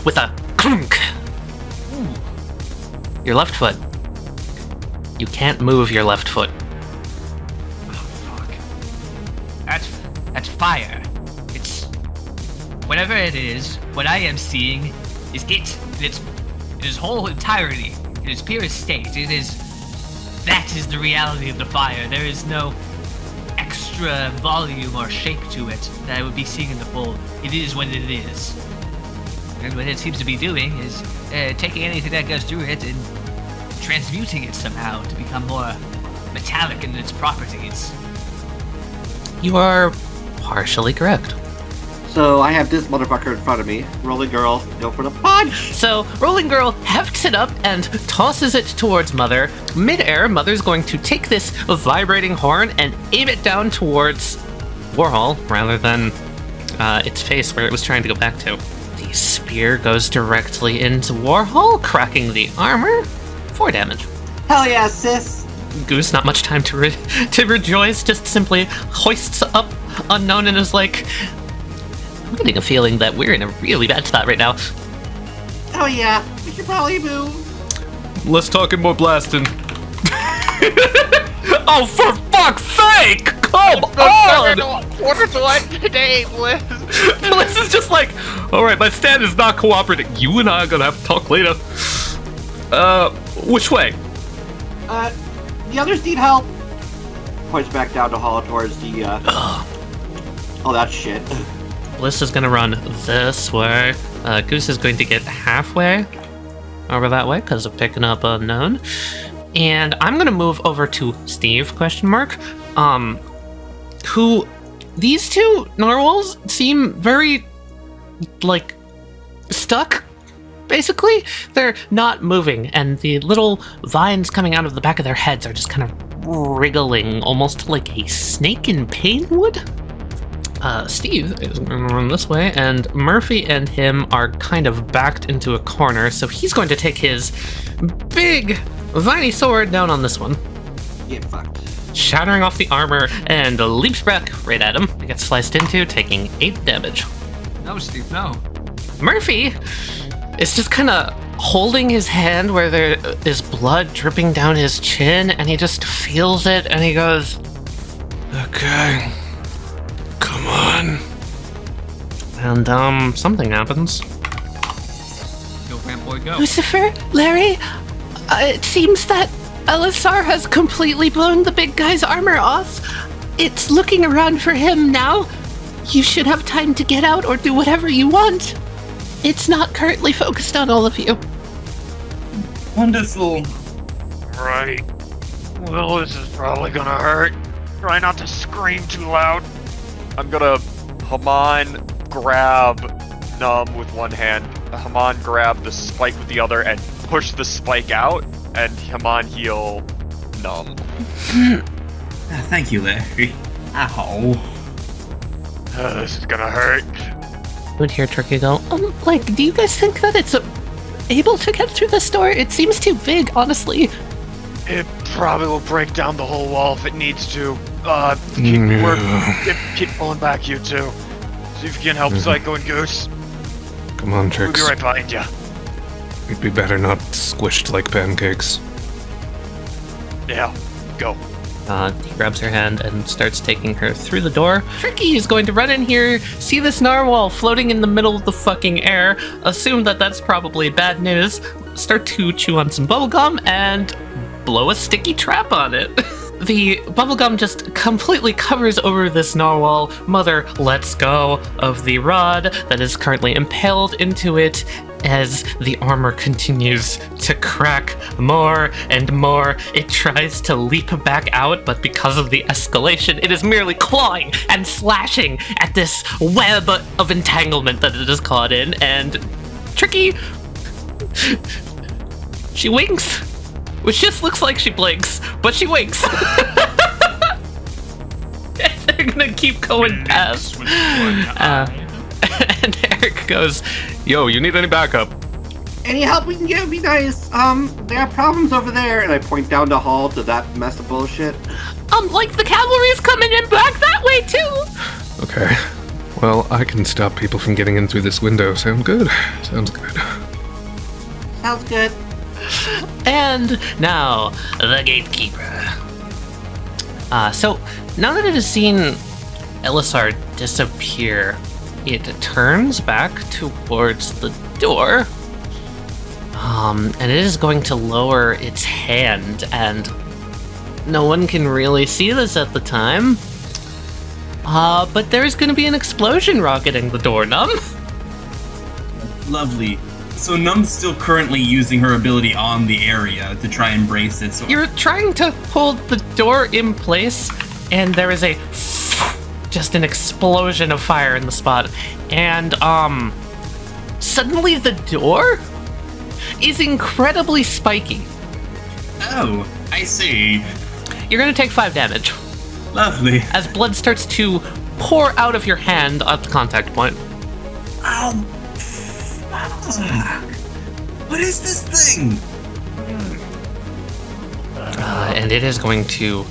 With a clunk. Your left foot. You can't move your left foot. Oh, fuck. That's fire. It's... Whatever it is, what I am seeing is it. In its whole entirety. In its purest state. That is the reality of the fire. There is no extra volume or shape to it that I would be seeing in the fold. It is what it is. And what it seems to be doing is taking anything that goes through it and transmuting it somehow to become more metallic in its properties. You are partially correct. So I have this motherfucker in front of me. Rolling girl, go for the punch! So, Rolling Girl hefts it up and tosses it towards Mother. Mid-air, Mother's going to take this vibrating horn and aim it down towards Warhol, rather than its face where it was trying to go back to. The spear goes directly into Warhol, cracking the armor. 4 damage. Hell yeah, sis! Goose, not much time to rejoice, just simply hoists up Unknown and is like, I'm getting a feeling that we're in a really bad spot right now. Oh yeah, we should probably move. Less talking, more blasting. Oh, for fuck's sake! Come on! Quarter to one today, Bliss. Bliss is just like, alright, my stand is not cooperating. You and I are gonna have to talk later. Which way? The others need help. Points back down the hall towards the, oh, that shit. Bliss is gonna run this way. Goose is going to get halfway over that way because of picking up Unknown. And I'm gonna move over to Steve, ? Who, these two narwhals seem very, like, stuck, basically. They're not moving, and the little vines coming out of the back of their heads are just kind of wriggling, almost like a snake in pain would. Steve is going to run this way, and Murphy and him are kind of backed into a corner, so he's going to take his big, viney sword down on this one. Get fucked. Shattering off the armor, and leaps back right at him. He gets sliced into, taking 8 damage. No, Steve, no. Murphy is just kind of holding his hand where there is blood dripping down his chin, and he just feels it, and he goes, Okay. Come on. and something happens. Go, Ramp Boy, go. Lucifer, Larry, it seems that Elisar has completely blown the big guy's armor off. It's looking around for him now. You should have time to get out or do whatever you want. It's not currently focused on all of you. Wonderful. Right. Well, this is probably gonna hurt. Try not to scream too loud. I'm gonna Haman grab Numb with one hand, Haman grab the spike with the other, and push the spike out, and Haman heal Numb. Thank you, Larry. Ow. This is gonna hurt. You would hear Turkey go, Like, do you guys think that it's able to get through this door? It seems too big, honestly. It probably will break down the whole wall if it needs to. Keep pulling back, you two. See if you can help Psycho and Goose. Come on, We'll Trix. be right behind you. It'd be better not squished like pancakes. Yeah, go. He grabs her hand and starts taking her through the door. Tricky is going to run in here, see this narwhal floating in the middle of the fucking air, assume that that's probably bad news, start to chew on some bubblegum, and blow a sticky trap on it. The bubblegum just completely covers over this narwhal. Mother lets go of the rod that is currently impaled into it as the armor continues to crack more and more. It tries to leap back out, but because of the escalation, it is merely clawing and slashing at this web of entanglement that it is caught in, and Tricky, she winks, which just looks like she blinks, but she winks. They're gonna keep going past. And Eric goes, Yo, you need any backup? Any help we can get would be nice. There are problems over there, and I point down the hall to that mess of bullshit. like the cavalry's coming in back that way too. Okay. Well, I can stop people from getting in through this window. Sound good? Sounds good. Sounds good. And now, the gatekeeper. So, now that it has seen Elisar disappear, it turns back towards the door. And it is going to lower its hand, and no one can really see this at the time. But there's gonna be an explosion rocketing the door, Num. Lovely. So Num's still currently using her ability on the area to try and brace it. So You're trying to hold the door in place, and there is a just an explosion of fire in the spot. And suddenly the door is incredibly spiky. Oh, I see. You're gonna take 5 damage Lovely. as blood starts to pour out of your hand at the contact point. Oh, what is this thing? And it is going to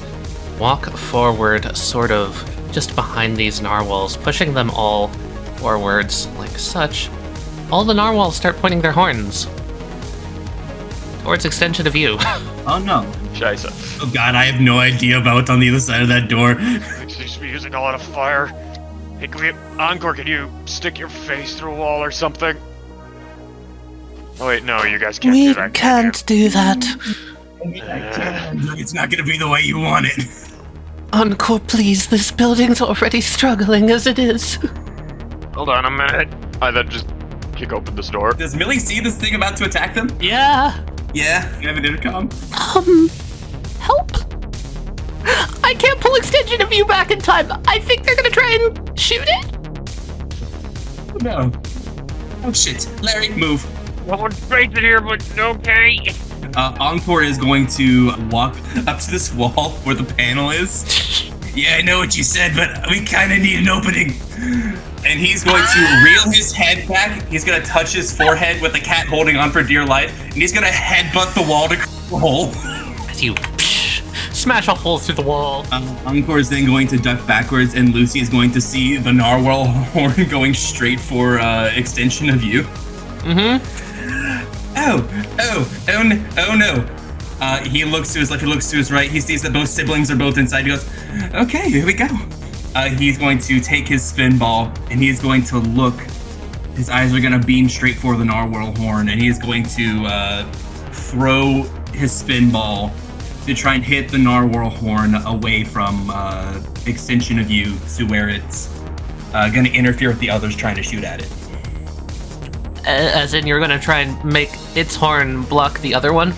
walk forward, sort of just behind these narwhals, pushing them all forwards like such. All the narwhals start pointing their horns towards extension of you. Oh no. Scheisse. Oh god, I have no idea about what's on the other side of that door. It seems to be using a lot of fire. Hey, Encore, can you stick your face through a wall or something? Oh wait, no, you guys can't do We that. can't do that. It's not gonna be the way you want it. Encore, please. This building's already struggling as it is. Hold on a minute. I then just kick open this door. Does Millie see this thing about to attack them? Yeah. Yeah, you have an intercom. Help. I can't pull extension of you back in time. I think they're gonna try and shoot it. Oh no. Oh shit. Larry, move. No one's straight in here, but okay. Encore is going to walk up to this wall where the panel is. Yeah, I know what you said, but we kind of need an opening. And he's going to reel his head back. He's going to touch his forehead with the cat holding on for dear life. And he's going to headbutt the wall to crack the hole. As you smash a hole through the wall. Encore is then going to duck backwards, and Lucy is going to see the narwhal horn going straight for extension of you. Mm-hmm. Oh no. He looks to his left, he looks to his right, he sees that both siblings are both inside, he goes, okay, here we go. He's going to take his spin ball, and he's going to look, his eyes are going to beam straight for the narwhal horn, and he is going to throw his spin ball to try and hit the narwhal horn away from extension of you to where it's going to interfere with the others trying to shoot at it. As in, you're gonna try and make its horn block the other one?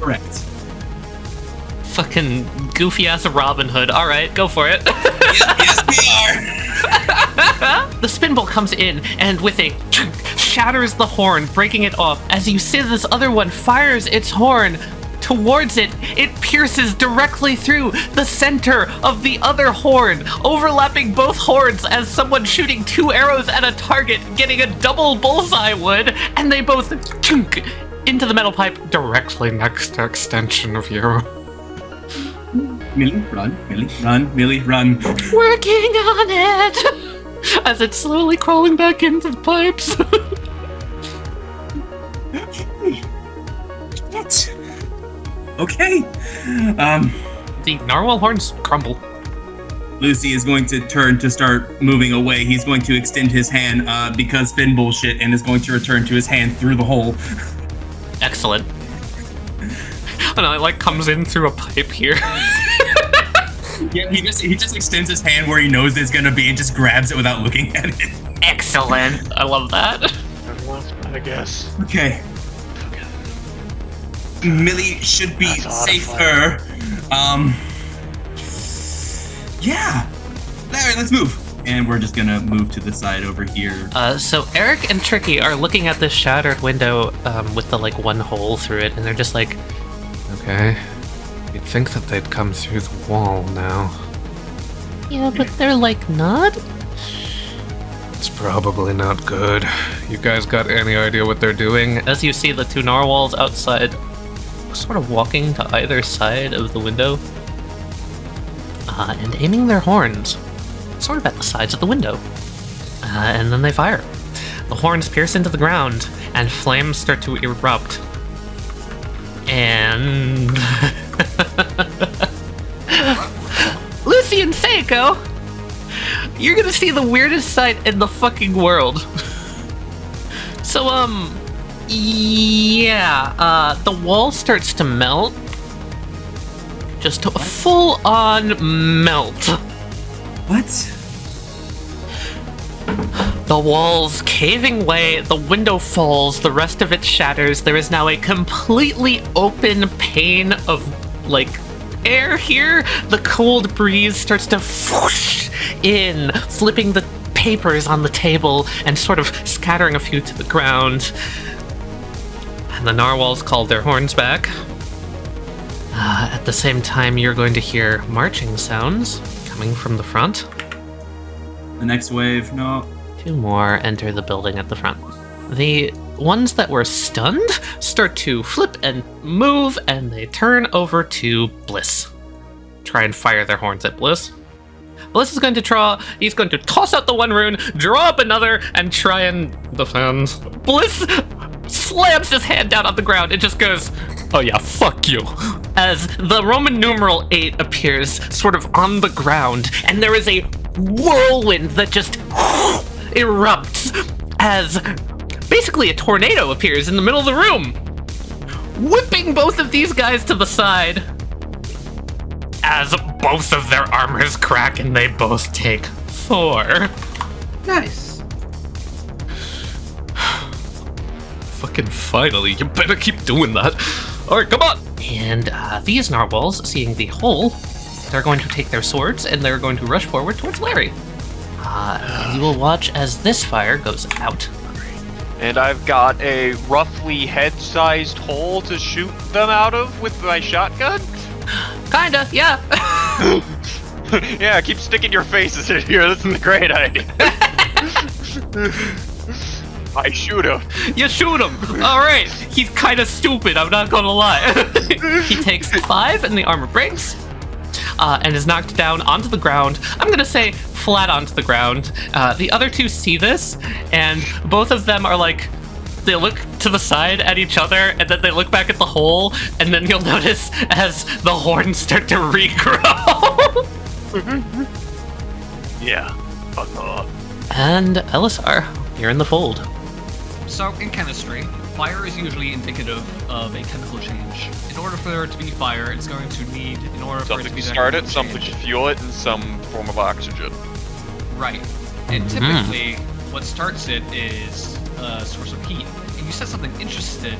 Correct. Fucking goofy-ass Robin Hood. Alright, go for it. Yes, we are! The spinball comes in, and with a shatters the horn, breaking it off. As you see this other one fires its horn towards it, it pierces directly through the center of the other horn, overlapping both horns as someone shooting 2 arrows at a target, getting a double bullseye would, and they both chunk into the metal pipe directly next to extension of you. Millie, run, Millie, run, Millie, run. Working on it! as it's slowly crawling back into the pipes. Shit. Okay. The narwhal horns crumble. Lucy is going to turn to start moving away. He's going to extend his hand because Finn bullshit and is going to return to his hand through the hole. Excellent. And it like comes in through a pipe here. Yeah, he just extends his hand where he knows it's gonna be and just grabs it without looking at it. Excellent. I love that. I guess. Okay. Millie should be safer. Yeah. Alright, let's move. And we're just gonna move to the side over here. So Eric and Tricky are looking at this shattered window with the like one hole through it, and they're just like, Okay. You'd think that they'd come through the wall now. Yeah, but they're like not? It's probably not good. You guys got any idea what they're doing? as you see the two narwhals outside, sort of walking to either side of the window, and aiming their horns, sort of at the sides of the window. And then they fire. The horns pierce into the ground, and flames start to erupt. And Lucy and Seiko, you're gonna see the weirdest sight in the fucking world. So, yeah, the wall starts to melt. Just a full-on melt. What? The walls caving way, the window falls, the rest of it shatters. There is now a completely open pane of, like, air here. The cold breeze starts to whoosh in, flipping the papers on the table and sort of scattering a few to the ground. And the narwhals called their horns back. At the same time, you're going to hear marching sounds coming from the front. The next wave, no. Two more enter the building at the front. The ones that were stunned start to flip and move, and they turn over to Bliss. Try and fire their horns at Bliss. Bliss is going to he's going to toss out the one rune, draw up another, and try and defend. Bliss slams his hand down on the ground and just goes, "Oh yeah, fuck you." As the Roman numeral 8 appears sort of on the ground, and there is a whirlwind that just erupts as basically a tornado appears in the middle of the room, whipping both of these guys to the side as both of their armors crack and they both take 4. Nice. Fucking finally, you better keep doing that. Alright, come on! And these narwhals, seeing the hole, they're going to take their swords and they're going to rush forward towards Larry. And you will watch as this fire goes out. And I've got a roughly head-sized hole to shoot them out of with my shotgun? Kinda, yeah. Yeah, keep sticking your faces in here. This is a great idea. I shoot him. You shoot him. All right. He's kind of stupid. I'm not gonna lie. He takes 5, and the armor breaks, and is knocked down onto the ground. I'm gonna say flat onto the ground. The other two see this, and both of them are like, they look to the side at each other, and then they look back at the hole, and then you'll notice as the horns start to regrow. Yeah. And Elisar, you're in the fold. So, in chemistry, fire is usually indicative of a chemical change. In order for there to be fire, it's going to need, in order for it Something to be to that start it, chemical something change. to fuel it, and some form of oxygen. Right. And typically, what starts it is a source of heat. And you said something interesting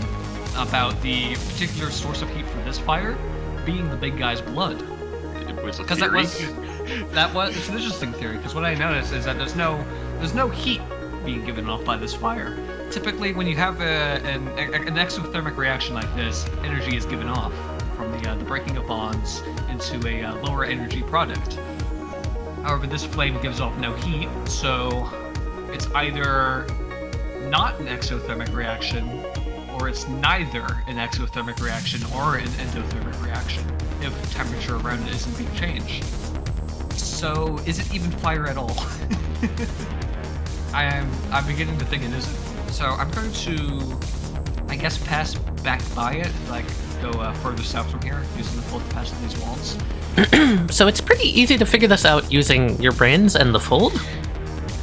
about the particular source of heat for this fire being the big guy's blood. It was a Because theory. it's an interesting theory. Because what I noticed is that there's no heat being given off by this fire. Typically, when you have an exothermic reaction like this, energy is given off from the breaking of bonds into a lower energy product. However, this flame gives off no heat, so it's either not an exothermic reaction, or it's neither an exothermic reaction or an endothermic reaction if temperature around it isn't being changed. So, is it even fire at all? I'm beginning to think it isn't. So I'm going to, I guess, pass back by it, like go further south from here, using the fold to pass these walls. So it's pretty easy to figure this out using your brains and the fold.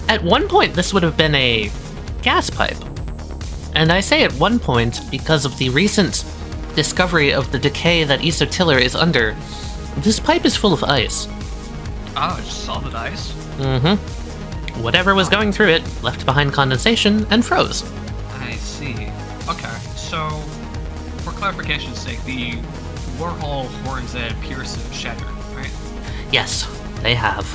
At one point, this would have been a gas pipe. And I say at one point because of the recent discovery of the decay that Eso-Tiller is under. This pipe is full of ice. Oh, just solid ice? Mm-hmm. Whatever was going through it left behind condensation and froze. I see. Okay, so for clarification's sake, the Warhol horns that pierce and shatter, right? Yes, they have.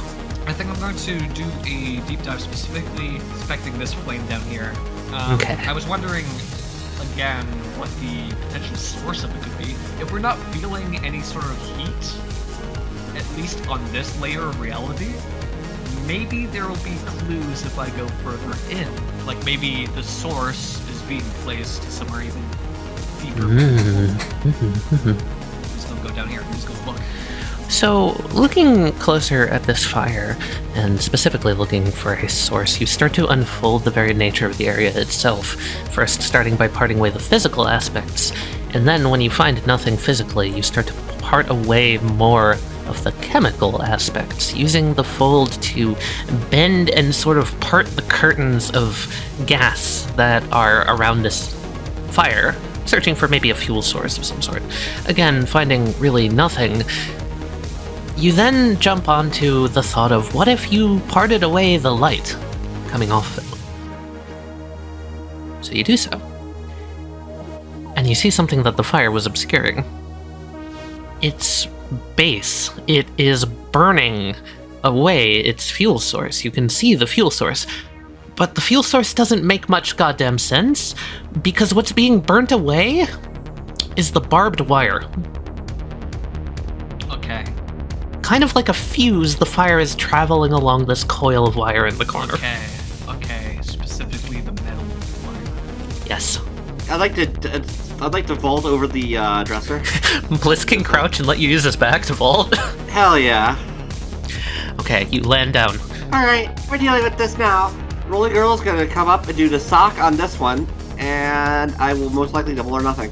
I think I'm going to do a deep dive specifically inspecting this flame down here. Okay. I was wondering, again, what the potential source of it could be. If we're not feeling any sort of heat, at least on this layer of reality, maybe there will be clues if I go further in. Like maybe the source is being placed somewhere even deeper. Just don't go down here, I'm just gonna look. So, looking closer at this fire, and specifically looking for a source, you start to unfold the very nature of the area itself, first starting by parting away the physical aspects, and then when you find nothing physically, you start to part away more of the chemical aspects, using the fold to bend and sort of part the curtains of gas that are around this fire, searching for maybe a fuel source of some sort. Again, finding really nothing. You then jump onto the thought of, what if you parted away the light coming off of it? So you do so. And you see something that the fire was obscuring. Its base. It is burning away its fuel source. You can see the fuel source. But the fuel source doesn't make much goddamn sense, because what's being burnt away is the barbed wire. Okay. Kind of like a fuse, the fire is traveling along this coil of wire in the corner. Okay, specifically the metal wire. Yes. I'd like to vault over the dresser. Bliss can crouch and let you use his back to vault. Hell yeah. Okay, you land down. Alright, we're dealing with this now. Rolly Girl's gonna come up and do the sock on this one, and I will most likely double or nothing.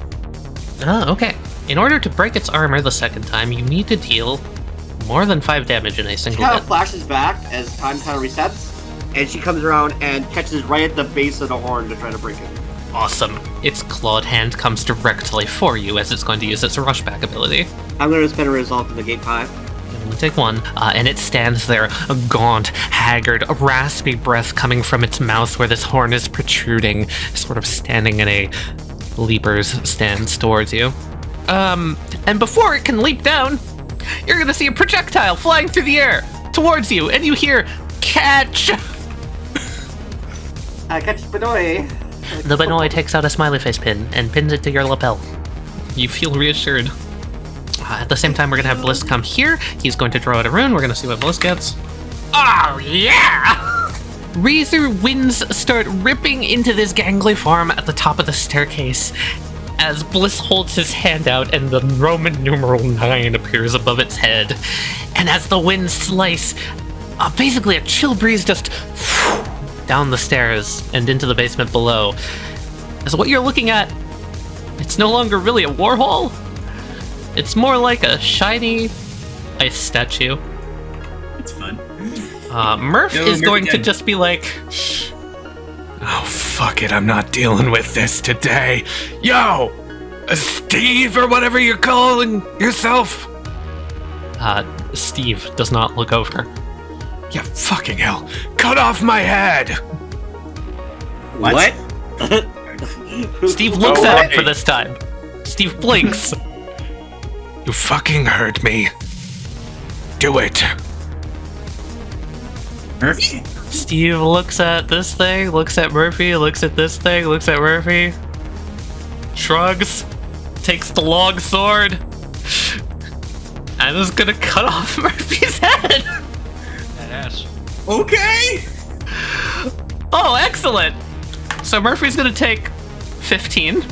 Oh, okay. In order to break its armor the second time, you need to deal more than 5 damage in a She single kind hit. of flashes back as time kind of resets, and she comes around and catches right at the base of the horn to try to break it. Awesome. Its clawed hand comes directly for you as it's going to use its rushback ability. I'm going to spend a resolve to negate 5. You only take 1, and it stands there, gaunt, haggard, a raspy breath coming from its mouth where this horn is protruding, sort of standing in a leaper's stance towards you. And before it can leap down, you're gonna see a projectile flying through the air towards you, and you hear, "Catch!" I catch Benoy. The Benoy takes out a smiley face pin and pins it to your lapel. You feel reassured. At the same time, we're gonna have Bliss come here. He's going to draw out a rune. We're gonna see what Bliss gets. Oh, yeah! Razor winds start ripping into this gangly form at the top of the staircase as Bliss holds his hand out and the Roman numeral 9 appears above its head. And as the winds slice, basically a chill breeze just down the stairs and into the basement below. As what you're looking at, it's no longer really a Warhol. It's more like a shiny ice statue. It's fun. Murph Yo, is Murph going to again. just be like, Oh, fuck it, I'm not dealing with this today. Yo! Steve, or whatever you're calling yourself. Steve does not look over. Yeah, fucking hell. Cut off my head! What? Steve looks No at it way. for this time. Steve blinks. You fucking heard me. Do it. Murphy? Steve looks at this thing, looks at Murphy, looks at this thing, looks at Murphy, shrugs, takes the long sword, and is gonna cut off Murphy's head. That ass. Okay! Oh, excellent! So Murphy's gonna take 15.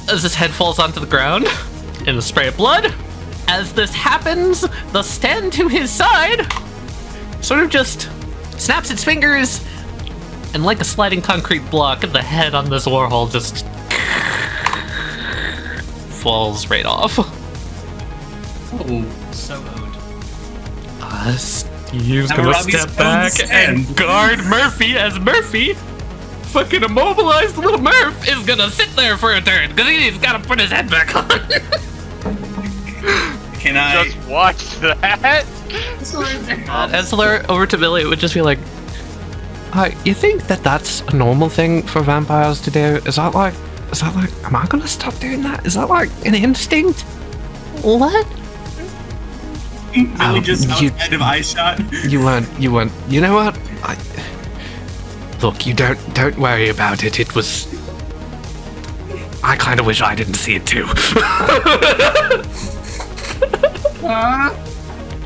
As his head falls onto the ground in a spray of blood. As this happens, the stand to his side sort of just snaps its fingers, and like a sliding concrete block, the head on this Warhol just falls right off. Oh. So owed. Steve's Now gonna Robbie's step back own and stand. guard Murphy as Murphy, fucking immobilized little Murph, is gonna sit there for a turn because he's gotta put his head back on. Can I? Just watch that. Ezler over to Billy would just be like, you think that that's a normal thing for vampires to do? Is that like, am I gonna stop doing that? Is that like an instinct? What? Really just outside of eye shot. You weren't. You know what? Look, you don't worry about it. It was. I kind of wish I didn't see it too.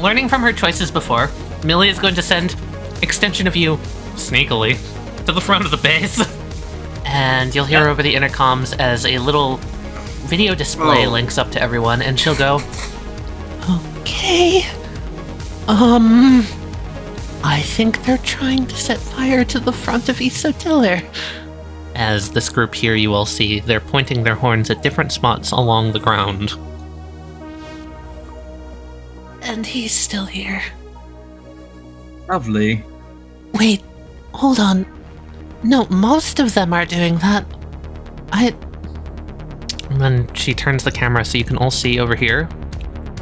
Learning from her choices before, Millie is going to send extension of you sneakily to the front of the base. And you'll hear over the intercoms as a little video display links up to everyone, and she'll go, Okay. I think they're trying to set fire to the front of Eso-Tiller. as this group here you all see, they're pointing their horns at different spots along the ground. And he's still here. Lovely. Wait, hold on. No, most of them are doing that. And then she turns the camera so you can all see over here.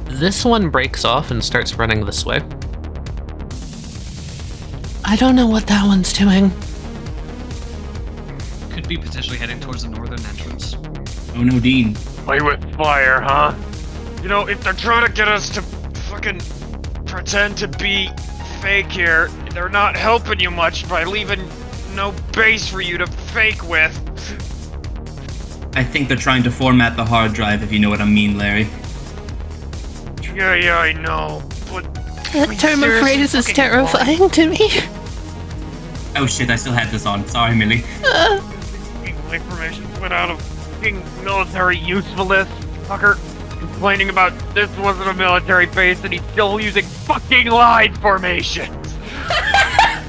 This one breaks off and starts running this way. I don't know what that one's doing. Could be potentially heading towards the northern entrance. Oh no, Dean. Play with fire, huh? You know, if they're trying to get us to fucking pretend to be fake here, they're not helping you much by leaving no base for you to fake with. I think they're trying to format the hard drive, if you know what I mean, Larry. Yeah, I know, but... That term of phrase is terrifying to me. Oh shit, I still had this on. Sorry, Millie. Information went out of fucking military usefulness, fucker. Complaining about this wasn't a military base and he's still using fucking line formations. I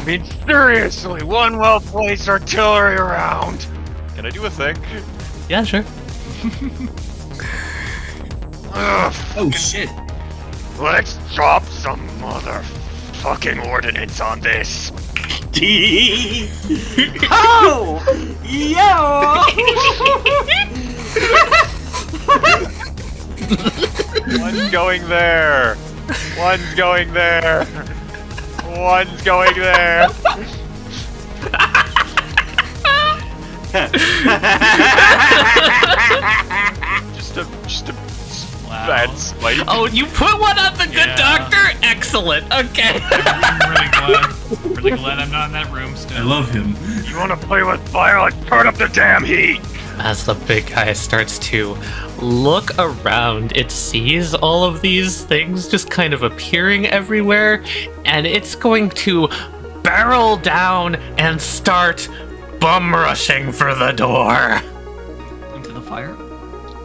mean, seriously, one well-placed artillery around. Can I do a thing? Yeah, sure. Ugh, Oh shit. let's drop some motherfucking ordnance on this. Oh! Yo! One's going there. One's going there. One's going there. just a bad spite. Oh, you put one on the good Yeah. doctor? Excellent. Okay. I'm really glad I'm not in that room still. I love him. You wanna play with fire? Let's turn up the damn heat. As the big guy starts to look around, it sees all of these things just kind of appearing everywhere, and it's going to barrel down and start bum rushing for the door. Into the fire?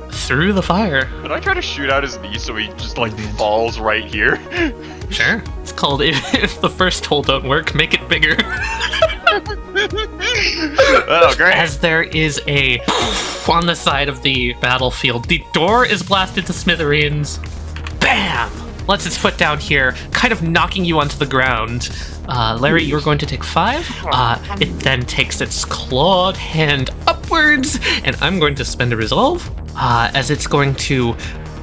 Through the fire. Could I try to shoot out his knee so he just like falls right here? Sure. It's called if the first hole don't work, make it bigger. Oh, great. As there is a on the side of the battlefield, the door is blasted to smithereens. Bam! Lets its foot down here, kind of knocking you onto the ground. Larry, you're going to take 5. It then takes its clawed hand upwards, and I'm going to spend a resolve, as it's going to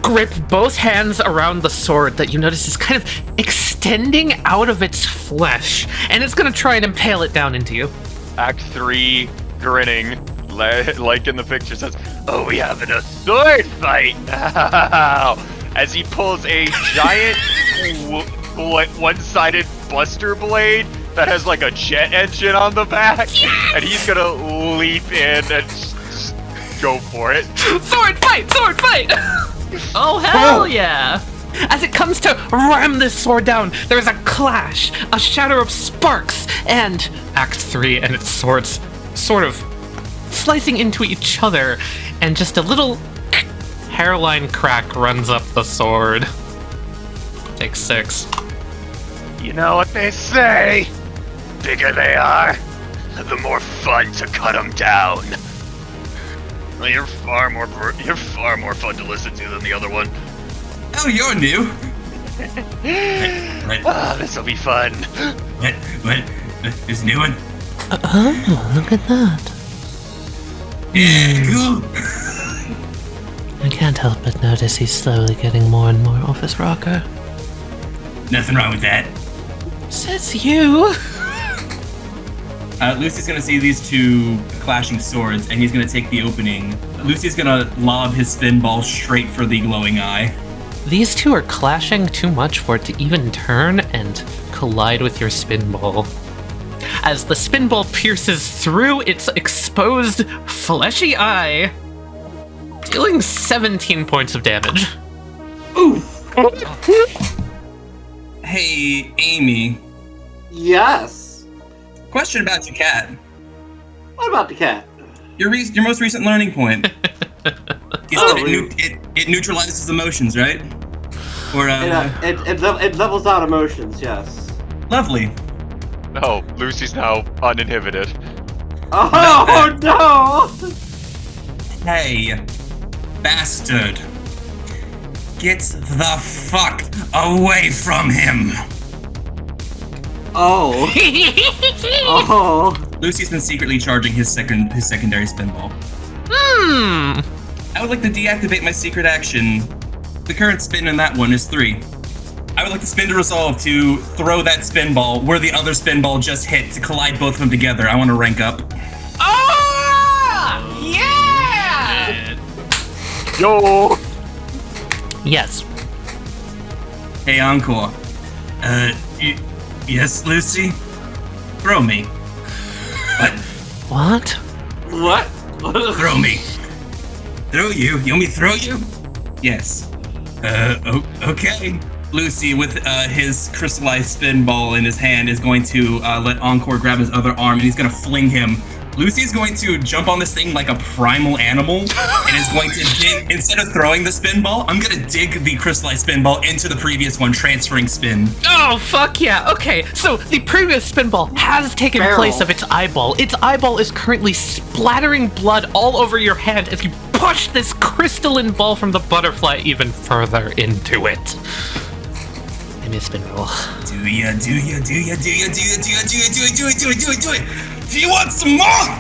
grip both hands around the sword that you notice is kind of extending out of its flesh, and it's going to try and impale it down into you. Act 3, grinning, like in the picture says, "Oh, we having a sword fight now!" As he pulls a giant one-sided buster blade that has like a jet engine on the back, and he's gonna leap in and just go for it. Sword fight! Sword fight! Oh, hell yeah! As it comes to ram this sword down, there is a clash, a shatter of sparks, and Act 3 and its swords sort of slicing into each other, and just a little hairline crack runs up the sword. Take 6. You know what they say? Bigger they are, the more fun to cut them down. Well, you're far more fun to listen to than the other one. Oh, you're new. This'll be fun. What? This new one? Oh, look at that. Yeah, cool. I can't help but notice he's slowly getting more and more off his rocker. Nothing wrong with that. Says you! Lucy's gonna see these two clashing swords, and he's gonna take the opening. Lucy's gonna lob his spin ball straight for the glowing eye. These two are clashing too much for it to even turn and collide with your spin ball. As the spin ball pierces through its exposed fleshy eye, dealing 17 points of damage. Oof. Hey, Amy. Yes. Question about your cat. What about the cat? Your most recent learning point. You Oh, said it neutralizes emotions, right? Or It levels out emotions, yes. lovely. No, Lucy's now uninhibited. Oh no! Hey, bastard. Get the fuck away from him. Oh. Oh. Lucy's been secretly charging his secondary spin ball. I would like to deactivate my secret action. The current spin in that one is 3. I would like to spin to resolve to throw that spin ball where the other spin ball just hit to collide both of them together. I want to rank up. Oh! Yeah! Yo! Yes. Hey, Encore. Yes, Lucy? Throw me. What? What? Throw me. Throw you? You want me to throw you? Yes. Okay. Lucy, with his crystallized spin ball in his hand, is going to let Encore grab his other arm, and he's going to fling him. Lucy's going to jump on this thing like a primal animal, and is going to dig, instead of throwing the spin ball, I'm going to dig the crystallized spin ball into the previous one, transferring spin. Oh, fuck yeah. Okay, so the previous spin ball has taken Barrel. place of its eyeball. Its eyeball is currently splattering blood all over your hand as you push this crystalline ball from the butterfly even further into it. Give me a spin roll. Do it. Do you want some more?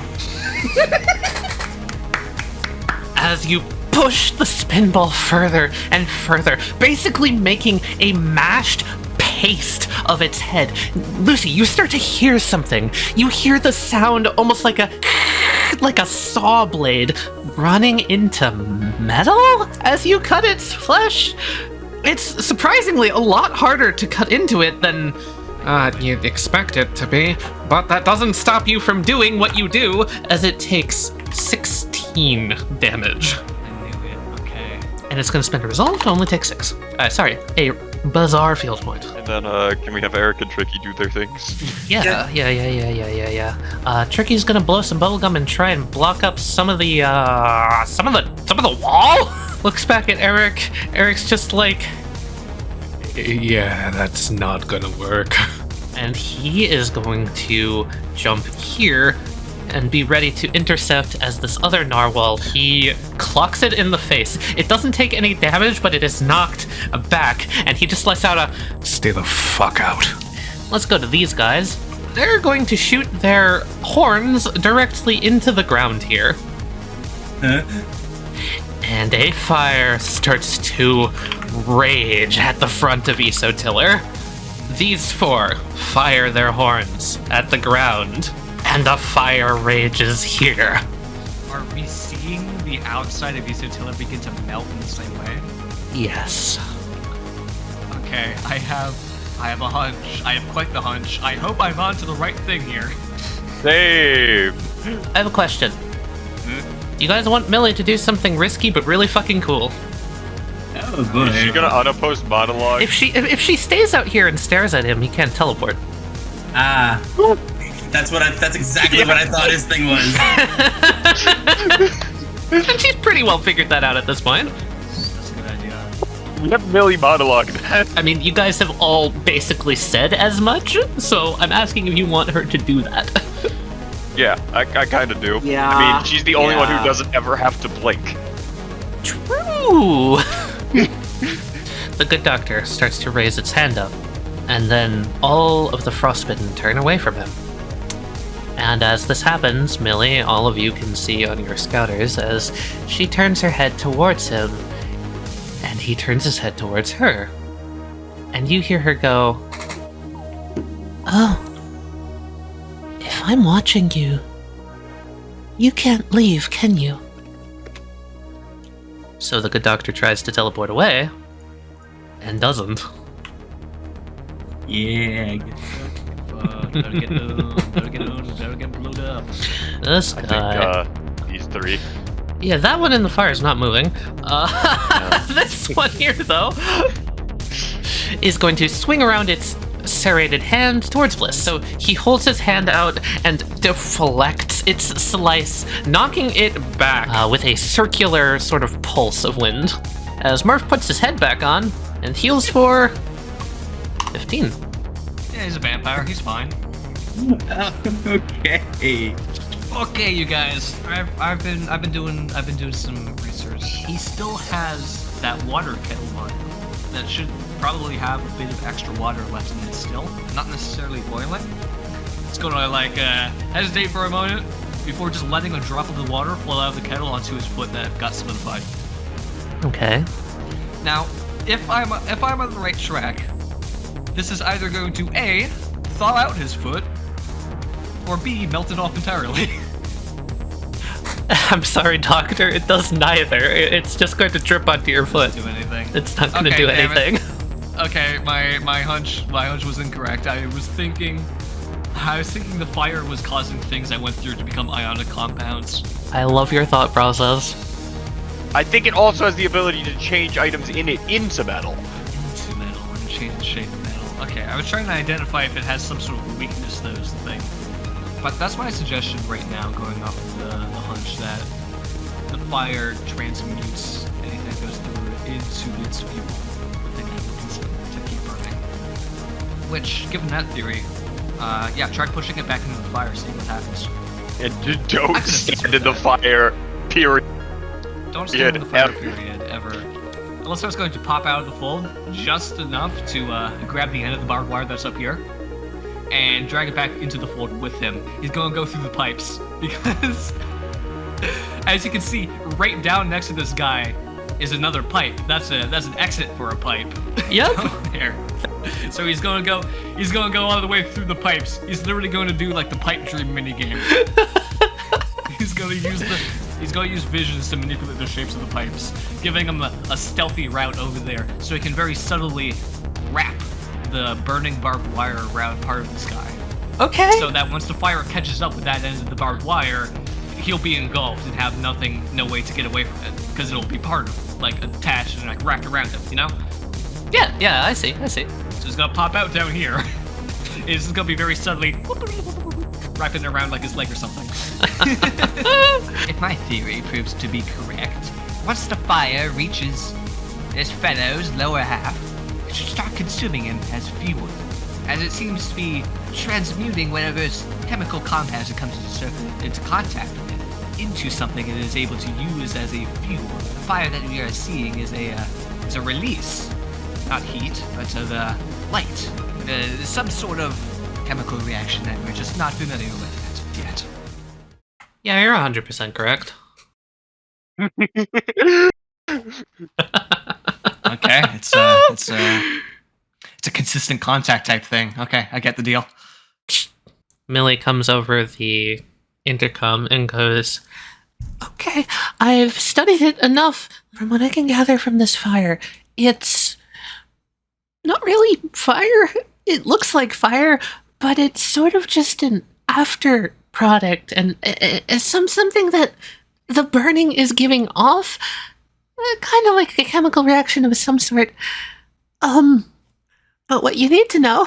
As you push the spin ball further and further, basically making a mashed paste of its head. Lucy, you start to hear something. You hear the sound almost like a saw blade running into metal as you cut its flesh. It's surprisingly a lot harder to cut into it than you'd expect it to be, but that doesn't stop you from doing what you do, as it takes 16 damage. I knew it, okay. And it's gonna spend a resolve to only take 6. Sorry, a bizarre field point. And then, can we have Eric and Tricky do their things? Yeah. Tricky's gonna blow some bubblegum and try and block up some of the wall. Looks back at Eric. Eric's just like, Yeah, that's not gonna work. and he is going to jump here and be ready to intercept as this other narwhal, he clocks it in the face. It doesn't take any damage, but it is knocked back, and he just lets out a, Stay the fuck out. let's go to these guys. They're going to shoot their horns directly into the ground here. And a fire starts to rage at the front of Eso-Tiller. These 4 fire their horns at the ground, and a fire rages here. Are we seeing the outside of Eso-Tiller begin to melt in the same way? Yes. Okay, I have a hunch. I have quite the hunch. I hope I'm onto the right thing here. Save! I have a question. Do you guys want Millie to do something risky but really fucking cool? Oh boy. Is she gonna unopposed monologue? If she stays out here and stares at him, he can't teleport. That's exactly what I thought his thing was. And she's pretty well figured that out at this point. That's a good idea. We have Millie monologue that. I mean, you guys have all basically said as much, so I'm asking if you want her to do that. Yeah, I kind of do. Yeah, I mean, she's the only one who yeah. doesn't ever have to blink. True! The good doctor starts to raise its hand up, and then all of the frostbitten turn away from him. And as this happens, Millie, all of you can see on your scouters as she turns her head towards him, and he turns his head towards her. And you hear her go, Oh. If I'm watching you, you can't leave, can you? so the good doctor tries to teleport away, and doesn't. Yeah. Better get blown up. This I guy... think these three. Yeah, that one in the fire is not moving. This one here, though, is going to swing around its serrated hand towards Bliss. So he holds his hand out and deflects its slice, knocking it back with a circular sort of pulse of wind. As Murph puts his head back on and heals for 15. Yeah, he's a vampire. He's fine. Okay. Okay, you guys. I've been doing some research. He still has that water kettle on. That should probably have a bit of extra water left in it still. Not necessarily boiling. It's gonna hesitate for a moment before just letting a drop of the water flow out of the kettle onto his foot that got solidified. Okay. Now, if I'm on the right track, this is either going to A, thaw out his foot, or B, melt it off entirely. I'm sorry, Doctor. It does neither. It's just going to drip onto your foot. Do anything. It's not going to Okay, do damn it. anything. Okay, my hunch was incorrect. I was thinking the fire was causing things I went through to become ionic compounds. I love your thought process. I think it also has the ability to change items in it into metal. Into metal and change the shape of metal. Okay, I was trying to identify if it has some sort of weakness, though, is the thing. But that's my suggestion right now, going off of the hunch that the fire transmutes anything that goes through it into its fuel within it to keep burning. Which, given that theory, yeah, try pushing it back into the fire, see what happens. And I don't could've stand in switched the that. fire, period. Don't stand in the fire ever. period, ever. Unless I was going to pop out of the fold just enough to grab the end of the barbed wire that's up here and drag it back into the fold with him. He's going to go through the pipes because, as you can see, right down next to this guy is another pipe. That's an exit for a pipe. Yep. Down there. So he's going to go all the way through the pipes. He's literally going to do like the pipe dream minigame. He's going to use visions to manipulate the shapes of the pipes, giving him a stealthy route over there, so he can very subtly wrap the burning barbed wire around part of the sky. Okay. So that once the fire catches up with that end of the barbed wire, he'll be engulfed and have no way to get away from it, because it'll be part of it, like attached and like wrapped around him, you know? Yeah, I see. So he's gonna pop out down here. It's gonna be very subtly wrapping it around like his leg or something. If my theory proves to be correct, once the fire reaches this fellow's lower half, it should start consuming him as fuel, as it seems to be transmuting whatever chemical compounds it comes into contact with into something it is able to use as a fuel. The fire that we are seeing is a release, not heat, but of light. Some sort of chemical reaction that we're just not familiar with yet. Yeah, you're 100% correct. Okay, it's a consistent contact type thing. Okay, I get the deal. Millie comes over the intercom and goes, Okay, I've studied it enough. From what I can gather from this fire, it's not really fire. It looks like fire, but it's sort of just an after product and something that the burning is giving off, kind of like a chemical reaction of some sort. But what you need to know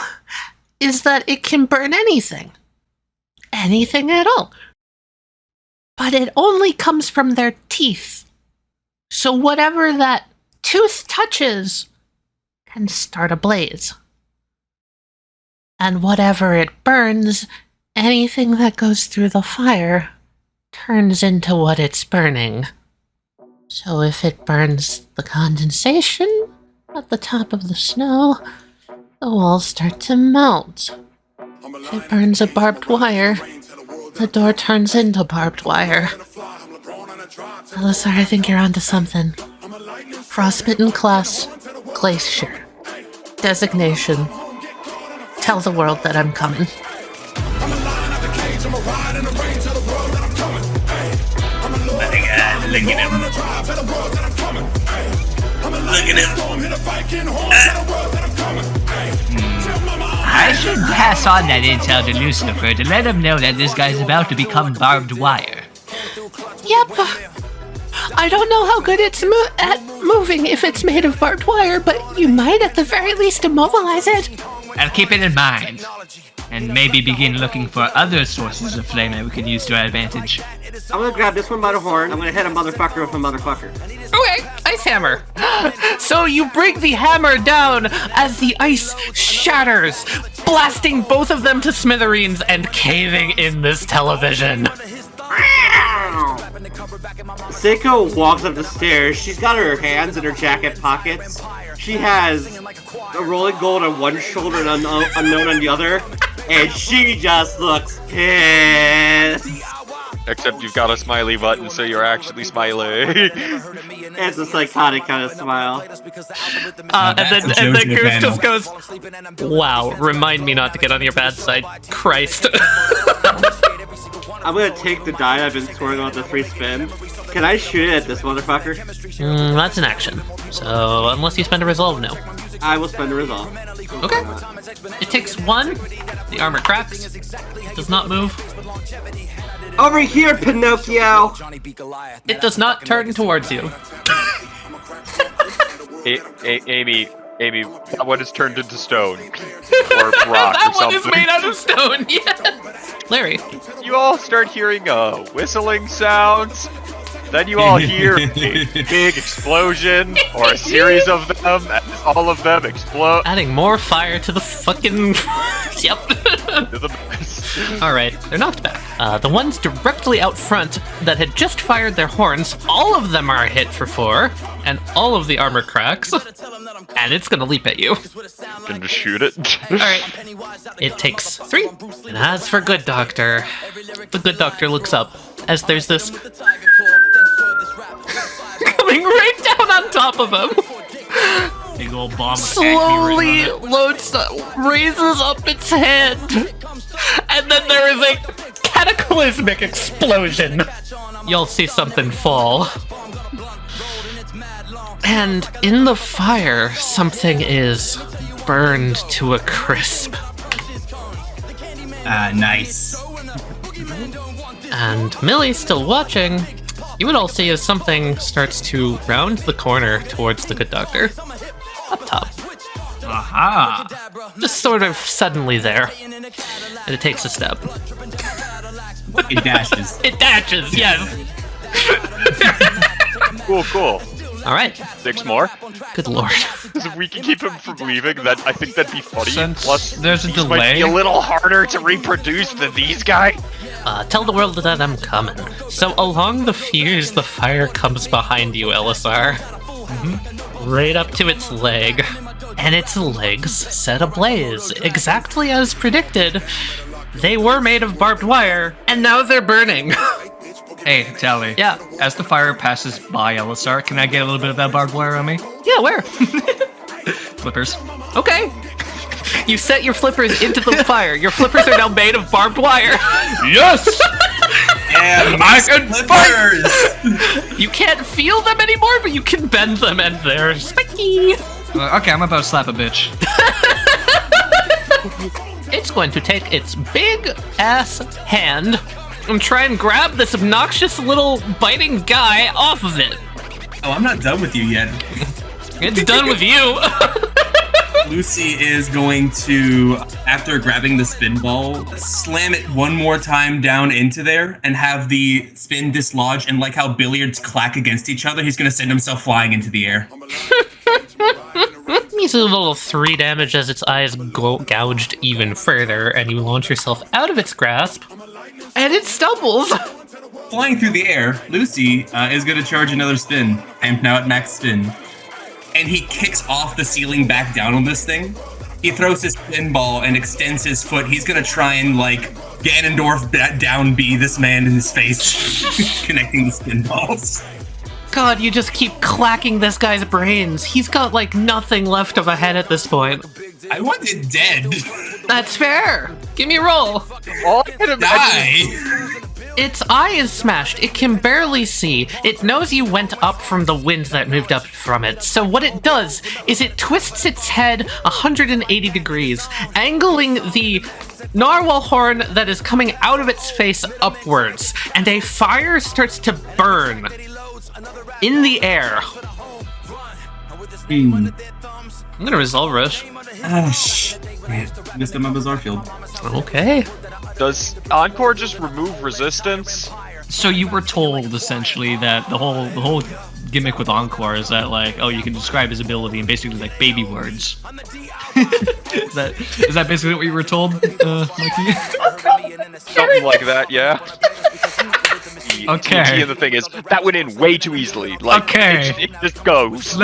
is that it can burn anything at all. But it only comes from their teeth. So whatever that tooth touches can start a blaze. And whatever it burns, anything that goes through the fire turns into what it's burning. So if it burns the condensation at the top of the snow, the walls start to melt. If it burns a barbed wire, the door turns into barbed wire. Alyssa, I think you're onto something. Frostbitten class, Glacier. Designation. Tell the world that I'm coming. Look at him. Look at him. I should pass on that intel to Lucifer to let him know that this guy's about to become barbed wire. Yep. I don't know how good it's at moving if it's made of barbed wire, but you might at the very least immobilize it. I'll keep it in mind. And maybe begin looking for other sources of flame that we can use to our advantage. I'm gonna grab this one by the horn. I'm gonna hit a motherfucker with a motherfucker. Okay, ice hammer. So you bring the hammer down as the ice shatters, blasting both of them to smithereens and caving in this television. Seiko walks up the stairs. She's got her hands in her jacket pockets. She has a rolling gold on one shoulder and unknown on the other. And she just looks pissed. Except you've got a smiley button, so you're actually smiling. It's a psychotic kind of smile. And then Goose just goes, "Wow, remind me not to get on your bad side, Christ." I'm gonna take the die I've been scoring on the 3 spin. Can I shoot it at this motherfucker? That's an action. So, unless you spend a resolve, no. I will spend a resolve. Okay. It takes 1. The armor cracks. Does not move. Over here, Pinocchio! It does not turn towards you. Amy, that one is turned into stone. Or rock That or one something. is made out of stone, yes! Larry. You all start hearing whistling sounds. Then you all hear a big explosion, or a series of them, as all of them explode. Adding more fire to the fucking... Yep. To the mess. Alright, they're knocked back. The ones directly out front that had just fired their horns, all of them are hit for 4, and all of the armor cracks, and it's gonna leap at you. Can just shoot it. Alright, it takes 3. And as for Good Doctor, the Good Doctor looks up as there's this coming right down on top of him. Big old bomb. Slowly raises up its head, and then there is a cataclysmic explosion. You'll see something fall. And in the fire, something is burned to a crisp. Nice. And Millie's still watching. You would all see as something starts to round the corner towards the Good Doctor. Up top. Aha! Just sort of suddenly there. And it takes a step. It dashes. It dashes, yes! Cool. Alright, 6 more. good lord. If we can keep him from leaving, I think that'd be funny. Since Plus, there's a these might delay. be a little harder to reproduce than these guys. Tell the world that I'm coming. So along the fuse, the fire comes behind you, Elisar. Right up to its leg. And its legs set ablaze, exactly as predicted. They were made of barbed wire, and now they're burning. Hey, Tali. Yeah. As the fire passes by Elisar, can I get a little bit of that barbed wire on me? Yeah, where? Flippers. Okay. You set your flippers into the fire. Your flippers are now made of barbed wire. Yes! And I can flippers! You can't feel them anymore, but you can bend them, and they're spiky. Okay, I'm about to slap a bitch. It's going to take its big ass hand and try and grab this obnoxious little biting guy off of it. Oh, I'm not done with you yet. It's done with you. Lucy is going to, after grabbing the spin ball, slam it one more time down into there and have the spin dislodge. And like how billiards clack against each other, he's going to send himself flying into the air. He's a little 3 damage as its eyes gouged even further, and you launch yourself out of its grasp, and it stumbles! Flying through the air, Lucy is going to charge another spin. I am now at max spin. And he kicks off the ceiling back down on this thing. He throws his pinball and extends his foot. He's going to try and, like, Ganondorf down B this man in his face, connecting the spin balls. God, you just keep clacking this guy's brains. He's got, like, nothing left of a head at this point. I want it dead. That's fair. Give me a roll. All I can imagine Die. Its eye is smashed. It can barely see. It knows you went up from the wind that moved up from it. So what it does is it twists its head 180 degrees, angling the narwhal horn that is coming out of its face upwards, and a fire starts to burn in the air. I'm gonna resolve rush. Oh, shit. Missed my bizarre field. Okay. Does Encore just remove resistance? So you were told essentially that the whole gimmick with Encore is that like, oh, you can describe his ability in basically like baby words. is that basically what you were told, Mikey? Something like that, yeah. Okay. And the thing is, that went in way too easily. Like, Okay. it just goes.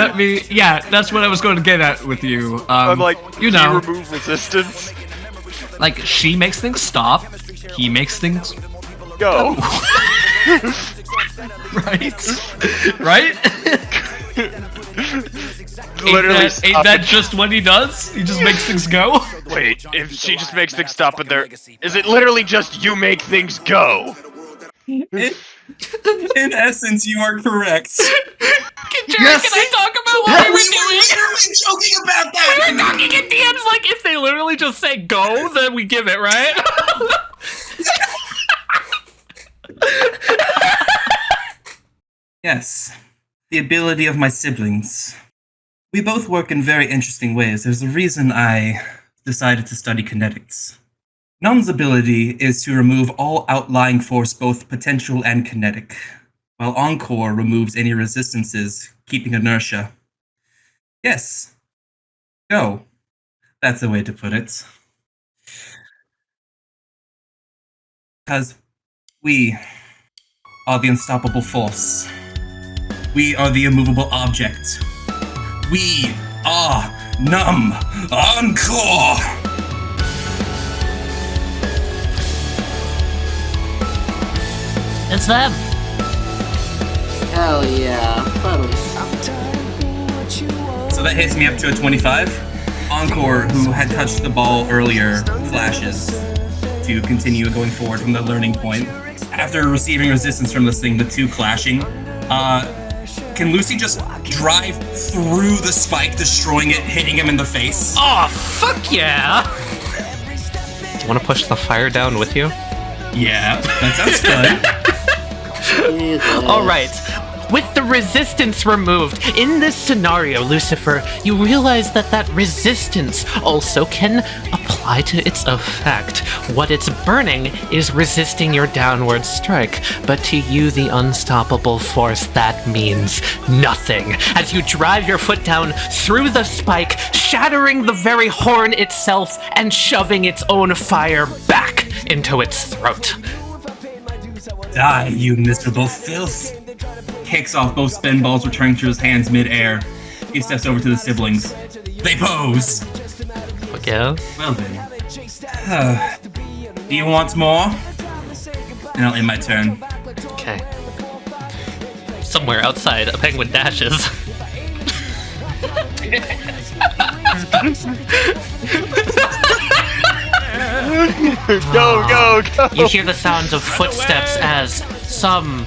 Yeah, that's what I was going to get at with you. I'm like, you do know, remove resistance? like she makes things stop, he makes things Go. right? Literally, ain't that just what he does? He just makes things go. Wait, if she just makes things stop and there, is it literally just you make things go? In essence, you are correct. Yes. Can I talk about what we were doing? literally joking about that. We were talking at the end, like if they literally just say go, then we give it, right? Yes, the ability of my siblings. We both work in very interesting ways. There's a reason I decided to study kinetics. Nun's ability is to remove all outlying force, both potential and kinetic, while Encore removes any resistances, keeping inertia. Yes. Go. That's the way to put it. Because we are the unstoppable force. We are the immovable object. We are Numb Encore! It's them. Hell yeah. Totally. So that hits me up to a 25. Encore, who had touched the ball earlier, flashes to continue going forward from the learning point. After receiving resistance from this thing, the two clashing, can Lucy just drive through the spike, destroying it, hitting him in the face? Oh, fuck yeah! Do you want to push the fire down with you? Yeah, that sounds fun. Alright, with the resistance removed, in this scenario, Lucifer, you realize that resistance also can apply to its effect. What it's burning is resisting your downward strike, but to you, the unstoppable force, that means nothing. As you drive your foot down through the spike, shattering the very horn itself and shoving its own fire back into its throat. Die, you miserable filth! Kicks off both spin balls, returning to his hands mid-air. He steps over to the siblings. They pose! Fuck yeah. Well then. Do you want more? And I'll end my turn. Okay. Somewhere outside, a penguin dashes. Go! You hear the sounds of footsteps as some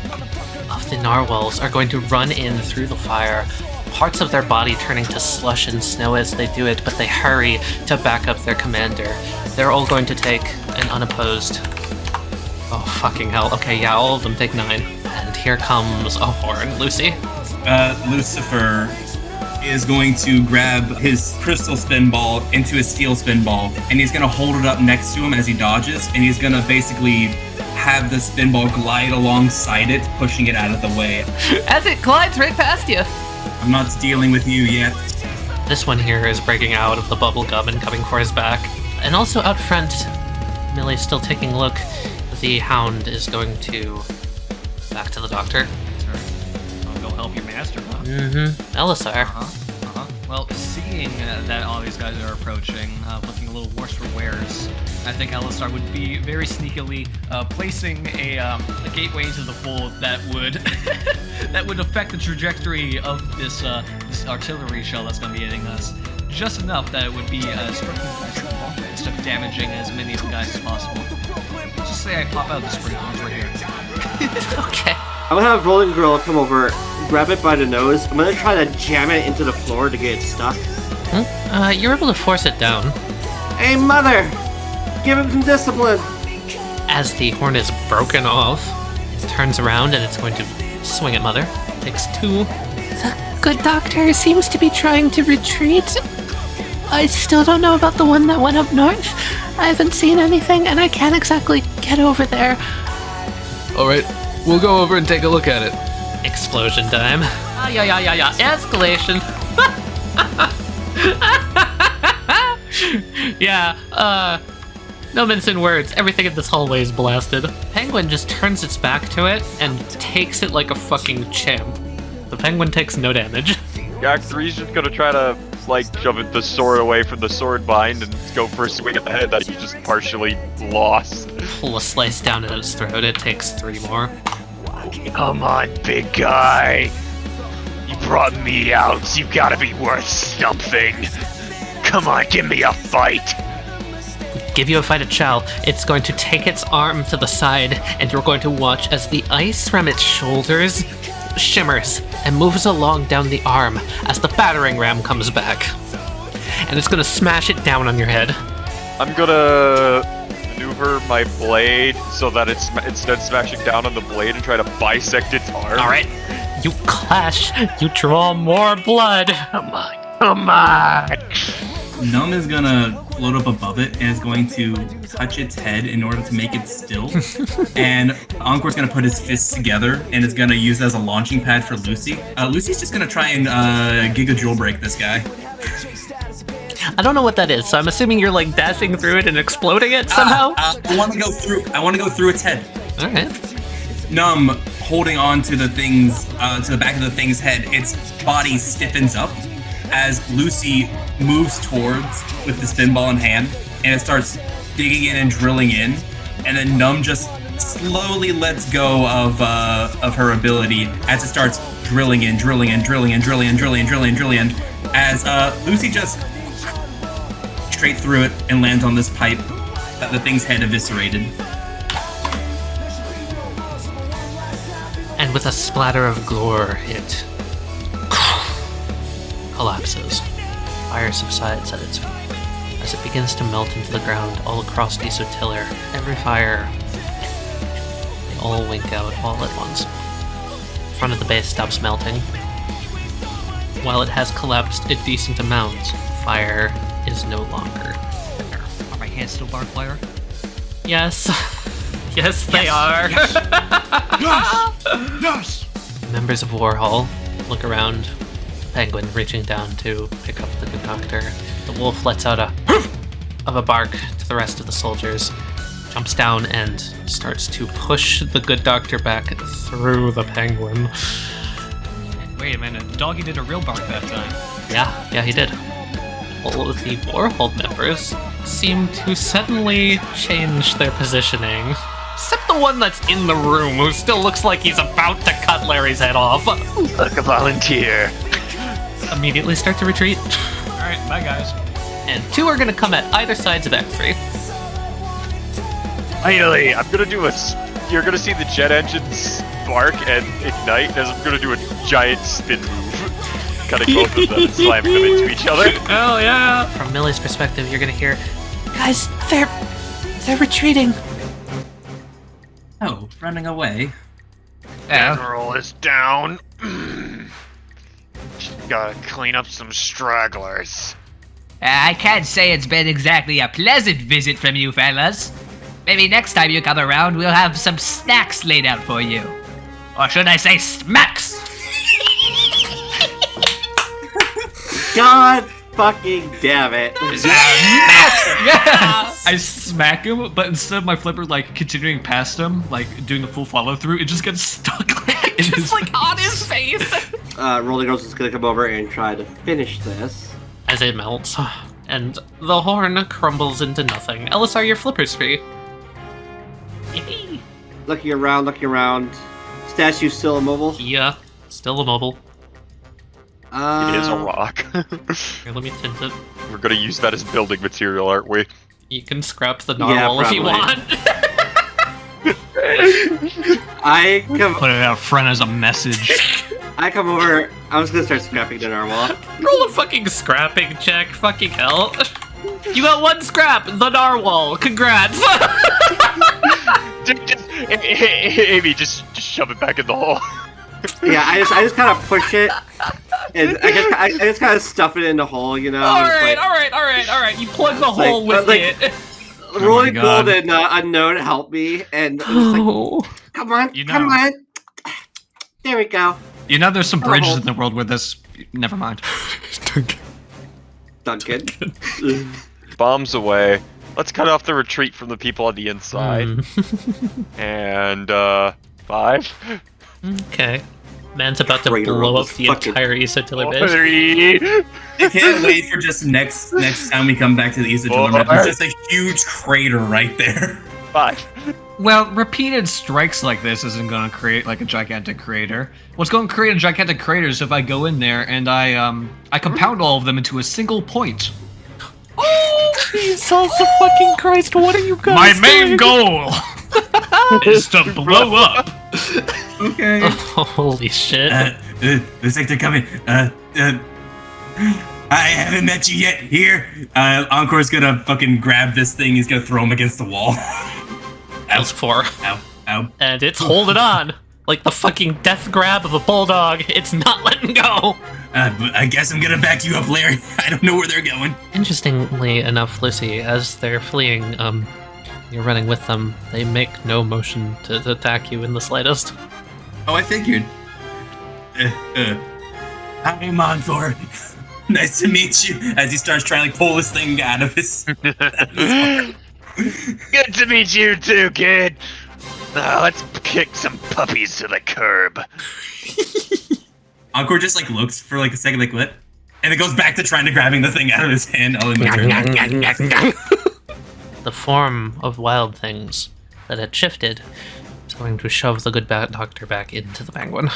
of the narwhals are going to run in through the fire, parts of their body turning to slush and snow as they do it, but they hurry to back up their commander. They're all going to take an unopposed... Oh, fucking hell. Okay, yeah, all of them take 9. And here comes a horn. Lucy? Lucifer is going to grab his crystal spin ball into his steel spin ball, and he's going to hold it up next to him as he dodges, and he's going to basically have the spin ball glide alongside it, pushing it out of the way. As it glides right past you. I'm not dealing with you yet. This one here is breaking out of the bubble gum and coming for his back. And also out front, Millie's still taking a look. The hound is going to back to the doctor. I'll go help your master, huh? Mm-hmm. Elisar. Well, seeing that all these guys are approaching, looking a little worse for wears, I think Elisar would be very sneakily placing a gateway into the fold that would that would affect the trajectory of this artillery shell that's going to be hitting us, just enough that it would be striking the instead of damaging as many of the guys as possible. Just say I pop out the sprinklers right here. Okay. I'm gonna have Rolling Girl come over, grab it by the nose. I'm gonna try to jam it into the floor to get it stuck. You're able to force it down. Hey, mother! Give him some discipline! As the horn is broken off, it turns around and it's going to swing at Mother. Takes 2. The good doctor seems to be trying to retreat. I still don't know about the one that went up north. I haven't seen anything, and I can't exactly get over there. Alright, we'll go over and take a look at it. Explosion time. Yeah. Escalation. Yeah, no mincing words. Everything in this hallway is blasted. Penguin just turns its back to it and takes it like a fucking champ. The penguin takes no damage. Act 3's just gonna try to, shove the sword away from the sword bind and go for a swing at the head that he just partially lost. Pull a slice down at its throat. It takes 3 more. Come on, big guy. You brought me out, so you gotta be worth something. Come on, give me a fight. Give you a fight at Chow. It's going to take its arm to the side, and you're going to watch as the ice from its shoulders shimmers and moves along down the arm as the battering ram comes back. And it's going to smash it down on your head. I'm gonna maneuver my blade so that it's instead smashing down on the blade and try to bisect its arm. Alright, you clash, you draw more blood. Come on. Numb is gonna float up above it and is going to touch its head in order to make it still. And Encore's gonna put his fists together and is gonna use it as a launching pad for Lucy. Lucy's just gonna try and Giga Jewel break this guy. I don't know what that is, so I'm assuming you're dashing through it and exploding it somehow? I want to go through its head. Alright. Numb, holding on to the things, to the back of the thing's head, its body stiffens up as Lucy moves towards with the spin ball in hand, and it starts digging in and drilling in, and then Numb just slowly lets go of her ability as it starts drilling in, as Lucy just straight through it and lands on this pipe that the thing's head eviscerated. And with a splatter of gore, it collapses. Fire subsides at its feet as it begins to melt into the ground all across Eso-Tiller. Every fire, they all wink out all at once. The front of the base stops melting. While it has collapsed a decent amount, fire is no longer there. Are my hands still barbed wire? Yes. Yes, they are. Yes! Members of Warhol look around. Penguin reaching down to pick up the good doctor. The wolf lets out a bark to the rest of the soldiers, jumps down and starts to push the good doctor back through the penguin. Wait a minute, the doggy did a real bark that time. Yeah, he did. All of the Warhol members seem to suddenly change their positioning. Except the one that's in the room, who still looks like he's about to cut Larry's head off. Like a volunteer. Immediately start to retreat. Alright, bye guys. And 2 are going to come at either sides of Act 3. Finally, I'm gonna do you're gonna see the jet engines spark and ignite as I'm gonna do a giant spin move. Cutting both of them and slamming them into each other. Oh yeah! From Millie's perspective, you're going to hear, Guys, they're retreating. Oh, running away. Admiral is down. Gotta clean up some stragglers. I can't say it's been exactly a pleasant visit from you fellas. Maybe next time you come around, we'll have some snacks laid out for you. Or should I say smacks? God fucking damn it. Yeah! I smack him, but instead of my flipper like continuing past him, like doing the full follow through, it just gets stuck like in his like on his face. Rolling Girls is gonna come over and try to finish this. As it melts, and the horn crumbles into nothing. Elisar, your flipper's free. Looking around. Statue still immobile? Yeah, still immobile. It is a rock. Here, let me tint it. We're gonna use that as building material, aren't we? You can scrap the narwhal if you want. I come Put it out front as a message. I come over. I was gonna start scrapping the narwhal. Roll a fucking scrapping check, fucking hell. You got one scrap, the narwhal. Congrats. Amy, just shove it back in the hole. Yeah, I just kind of push it, and I just kind of stuff it in the hole, you know. All right. You plug the hole with it. Rolling Gold and Unknown help me, and I'm just like, come on, come on. There we go. You know, there's some bridges in the world where this. Never mind. Duncan. Bombs away. Let's cut off the retreat from the people on the inside. And 5. Okay. Man's about to Crater blow of up this the fucking- entire Eso-Tiller base. 3. I can't wait for just next time we come back to the Eso-Tiller map. There's just a huge crater right there. 5. Well, repeated strikes like this isn't going to create like a gigantic crater. What's going to create a gigantic crater is if I go in there and I compound all of them into a single point. Oh, Jesus fucking Christ! What are you guys My main goal is to blow up. Okay. Holy shit! Looks like they're coming. I haven't met you yet. Here, Encore's gonna fucking grab this thing. He's gonna throw him against the wall. That's 4. Ow. And it's holding on. Like the fucking death grab of a bulldog. It's not letting go. But I guess I'm gonna back you up, Larry. I don't know where they're going. Interestingly enough, Lucy, as they're fleeing, you're running with them. They make no motion to attack you in the slightest. Oh, I figured. I'm Encore. Nice to meet you. As he starts trying to like, pull this thing out of his. Good to meet you too, kid. Now let's kick some puppies to the curb. Encore just like looks for like a second, like what? And it goes back to trying to grabbing the thing out of his hand. All in the The form of wild things that had shifted is going to shove the good bat doctor back into the penguin,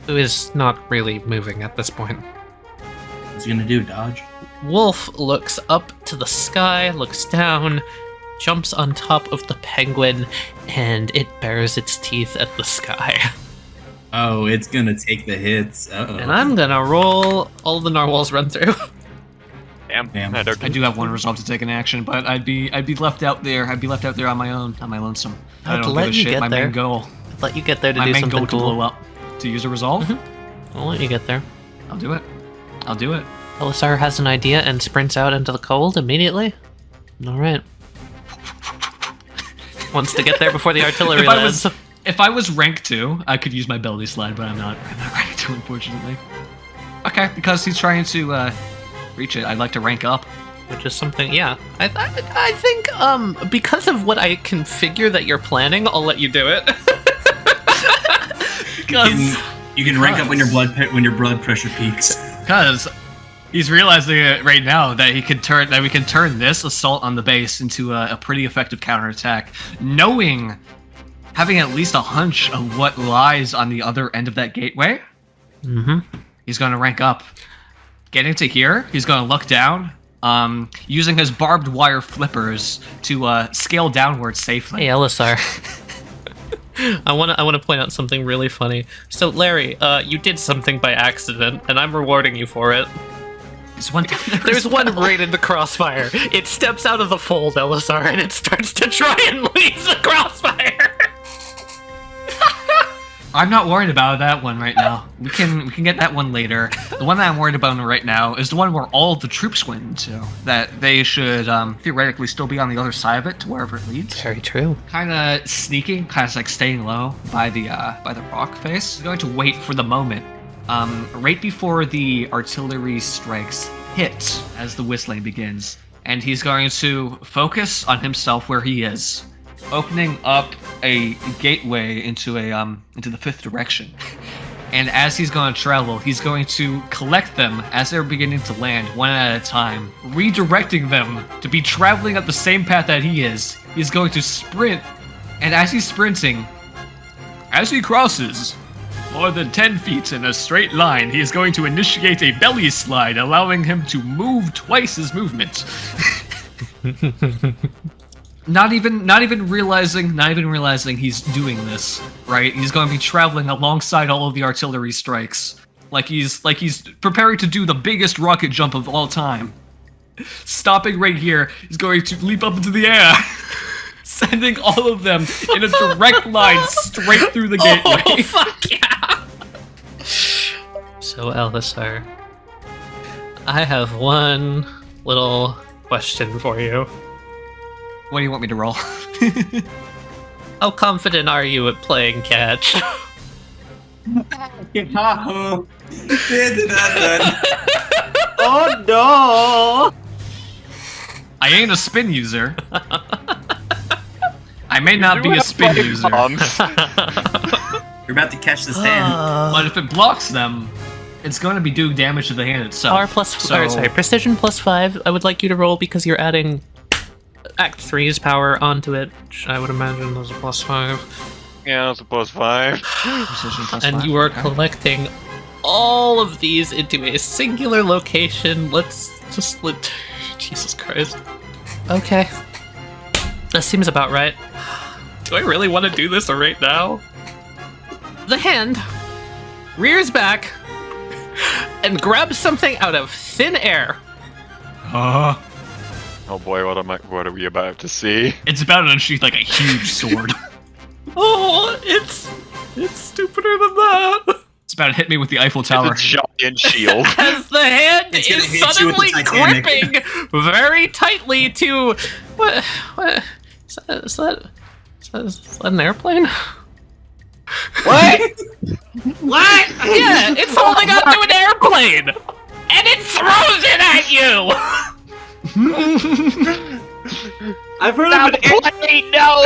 who is not really moving at this point. What's he gonna do? Dodge? Wolf looks up to the sky, looks down, jumps on top of the penguin, and it bares its teeth at the sky. Oh, it's gonna take the hits. Uh-oh. And I'm gonna roll all the narwhals run through. Damn. I do have one resolve to take an action, but I'd be left out there. I'd be left out there on my own, on my lonesome. I I'd don't let give a you shit. get My there. main goal. Let you get there to My do main something goal to cool. blow up. To use a resolve. I'll let you get there. I'll do it. I'll do it. Elisar has an idea and sprints out into the cold immediately. Alright. Wants to get there before the artillery lands. If I was rank 2, I could use my belly slide, but I'm not rank 2, unfortunately. Okay, because he's trying to reach it, I'd like to rank up. Which is something, yeah. I think, because of what I can figure that you're planning, I'll let you do it. Because You can rank up when your blood pressure peaks. Because he's realizing it right now that we can turn this assault on the base into a pretty effective counterattack, having at least a hunch of what lies on the other end of that gateway. He's going to rank up. Getting to here, he's going to look down, using his barbed wire flippers to scale downward safely. Hey, Elisar. I want to point out something really funny. So, Larry, you did something by accident, and I'm rewarding you for it. There's one right in the crossfire. It steps out of the fold, Elisar, and it starts to try and leave the crossfire. I'm not worried about that one right now. We can get that one later. The one that I'm worried about right now is the one where all of the troops went into. That they should theoretically still be on the other side of it to wherever it leads. Very true. Kind of sneaking, kind of like staying low by the rock face. He's going to wait for the moment, right before the artillery strikes hit as the whistling begins, and he's going to focus on himself where he is, opening up a gateway into the fifth direction. And as he's going to travel, he's going to collect them as they're beginning to land, one at a time, redirecting them to be traveling up the same path that he is. He's going to sprint, and as he's sprinting, as he crosses more than 10 feet in a straight line, he is going to initiate a belly slide, allowing him to move twice his movement. Not even realizing he's doing this, right? He's going to be traveling alongside all of the artillery strikes, like he's preparing to do the biggest rocket jump of all time. Stopping right here, he's going to leap up into the air, sending all of them in a direct line straight through the gateway. Oh, fuck yeah! So, Elisar, I have one little question for you. What do you want me to roll? How confident are you at playing catch? Oh no! I ain't a spin user. I may not be a spin user. You're about to catch this hand. But if it blocks them, it's going to be doing damage to the hand itself. Precision +5. I would like you to roll because you're adding Act 3's power onto it, which I would imagine is a +5. Yeah, it's a +5. Precision And +5. you are Okay. collecting all of these into a singular location. Jesus Christ. Okay. That seems about right. Do I really want to do this right now? The hand rears back and grabs something out of thin air. Oh boy, what are we about to see? It's about to unsheath like a huge sword. Oh, it's stupider than that. It's about to hit me with the Eiffel Tower. It's a giant shield. As the hand It's gonna is hit you with suddenly the Titanic. gripping very tightly to what is that an airplane? What? What? Yeah, it's holding onto an airplane, and it throws it at you. I've heard of an No!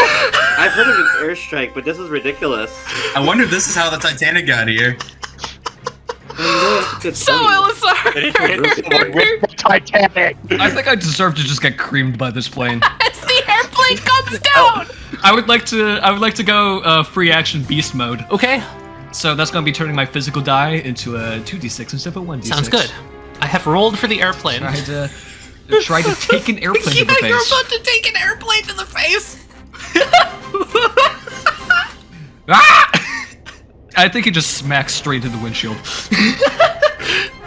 I've heard of an airstrike, but this is ridiculous. I wonder if this is how the Titanic got here. So, Elisar, Titanic! I think I deserve to just get creamed by this plane. as the airplane comes down. I would like to go free action beast mode. Okay, So that's going to be turning my physical die into a 2d6 instead of a 1d6. sounds good. I have rolled for the airplane. Try to take an airplane to the face. You're about to take an airplane to the face. Ah! I think it just smacks straight into the windshield.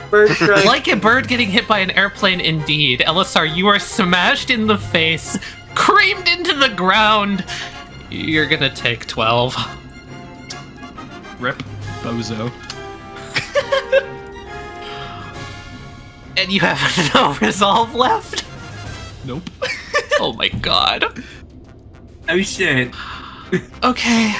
Bird strike. Like a bird getting hit by an airplane, indeed. Elisar, you are smashed in the face, creamed into the ground. You're gonna take 12. Rip, bozo. And you have no resolve left? Nope. Oh my god. Oh shit. Okay.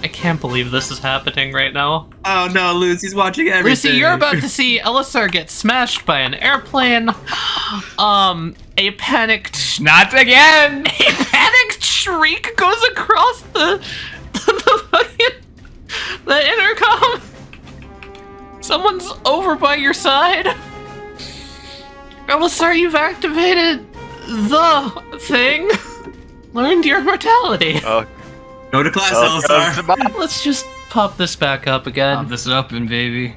I can't believe this is happening right now. Oh no, Lucy's watching everything. Lucy, you're about to see Elisar get smashed by an airplane. A panicked... Not again! A panicked shriek goes across the intercom. Someone's over by your side. Elisar, you've activated the thing. Learned your mortality. Go to class, Elisar. Let's just pop this back up again. Pop this open, baby.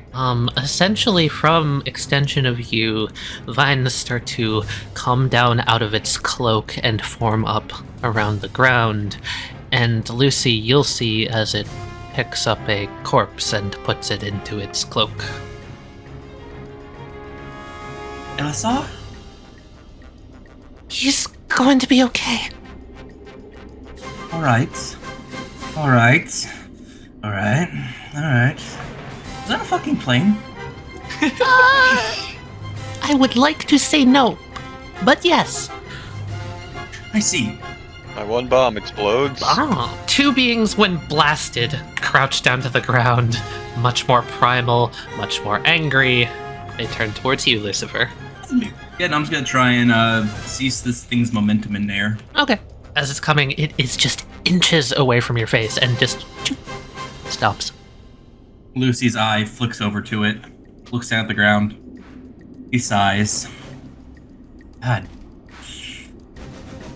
Essentially from extension of you, vines start to come down out of its cloak and form up around the ground. And Lucy, you'll see as it picks up a corpse and puts it into its cloak. Elisar? He's going to be okay. Alright. Alright. Alright. Is that a fucking plane? I would like to say no, but yes. I see. My one bomb explodes. Ah, two beings, when blasted, crouch down to the ground, much more primal, much more angry. They turn towards you, Lucifer. Yeah, and I'm just gonna try and seize this thing's momentum in there. Okay. As it's coming, it is just inches away from your face and just stops. Lucy's eye flicks over to it, looks down at the ground. He sighs. God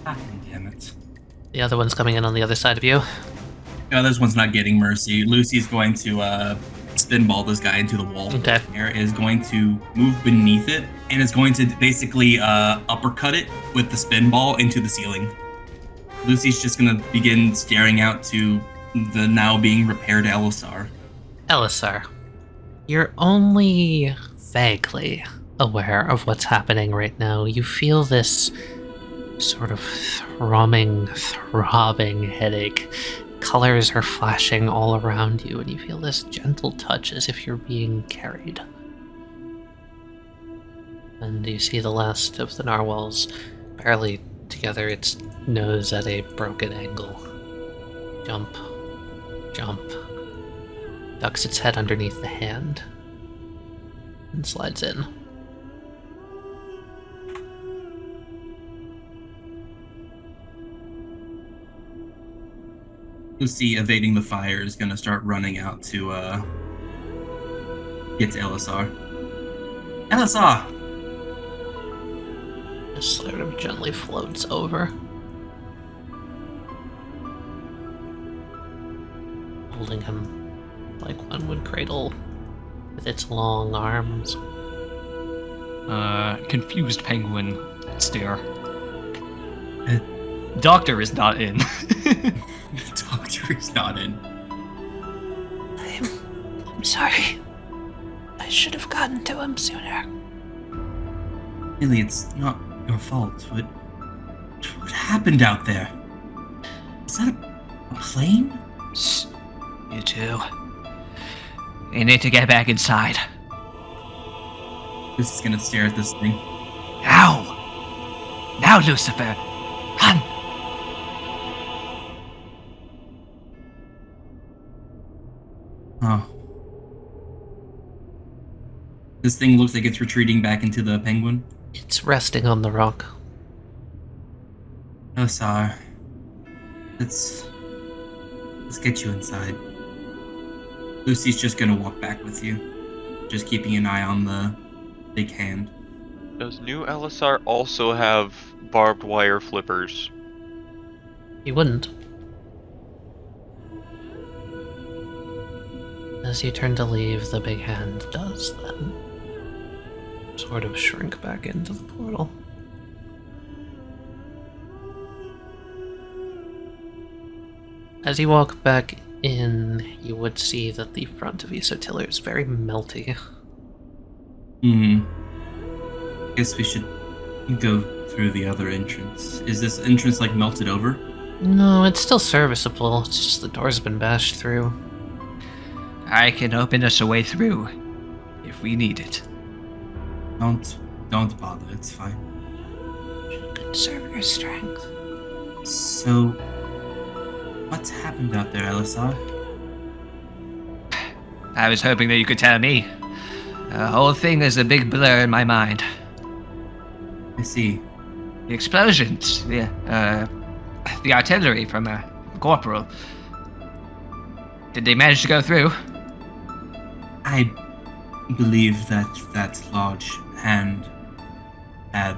damn it. The other one's coming in on the other side of you. The other one's not getting mercy. Lucy's going to spinball this guy into the wall. Okay. Air is going to move beneath it and is going to basically uppercut it with the spinball into the ceiling. Lucy's just going to begin staring out to the now being repaired Elisar. Elisar, you're only vaguely aware of what's happening right now. You feel this sort of throbbing headache. Colors are flashing all around you, and you feel this gentle touch as if you're being carried. And you see the last of the narwhals barely together, its nose at a broken angle. Jump, ducks its head underneath the hand, and slides in. Lucy, evading the fire, is going to start running out to get to Elisar. Elisar! Just sort of gently floats over, holding him like one would cradle with its long arms. Confused penguin stare. Doctor is not in. Doctor is not in. I'm sorry. I should have gotten to him sooner. Really, it's not your fault. What happened out there? Is that a plane? Shh. You two. You need to get back inside. Lucy's gonna stare at this thing. Now! Now, Lucifer! Run! Oh. This thing looks like it's retreating back into the penguin. It's resting on the rock. Elisar. Let's get you inside. Lucy's just gonna walk back with you, just keeping an eye on the big hand. Does new Elisar also have barbed wire flippers? He wouldn't. As you turn to leave, the big hand does then sort of shrink back into the portal. As you walk back in, you would see that the front of Eso-Tiller is very melty. Guess we should go through the other entrance. Is this entrance like melted over? No, it's still serviceable. It's just the door's been bashed through. I can open us a way through, if we need it. Don't bother, it's fine. Conserve your strength. So, what's happened out there, Elisar? I was hoping that you could tell me. The whole thing is a big blur in my mind. I see. The explosions, the artillery from Corporal. Did they manage to go through? I believe that large hand had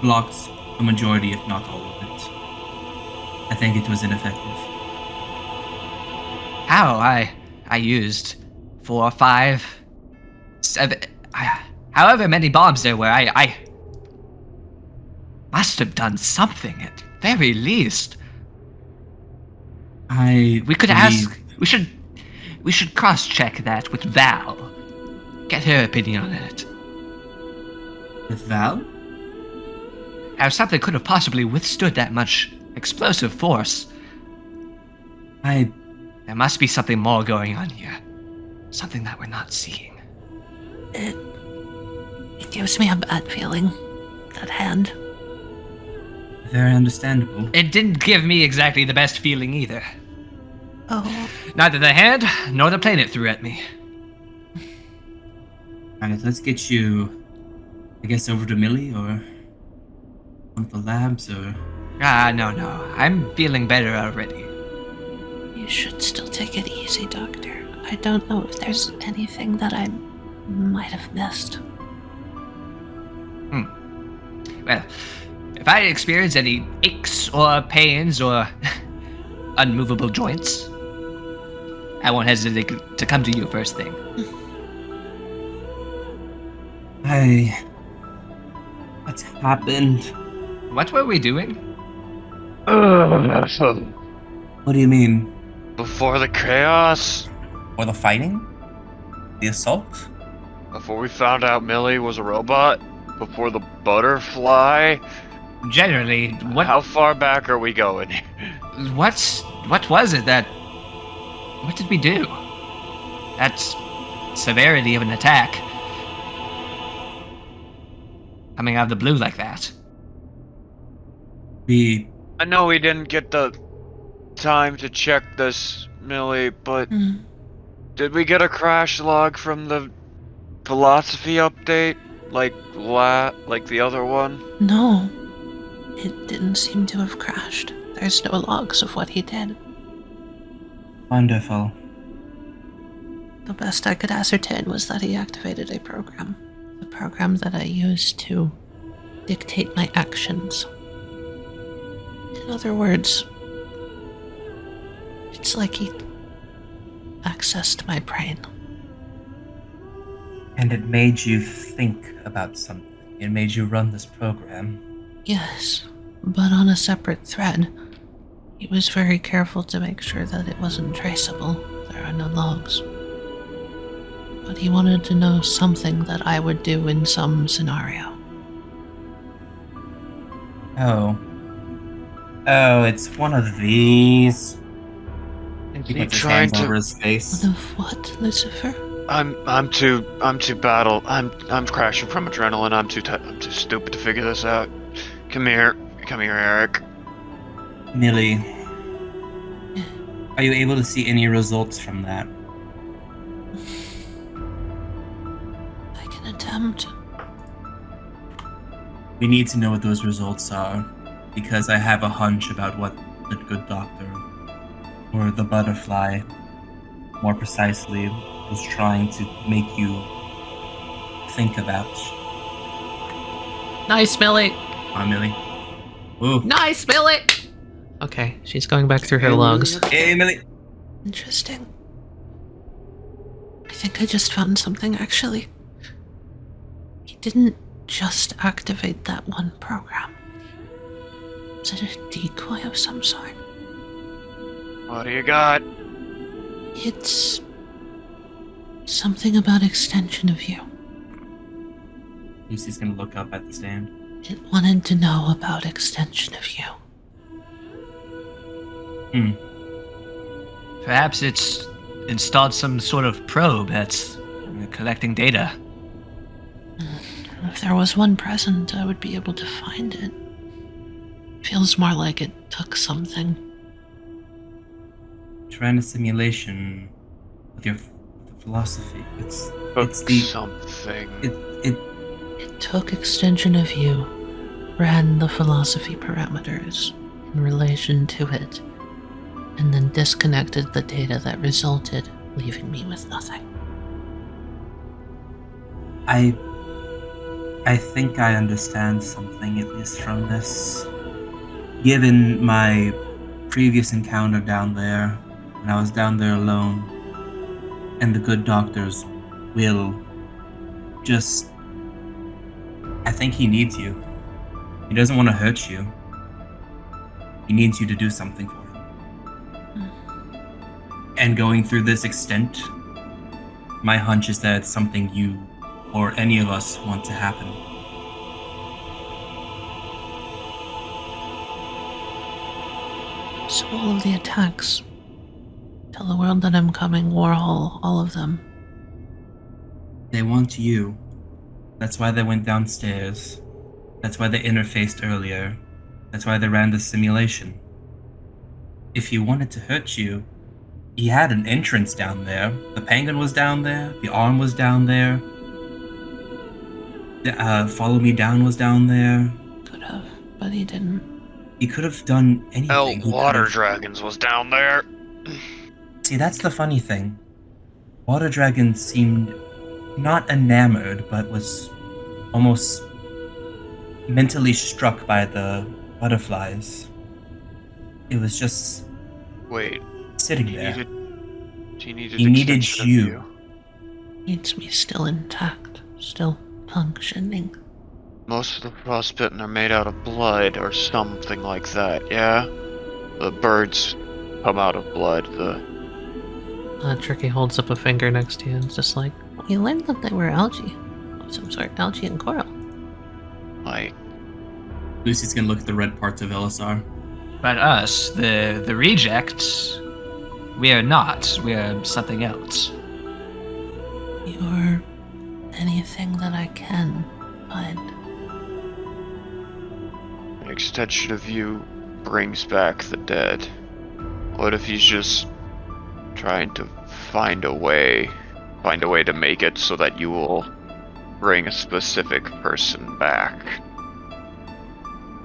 blocked a majority, if not all of it. I think it was ineffective. How? I used 4, 5, 7, however many bombs there were. I must have done something at very least. We could ask. We should cross-check that with Val. Get her opinion on it. With Val? How something could have possibly withstood that much explosive force. I There must be something more going on here. Something that we're not seeing. It gives me a bad feeling. That hand. Very understandable. It didn't give me exactly the best feeling either. Oh. Neither the hand nor the plane it threw at me. Alright, let's get you, I guess, over to Millie or one of the labs or... No. I'm feeling better already. You should still take it easy, Doctor. I don't know if there's anything that I might have missed. Well, if I experience any aches or pains or unmovable joints, I won't hesitate to come to you first thing. What's happened? What were we doing? What do you mean? Before the chaos, Or the fighting? The assault? before we found out Millie was a robot, before the butterfly. Generally, How far back are we going? what was it that... What did we do? That's severity of an attack. Coming out of the blue like that. I know we didn't get the time to check this, Millie, but did we get a crash log from the philosophy update? Like the other one? No. It didn't seem to have crashed. There's no logs of what he did. Wonderful. The best I could ascertain was that he activated a program. The program that I used to dictate my actions. In other words, it's like he accessed my brain. And it made you think about something. It made you run this program. Yes, but on a separate thread. He was very careful to make sure that it wasn't traceable. There are no logs. But he wanted to know something that I would do in some scenario. Oh, it's one of these. He puts his trying hands to- over his face. One of what, Lucifer? I'm too battle. I'm crashing from adrenaline. I'm too stupid to figure this out. Come here, Eric. Millie, are you able to see any results from that? I can attempt. We need to know what those results are, because I have a hunch about what the good doctor, or the butterfly, more precisely, was trying to make you think about. Nice, Millie. Millie. Ooh. Nice, Millie. Okay, she's going back through her logs. Hey, Millie. Interesting. I think I just found something, actually. He didn't just activate that one program. Was it a decoy of some sort? What do you got? It's something about extension of view. Lucy's gonna look up at the stand. It wanted to know about extension of view. Perhaps it's installed some sort of probe that's collecting data. If there was one present, I would be able to find it. Feels more like it took something. Trying a simulation with your philosophy. It's something. It took extension of view, ran the philosophy parameters in relation to it, and then disconnected the data that resulted, leaving me with nothing. I think I understand something, at least from this. Given my previous encounter down there, when I was down there alone, and the good doctor's will, just... I think he needs you. He doesn't want to hurt you. He needs you to do something for him. And going through this extent, my hunch is that it's something you or any of us want to happen. So all of the attacks Tell the world that I'm coming, Warhol, all of them. They want you. That's why they went downstairs. That's why they interfaced earlier. That's why they ran the simulation. If he wanted to hurt you, he had an entrance down there. The penguin was down there. The arm was down there. The Follow Me Down was down there. Could have, but he didn't. He could have done anything. Water Dragons was down there. See, that's the funny thing. Water Dragon seemed not enamored, but was almost mentally struck by the butterflies. It was just sitting there. He needed you. Needs me still intact, still functioning. Most of the frostbitten are made out of blood or something like that, yeah? The birds come out of blood, Tricky holds up a finger next to you and it's just like, We learned that they were algae. Of some sort, algae and coral. Lucy's gonna look at the red parts of LSR. But us, the rejects, we are not. We are something else. You're anything that I can find. An extension of you brings back the dead. What if he's just trying to find a way to make it so that you will bring a specific person back?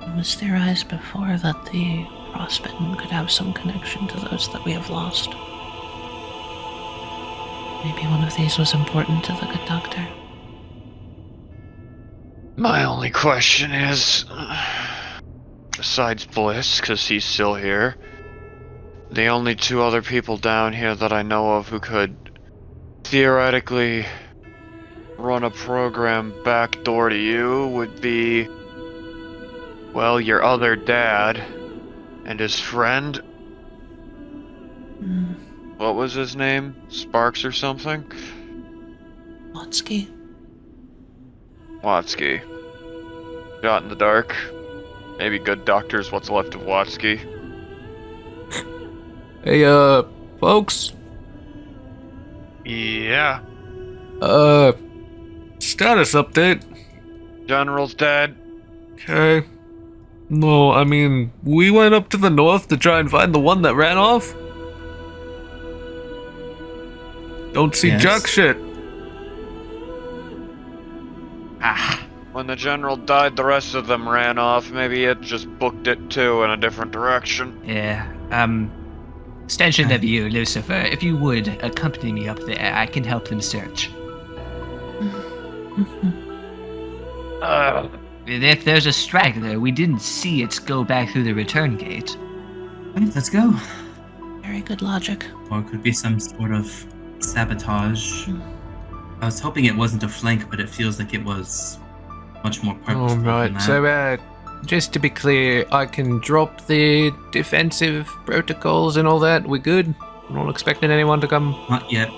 It was theorized before that the frostbitten could have some connection to those that we have lost. Maybe one of these was important to the good doctor. My only question is, besides Bliss, because he's still here, the only two other people down here that I know of who could theoretically run a program backdoor to you would be, well, your other dad and his friend. What was his name? Sparks or something? Watsky. Shot in the dark. Maybe good doctor's what's left of Watsky. Hey, folks? Yeah. Status update. General's dead. Okay. No, I mean, we went up to the north to try and find the one that ran off. Don't see jack shit. When the general died, the rest of them ran off. Maybe it just booked it too in a different direction. Yeah, extension of you, Lucifer. If you would accompany me up there, I can help them search. If there's a straggler, we didn't see it go back through the return gate. Alright, let's go. Very good logic. Or it could be some sort of sabotage. I was hoping it wasn't a flank, but it feels like it was much more purposeful than Alright, that. so, just to be clear, I can drop the defensive protocols and all that. We good? I'm not expecting anyone to come. Not yet.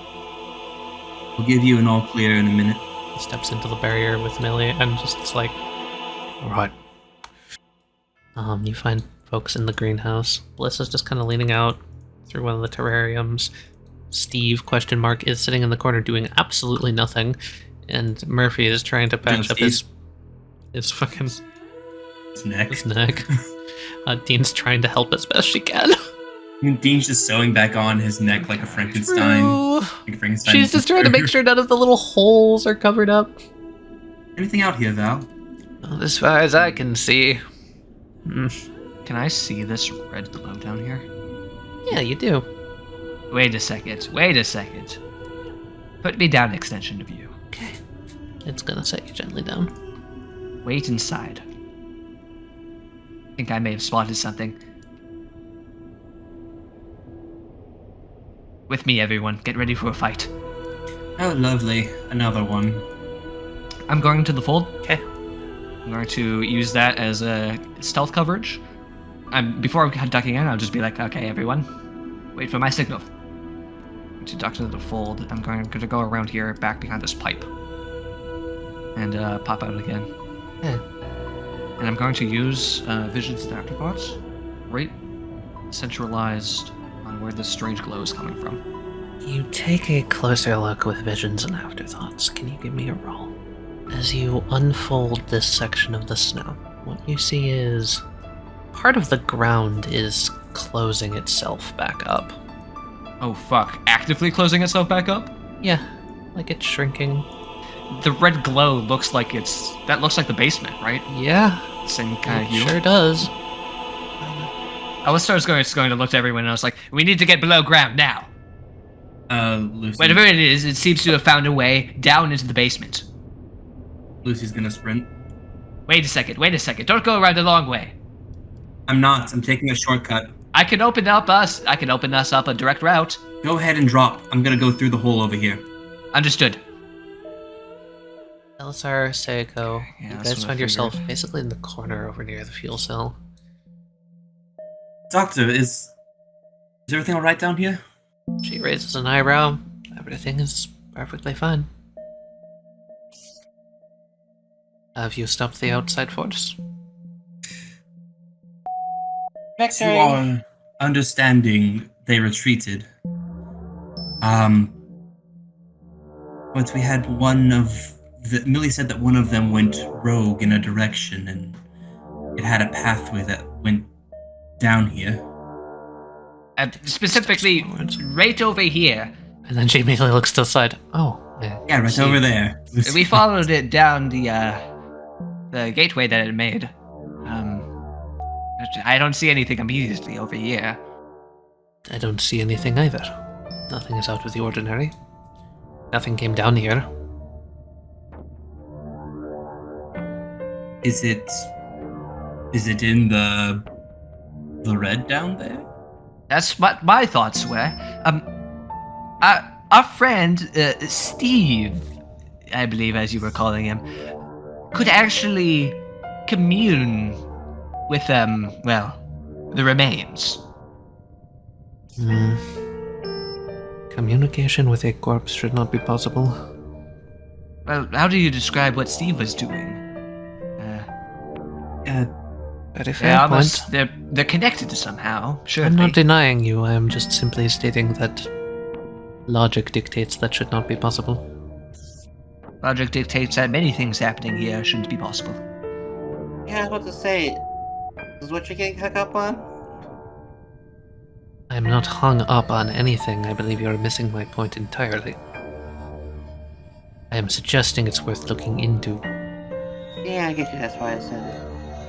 We'll give you an all clear in a minute. he steps into the barrier with Millie and just it's like, Alright. you find folks in the greenhouse. Bliss is just kind of leaning out through one of the terrariums. Steve, question mark, is sitting in the corner doing absolutely nothing. And Murphy is trying to patch up his fucking... His neck. His neck. Dean's trying to help as best she can. Dean's just sewing back on his neck like a Frankenstein. She's just trying to make sure none of the little holes are covered up. Anything out here, Val? Well, as far as I can see. Can I see this red glow down here? Yeah, you do. Wait a second. Put me down, extension of you. Okay. It's gonna set you gently down. Wait inside. I think I may have spotted something. With me, everyone. Get ready for a fight. Oh, lovely. Another one. I'm going to the fold. Okay. I'm going to use that as a stealth coverage. Before I'm ducking in, I'll just be like, okay, everyone, wait for my signal. To duck to the fold, I'm going to go around here, back behind this pipe. And pop out again. Yeah. And I'm going to use Visions and Afterthoughts. Right centralized on where this strange glow is coming from. You take a closer look with visions and afterthoughts. Can you give me a roll? As you unfold this section of the snow, what you see is part of the ground is closing itself back up. Oh fuck, actively closing itself back up? Yeah, like it's shrinking. The red glow looks like that looks like the basement, right? Yeah, Same kind of it hue. sure does. Alistar's going to look to everyone else like, we need to get below ground now. Lucy. Whatever it is, it seems to have found a way down into the basement. Lucy's gonna sprint. Wait a second, don't go around the long way. I'm not. I'm taking a shortcut. I can open us up a direct route. Go ahead and drop. I'm gonna go through the hole over here. Understood. Elisar, Seiko, Yeah, you that's guys what I find yourself figured. basically in the corner over near the fuel cell. Doctor, is everything alright down here? She raises an eyebrow. Everything is perfectly fine. Have you stopped the outside force? To our understanding, they retreated. But we had Millie said that one of them went rogue in a direction, and it had a pathway that went down here. Specifically, right over here. And then she immediately looks to the side. Oh, Yeah, right over there. We followed it down the gateway that it made. I don't see anything immediately over here. I don't see anything either. Nothing is out of the ordinary. Nothing came down here. Is it in the red down there? That's what my thoughts were. Our friend, Steve, I believe as you were calling him, could actually commune with, the remains. Communication with a corpse should not be possible. Well, how do you describe what Steve was doing? Very fair point. They're connected somehow, sure. I'm not denying you, I am just simply stating that logic dictates that should not be possible. Logic dictates that many things happening here shouldn't be possible. Yeah, I was about to say, is what you're getting hung up on? I am not hung up on anything. I believe you are missing my point entirely. I am suggesting it's worth looking into. Yeah, I get you. That's why I said it.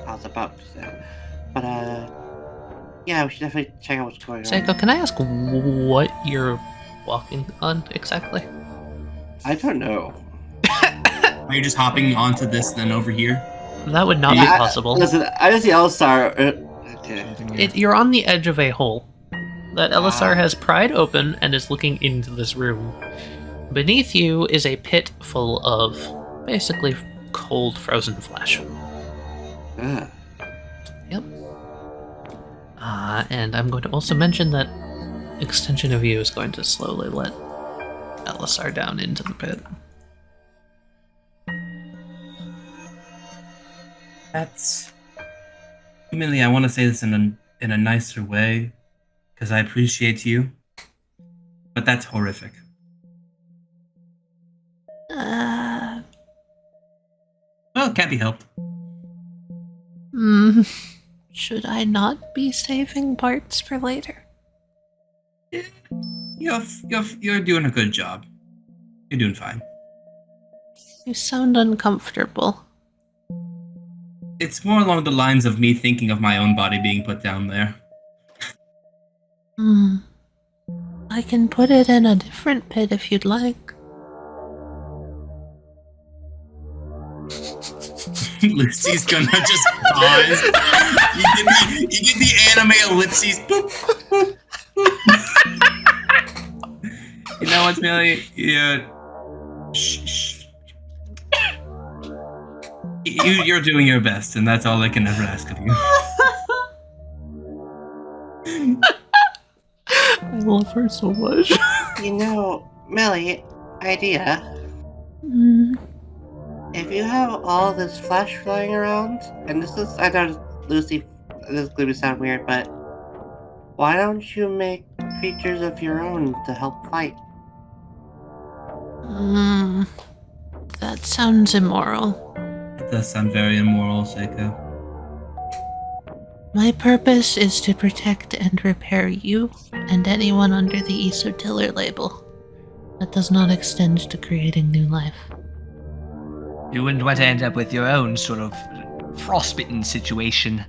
I was about to say. But, yeah, we should definitely check out what's going on. Seiko, can I ask what you're walking on exactly? I don't know. Are you just hopping onto this then over here? That would not be possible. Listen, I just see Elisar. You're on the edge of a hole that Elisar has pried open and is looking into this room. Beneath you is a pit full of basically cold, frozen flesh. Yep. And I'm going to also mention that extension of you is going to slowly let Elisar down into the pit. That's... Millie, I want to say this in a nicer way, because I appreciate you, but that's horrific. Well, it can't be helped. Should I not be saving parts for later? You're doing a good job. You're doing fine. You sound uncomfortable. It's more along the lines of me thinking of my own body being put down there. I can put it in a different pit if you'd like. Lucy's gonna just pause. You give the anime ellipses. Boop, boop, boop. You know what, Millie? Shh. You're doing your best, and that's all I can ever ask of you. I love her so much. You know, Millie, idea. If you have all this flesh flying around, and this is, I know, Lucy, this is going to sound weird, but why don't you make creatures of your own to help fight. That sounds immoral. It does sound very immoral, Seiko. My purpose is to protect and repair you and anyone under the Eso-Tiller label. That does not extend to creating new life. You wouldn't want to end up with your own sort of frostbitten situation,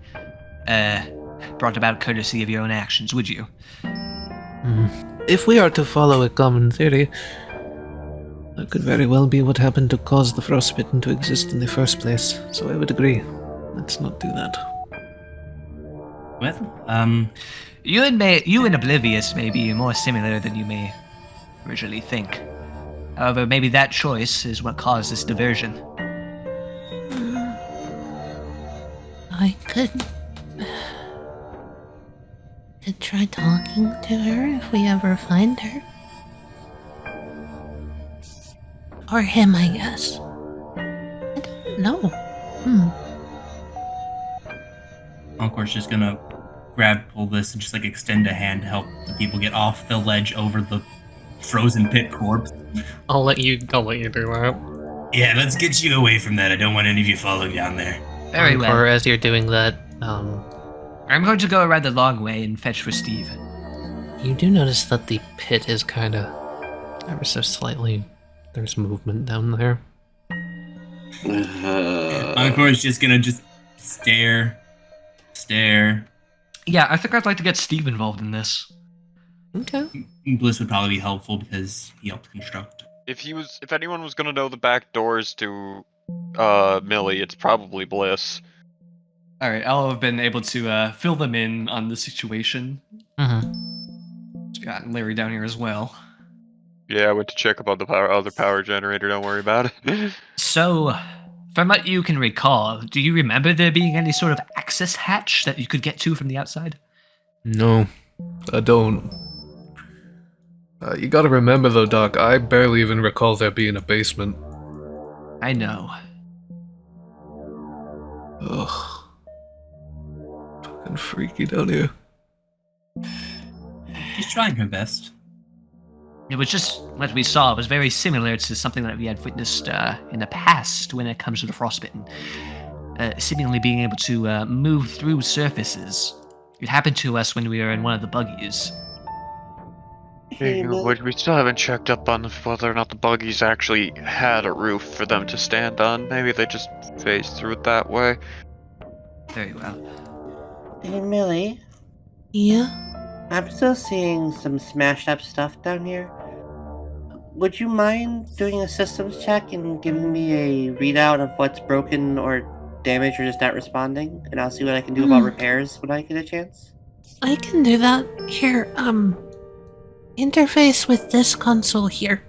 brought about courtesy of your own actions, would you? If we are to follow a common theory, that could very well be what happened to cause the frostbitten to exist in the first place, so I would agree. Let's not do that. Well, You and Oblivious may be more similar than you may originally think. However, maybe that choice is what caused this diversion. I could try talking to her if we ever find her. Or him, I guess. I don't know. Encore's just gonna pull this and just like extend a hand to help the people get off the ledge over the frozen pit corpse. I'll let you do that. Yeah, let's get you away from that. I don't want any of you following down there. Very well. Or as you're doing that, I'm going to go around the long way and fetch for Steve. you do notice that the pit is kind of ever so slightly. There's movement down there. Encore is just gonna stare. Yeah, I think I'd like to get Steve involved in this. Okay. Bliss would probably be helpful because he helped construct. If anyone was gonna know the back doors to Millie, it's probably Bliss. All right, I'll have been able to fill them in on the situation. Got Larry down here as well. Yeah, I went to check about the other power generator. Don't worry about it. So, from what you can recall, do you remember there being any sort of access hatch that you could get to from the outside? No, I don't. You gotta remember though, Doc, I barely even recall there being a basement. I know. Ugh. Fucking freaky down here. She's trying her best. It was just what we saw was very similar to something that we had witnessed in the past when it comes to the frostbitten. Seemingly being able to move through surfaces. It happened to us when we were in one of the buggies. We still haven't checked up on whether or not the buggies actually had a roof for them to stand on. Maybe they just phased through it that way. Very well. Hey, Millie. Yeah? I'm still seeing some smashed up stuff down here. Would you mind doing a systems check and giving me a readout of what's broken or damaged or just not responding? And I'll see what I can do about repairs when I get a chance. I can do that. Here, interface with this console here.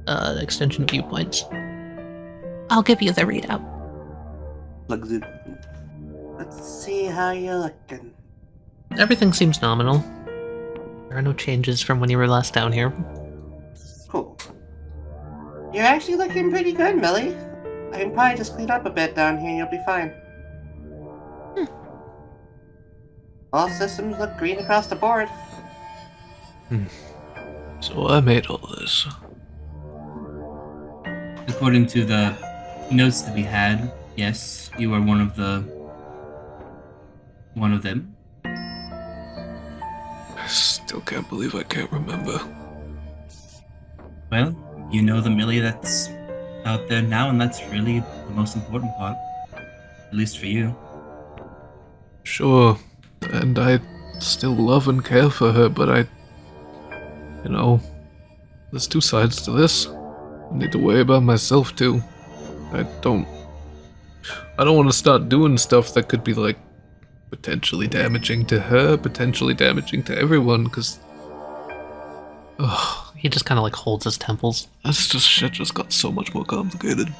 Extension viewpoints. I'll give you the readout. Let's see how you're looking. Everything seems nominal. There are no changes from when you were last down here. Cool. You're actually looking pretty good, Millie. I can probably just clean up a bit down here and you'll be fine. All systems look green across the board. So I made all this. According to the notes that we had, yes, you were one of them. I still can't believe I can't remember. Well, you know the Millie that's out there now, and that's really the most important part. At least for you. Sure, and I still love and care for her, but there's two sides to this. I need to worry about myself too. I don't want to start doing stuff that could be like potentially damaging to her, potentially damaging to everyone, because He just kind of like holds his temples. shit just got so much more complicated.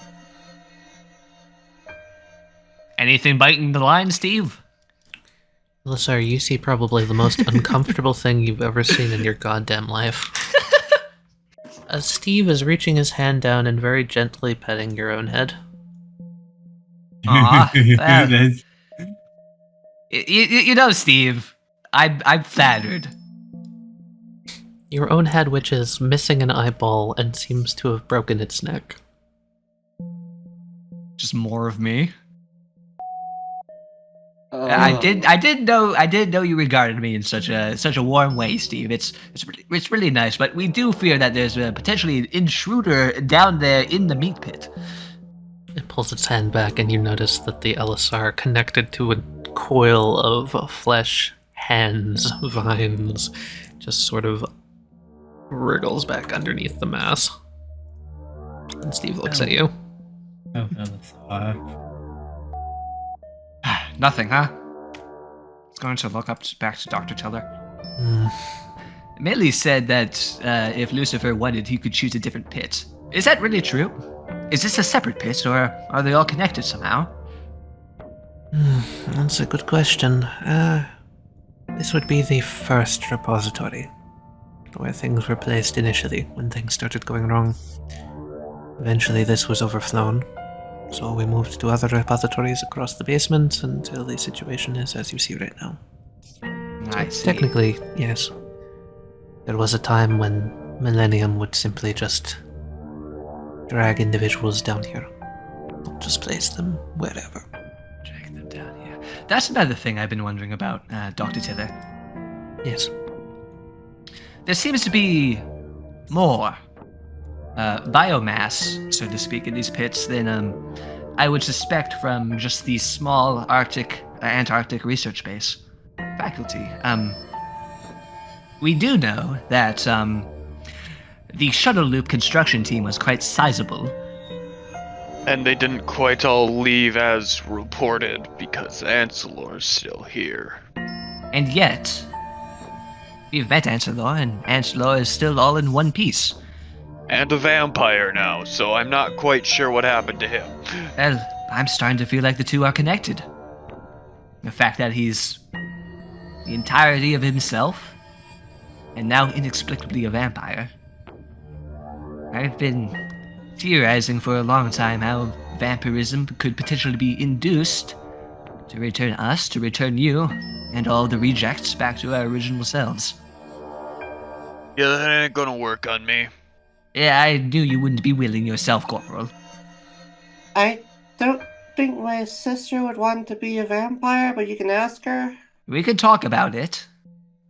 Anything biting the line, Steve? Sir, you see probably the most uncomfortable thing you've ever seen in your goddamn life. As Steve is reaching his hand down and very gently petting your own head. Aw, you know, Steve, I'm flattered. Your own head, which is missing an eyeball and seems to have broken its neck. Just more of me. I did know you regarded me in such a warm way, Steve. It's really nice, but we do fear that there's a potentially an intruder down there in the meat pit. It pulls its hand back, and you notice that the LSR connected to a coil of flesh, hands, vines, just sort of wriggles back underneath the mass. And Steve looks at you. Oh, LSR. Nothing, huh? It's going to look back to Dr. Tiller. Millie said that if Lucifer wanted, he could choose a different pit. Is that really true? Is this a separate pit, or are they all connected somehow? That's a good question. This would be the first repository, where things were placed initially when things started going wrong. Eventually this was overflown, so we moved to other repositories across the basement until the situation is as you see right now. I see. Technically, yes. There was a time when Millennium would simply just drag individuals down here, not just place them wherever. Drag them down here. That's another thing I've been wondering about, Dr. Tiller. Yes. There seems to be more biomass, so to speak, in these pits than I would suspect from just the small Antarctic research base faculty. We do know that the shuttle loop construction team was quite sizable. And they didn't quite all leave as reported because Ancelor's still here. And yet, we've met Ancelor, and Ancelor is still all in one piece. And a vampire now, so I'm not quite sure what happened to him. Well, I'm starting to feel like the two are connected. The fact that he's the entirety of himself, and now inexplicably a vampire. I've been theorizing for a long time how vampirism could potentially be induced to return us, to return you, and all the rejects back to our original selves. Yeah, that ain't gonna work on me. Yeah, I knew you wouldn't be willing yourself, Corporal. I don't think my sister would want to be a vampire, but you can ask her. We could talk about it.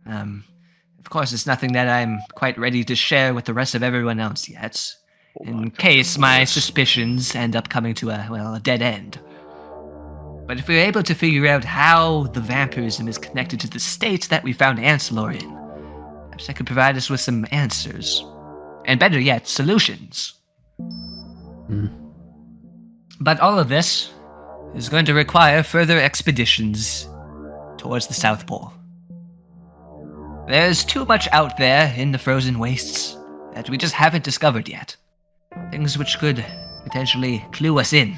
Of course, it's nothing that I'm quite ready to share with the rest of everyone else yet, in case my suspicions end up coming to a dead end. But if we're able to figure out how the vampirism is connected to the state that we found Ancelor in, perhaps that could provide us with some answers. And better yet, solutions. But all of this is going to require further expeditions towards the South Pole. There's too much out there in the frozen wastes that we just haven't discovered yet. Things which could potentially clue us in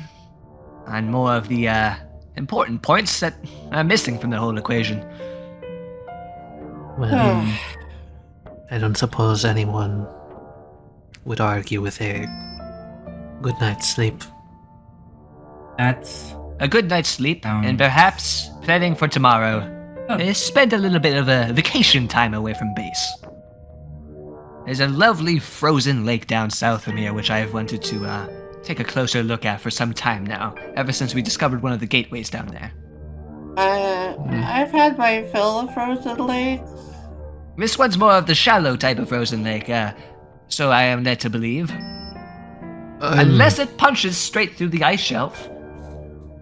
on more of the important points that are missing from the whole equation. Well, I don't suppose anyone would argue with a good night's sleep. That's A good night's sleep, and perhaps planning for tomorrow. Spend a little bit of a vacation time away from base. There's a lovely frozen lake down south from here, which I've wanted to take a closer look at for some time now, ever since we discovered one of the gateways down there. I've had my fill of frozen lakes. This one's more of the shallow type of frozen lake, so I am led to believe. Unless it punches straight through the ice shelf.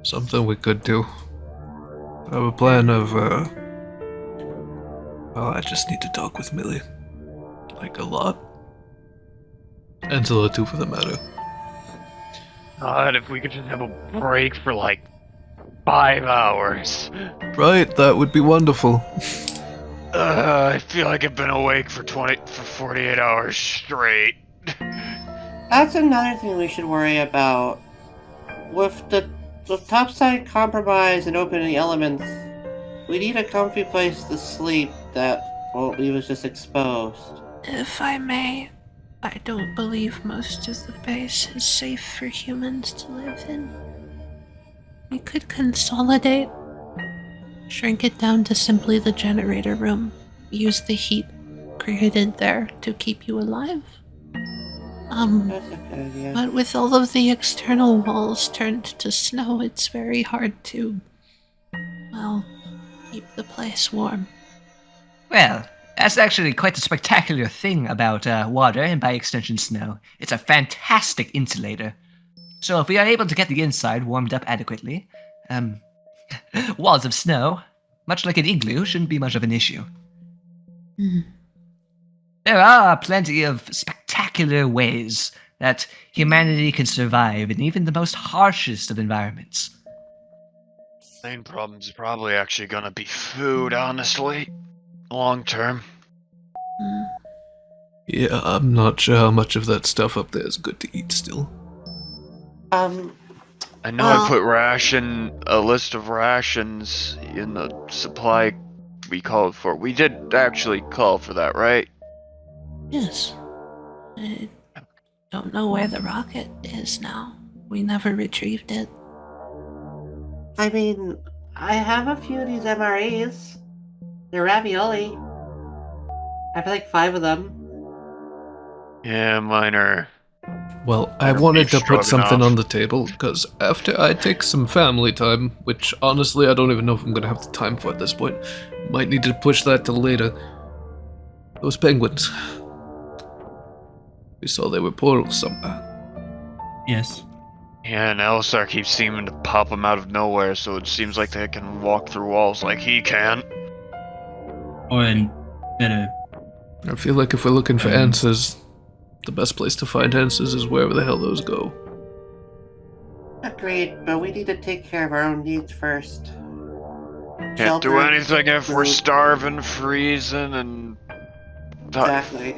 Something we could do. I have a plan of, well, I just need to talk with Millie. Like, a lot. Angela, too, for the matter. God, if we could just have a break for like 5 hours. Right, that would be wonderful. I feel like I've been awake for 48 hours straight. That's another thing we should worry about. With the topside compromise and opening elements, we need a comfy place to sleep that won't leave us just exposed. If I may, I don't believe most of the base is safe for humans to live in. We could consolidate, shrink it down to simply the generator room, use the heat created there to keep you alive. That's a good idea. But with all of the external walls turned to snow, it's very hard to, well, keep the place warm. Well, that's actually quite a spectacular thing about water and by extension snow. It's a fantastic insulator. So if we are able to get the inside warmed up adequately, walls of snow, much like an igloo, shouldn't be much of an issue. Hmm. There are plenty of spectacular ways that humanity can survive in even the most harshest of environments. Main problem's probably actually gonna be food, honestly. Long term. Yeah, I'm not sure how much of that stuff up there is good to eat still. I know I put a list of rations in the supply we called for. We did actually call for that, right? Yes. I don't know where the rocket is now. We never retrieved it. I mean, I have a few of these MREs. They're ravioli. I have like 5 of them. Yeah, mine are. Well, I wanted to put something on the table, because after I take some family time, which honestly I don't even know if I'm going to have the time for at this point, might need to push that till later. Those penguins. We saw they were portals somewhere. Yes. Yeah, and Alistar keeps seeming to pop them out of nowhere, so it seems like they can walk through walls like he can. Or in better. I feel like if we're looking for answers, the best place to find answers is wherever the hell those go. Agreed, but we need to take care of our own needs first. Can't do anything if we're starving, freezing, and Exactly.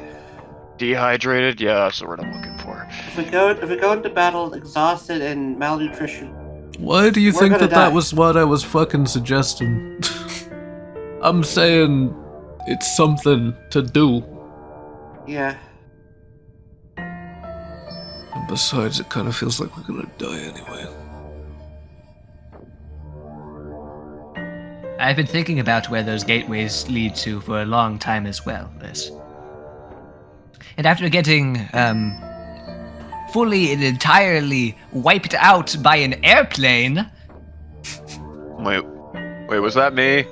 dehydrated. Yeah, that's what I'm looking for. If we go into battle exhausted and malnutrition, Why do you we're think gonna that die. that was what I was fucking suggesting? I'm saying it's something to do. Yeah. And besides, it kind of feels like we're gonna die anyway. I've been thinking about where those gateways lead to for a long time as well, Liz. And after getting, fully and entirely wiped out by an airplane... Wait, was that me?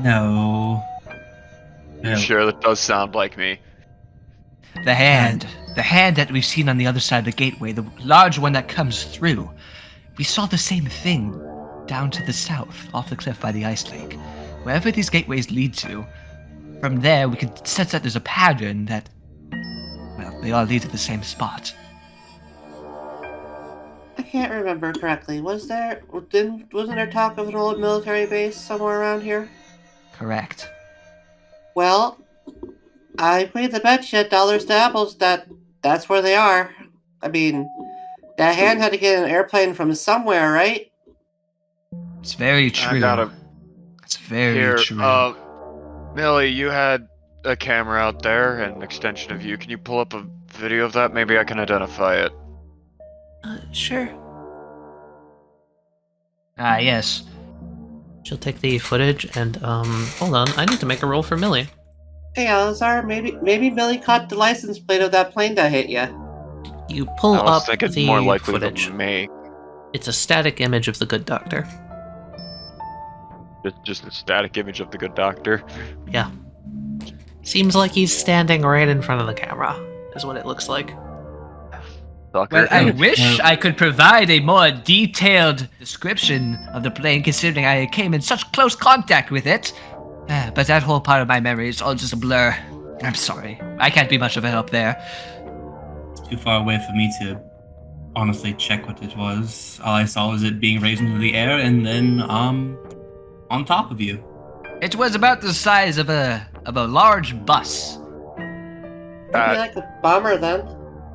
No. You sure that does sound like me? The hand that we've seen on the other side of the gateway, the large one that comes through. We saw the same thing down to the south, off the cliff by the ice lake. Wherever these gateways lead to, from there we can sense that there's a pattern that, well, they all lead to the same spot. I can't remember correctly. Wasn't there talk of an old military base somewhere around here? Correct. Well, I made the bet yet dollars to apples that's where they are. I mean, that hand had to get an airplane from somewhere, right? It's very true. I gotta... It's very Here, true. Millie, you had a camera out there, an extension of you. Can you pull up a video of that? Maybe I can identify it. Sure. Ah, yes. She'll take the footage and, hold on, I need to make a roll for Millie. Hey, Alizar, maybe Billy caught the license plate of that plane that hit ya. You pull I was up thinking the more likely footage. than me. It's a static image of the good doctor. Just a static image of the good doctor. Yeah. Seems like he's standing right in front of the camera, is what it looks like. Doctor. Well, I wish I could provide a more detailed description of the plane, considering I came in such close contact with it. But that whole part of my memory is all just a blur. I'm sorry. I can't be much of a help there. It's too far away for me to honestly check what it was. All I saw was it being raised into the air and then on top of you. It was about the size of a large bus. Maybe like a bomber then.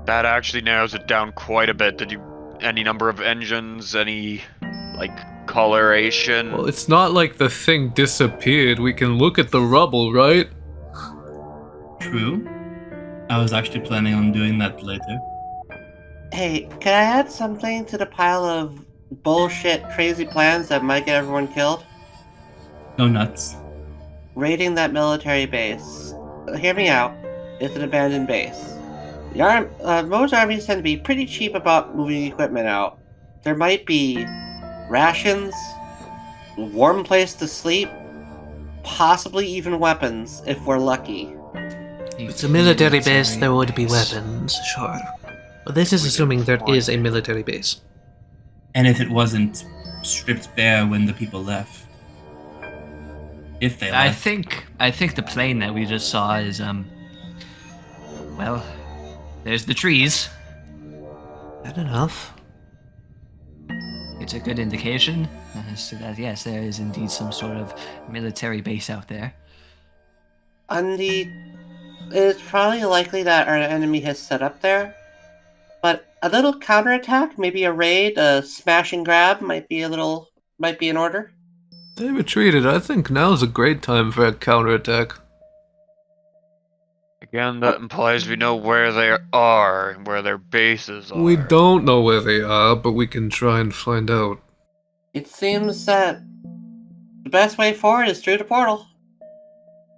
That actually narrows it down quite a bit. Did you... any number of engines, any, like, coloration? Well, it's not like the thing disappeared. We can look at the rubble, right? True. I was actually planning on doing that later. Hey, can I add something to the pile of bullshit, crazy plans that might get everyone killed? Go nuts. Raiding that military base. hear me out. It's an abandoned base. Most armies tend to be pretty cheap about moving equipment out. There might be rations, a warm place to sleep, possibly even weapons if we're lucky. It's a military base, there would be weapons, sure. But this is assuming there is a military base. And if it wasn't stripped bare when the people left. If they left. I think the plane that we just saw is well, there's the trees. Fair enough. It's a good indication as to that, yes, there is indeed some sort of military base out there. It's probably likely that our enemy has set up there, but a little counterattack, maybe a raid, a smash and grab might be in order. They retreated. I think now's a great time for a counterattack. Again, that implies we know where they are and where their bases are. We don't know where they are, but we can try and find out. It seems that the best way forward is through the portal.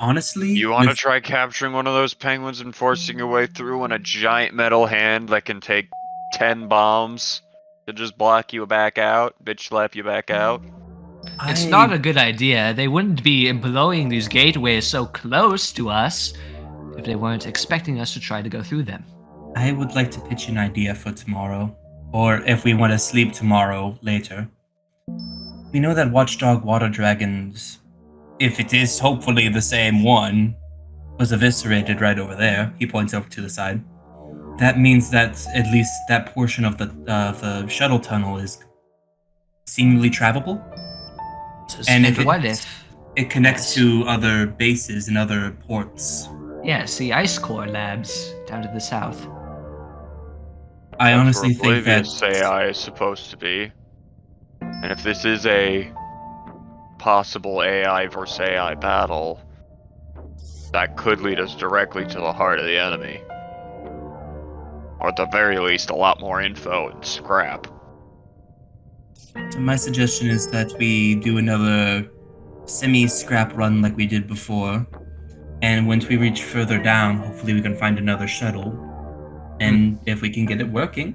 Honestly, You want to try capturing one of those penguins and forcing your way through in a giant metal hand that can take 10 bombs to just block you back out, bitch slap you back out? It's not a good idea. They wouldn't be blowing these gateways so close to us if they weren't expecting us to try to go through them. I would like to pitch an idea for tomorrow, or if we want to sleep tomorrow later. We know that Watchdog Water Dragons, if it is hopefully the same one, was eviscerated right over there. He points over to the side. That means that at least that portion of the shuttle tunnel is seemingly travelable. And if it connects to other bases and other ports. Yes, the Ice Core labs down to the south. I honestly think that Oblivion's AI is supposed to be. And if this is a possible AI versus AI battle, that could lead us directly to the heart of the enemy. Or at the very least, a lot more info and scrap. So my suggestion is that we do another semi-scrap run like we did before. And once we reach further down, hopefully we can find another shuttle. And if we can get it working,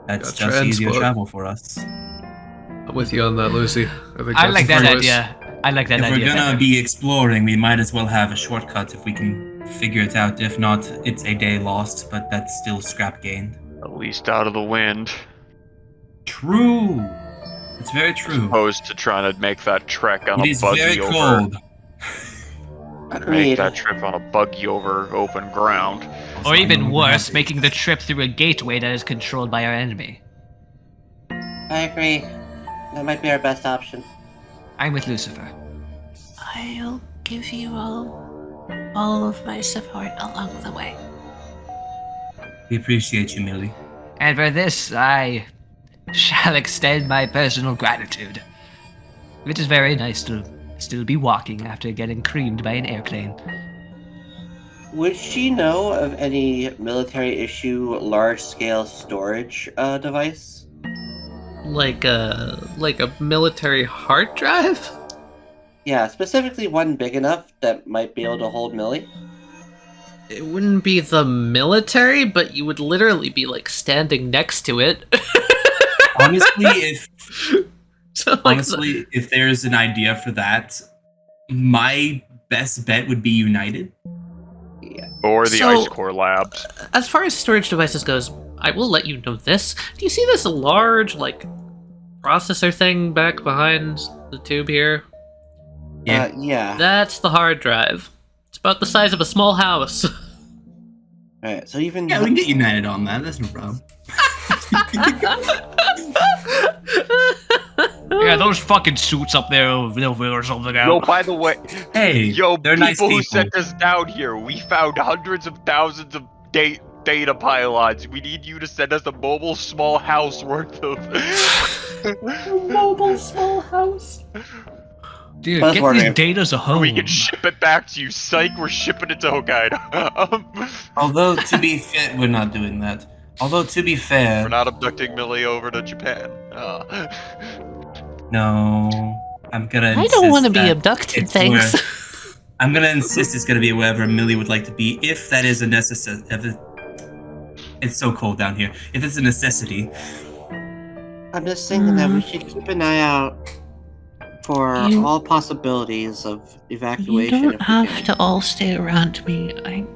that's just easier travel for us. I'm with you on that, Lucy. I like that idea. I like that idea. If we're gonna be exploring, we might as well have a shortcut if we can figure it out. If not, it's a day lost, but that's still scrap gained. At least out of the wind. True. It's very true. Opposed to trying to make that trek on It a is buggy very over. cold. Make that trip on a buggy over open ground. Or even worse, making the trip through a gateway that is controlled by our enemy. I agree. That might be our best option. I'm with Lucifer. I'll give you all of my support along the way. We appreciate you, Millie. And for this, I shall extend my personal gratitude. It is very nice to still be walking after getting creamed by an airplane. Would she know of any military issue large-scale storage device? Like a military hard drive? Yeah, specifically one big enough that might be able to hold Millie. It wouldn't be the military, but you would literally be like standing next to it. Honestly, So, if there's an idea for that, my best bet would be United. Yeah. Or the So- Ice Core labs. As far as storage devices goes, I will let you know this. Do you see this large, like, processor thing back behind the tube here? Yeah. Yeah. That's the hard drive. It's about the size of a small house. Alright, so even... Yeah, we can get United on that. That's no problem. Yeah, those fucking suits up there will figure something out. Yo, by the way, Hey, yo, they're people nice who people. sent us down here, we found hundreds of thousands of data pylons. We need you to send us a mobile small house worth of... Mobile small house. Dude, Buzz get wondering. these datas a home. We can ship it back to you. Psych, we're shipping it to Hokkaido. Although, to be fair, we're not doing that. Although, to be fair, We're not abducting Millie over to Japan. no, I'm gonna. I don't want to insist be that abducted, it's thanks. I'm gonna insist it's gonna be wherever Millie would like to be, if that is a necessity. It's so cold down here. If it's a necessity. I'm just thinking that we should keep an eye out for all possibilities of evacuation. You don't have to all stay around me.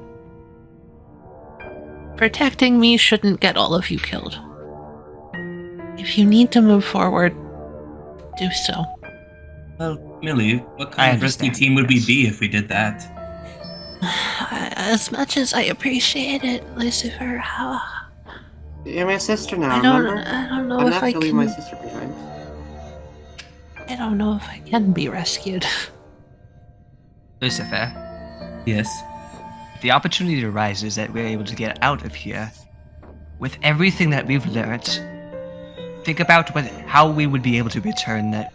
Protecting me shouldn't get all of you killed. If you need to move forward, do so. Well, Millie, what kind of risky team would we be if we did that? As much as I appreciate it, Lucifer, You're my sister now, I don't know I'm if not I gonna leave can... my sister behind. I don't know if I can be rescued. Lucifer. Yes. If the opportunity arises that we're able to get out of here, with everything that we've learned, think about how we would be able to return that.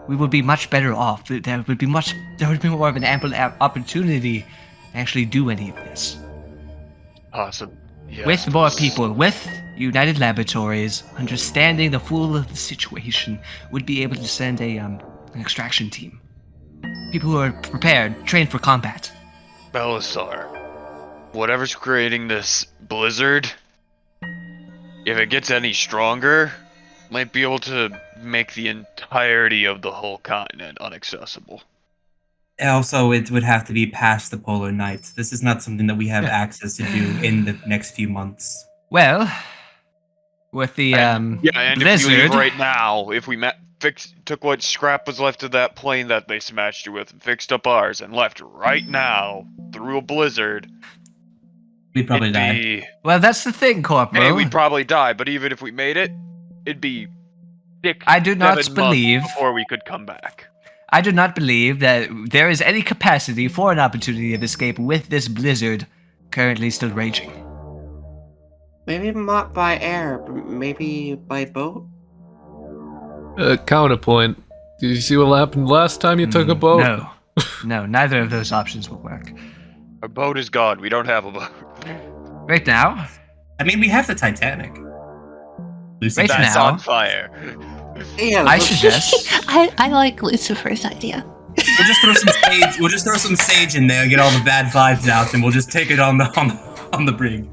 We would be much better off. There would be more of an ample opportunity to actually do any of this. Awesome. Yes. With more people, with United Laboratories, understanding the full of the situation, would be able to send an extraction team. People who are prepared, trained for combat. Belisar, whatever's creating this blizzard, if it gets any stronger, might be able to make the entirety of the whole continent inaccessible. Also, it would have to be past the polar night. This is not something that we have access to do in the next few months. Well, with the and blizzard, if you leave right now, if we took what scrap was left of that plane that they smashed you with and fixed up ours and left right now through a blizzard, we'd probably die. Well, that's the thing, Corporal. Hey, we'd probably die, but even if we made it, it'd be 6, I do not 7 believe months before we could come back. I do not believe that there is any capacity for an opportunity of escape with this blizzard currently still raging. Maybe not by air, but maybe by boat? Counterpoint. Did you see what happened last time you took a boat? No. No, neither of those options will work. Our boat is gone. We don't have a boat. Right now? I mean, we have the Titanic. Lucy, Right That's now, on fire. Yeah, I suggest I like Lucifer's idea. We'll just throw some sage. We'll just throw some sage in there, get all the bad vibes out, and we'll just take it on the brig.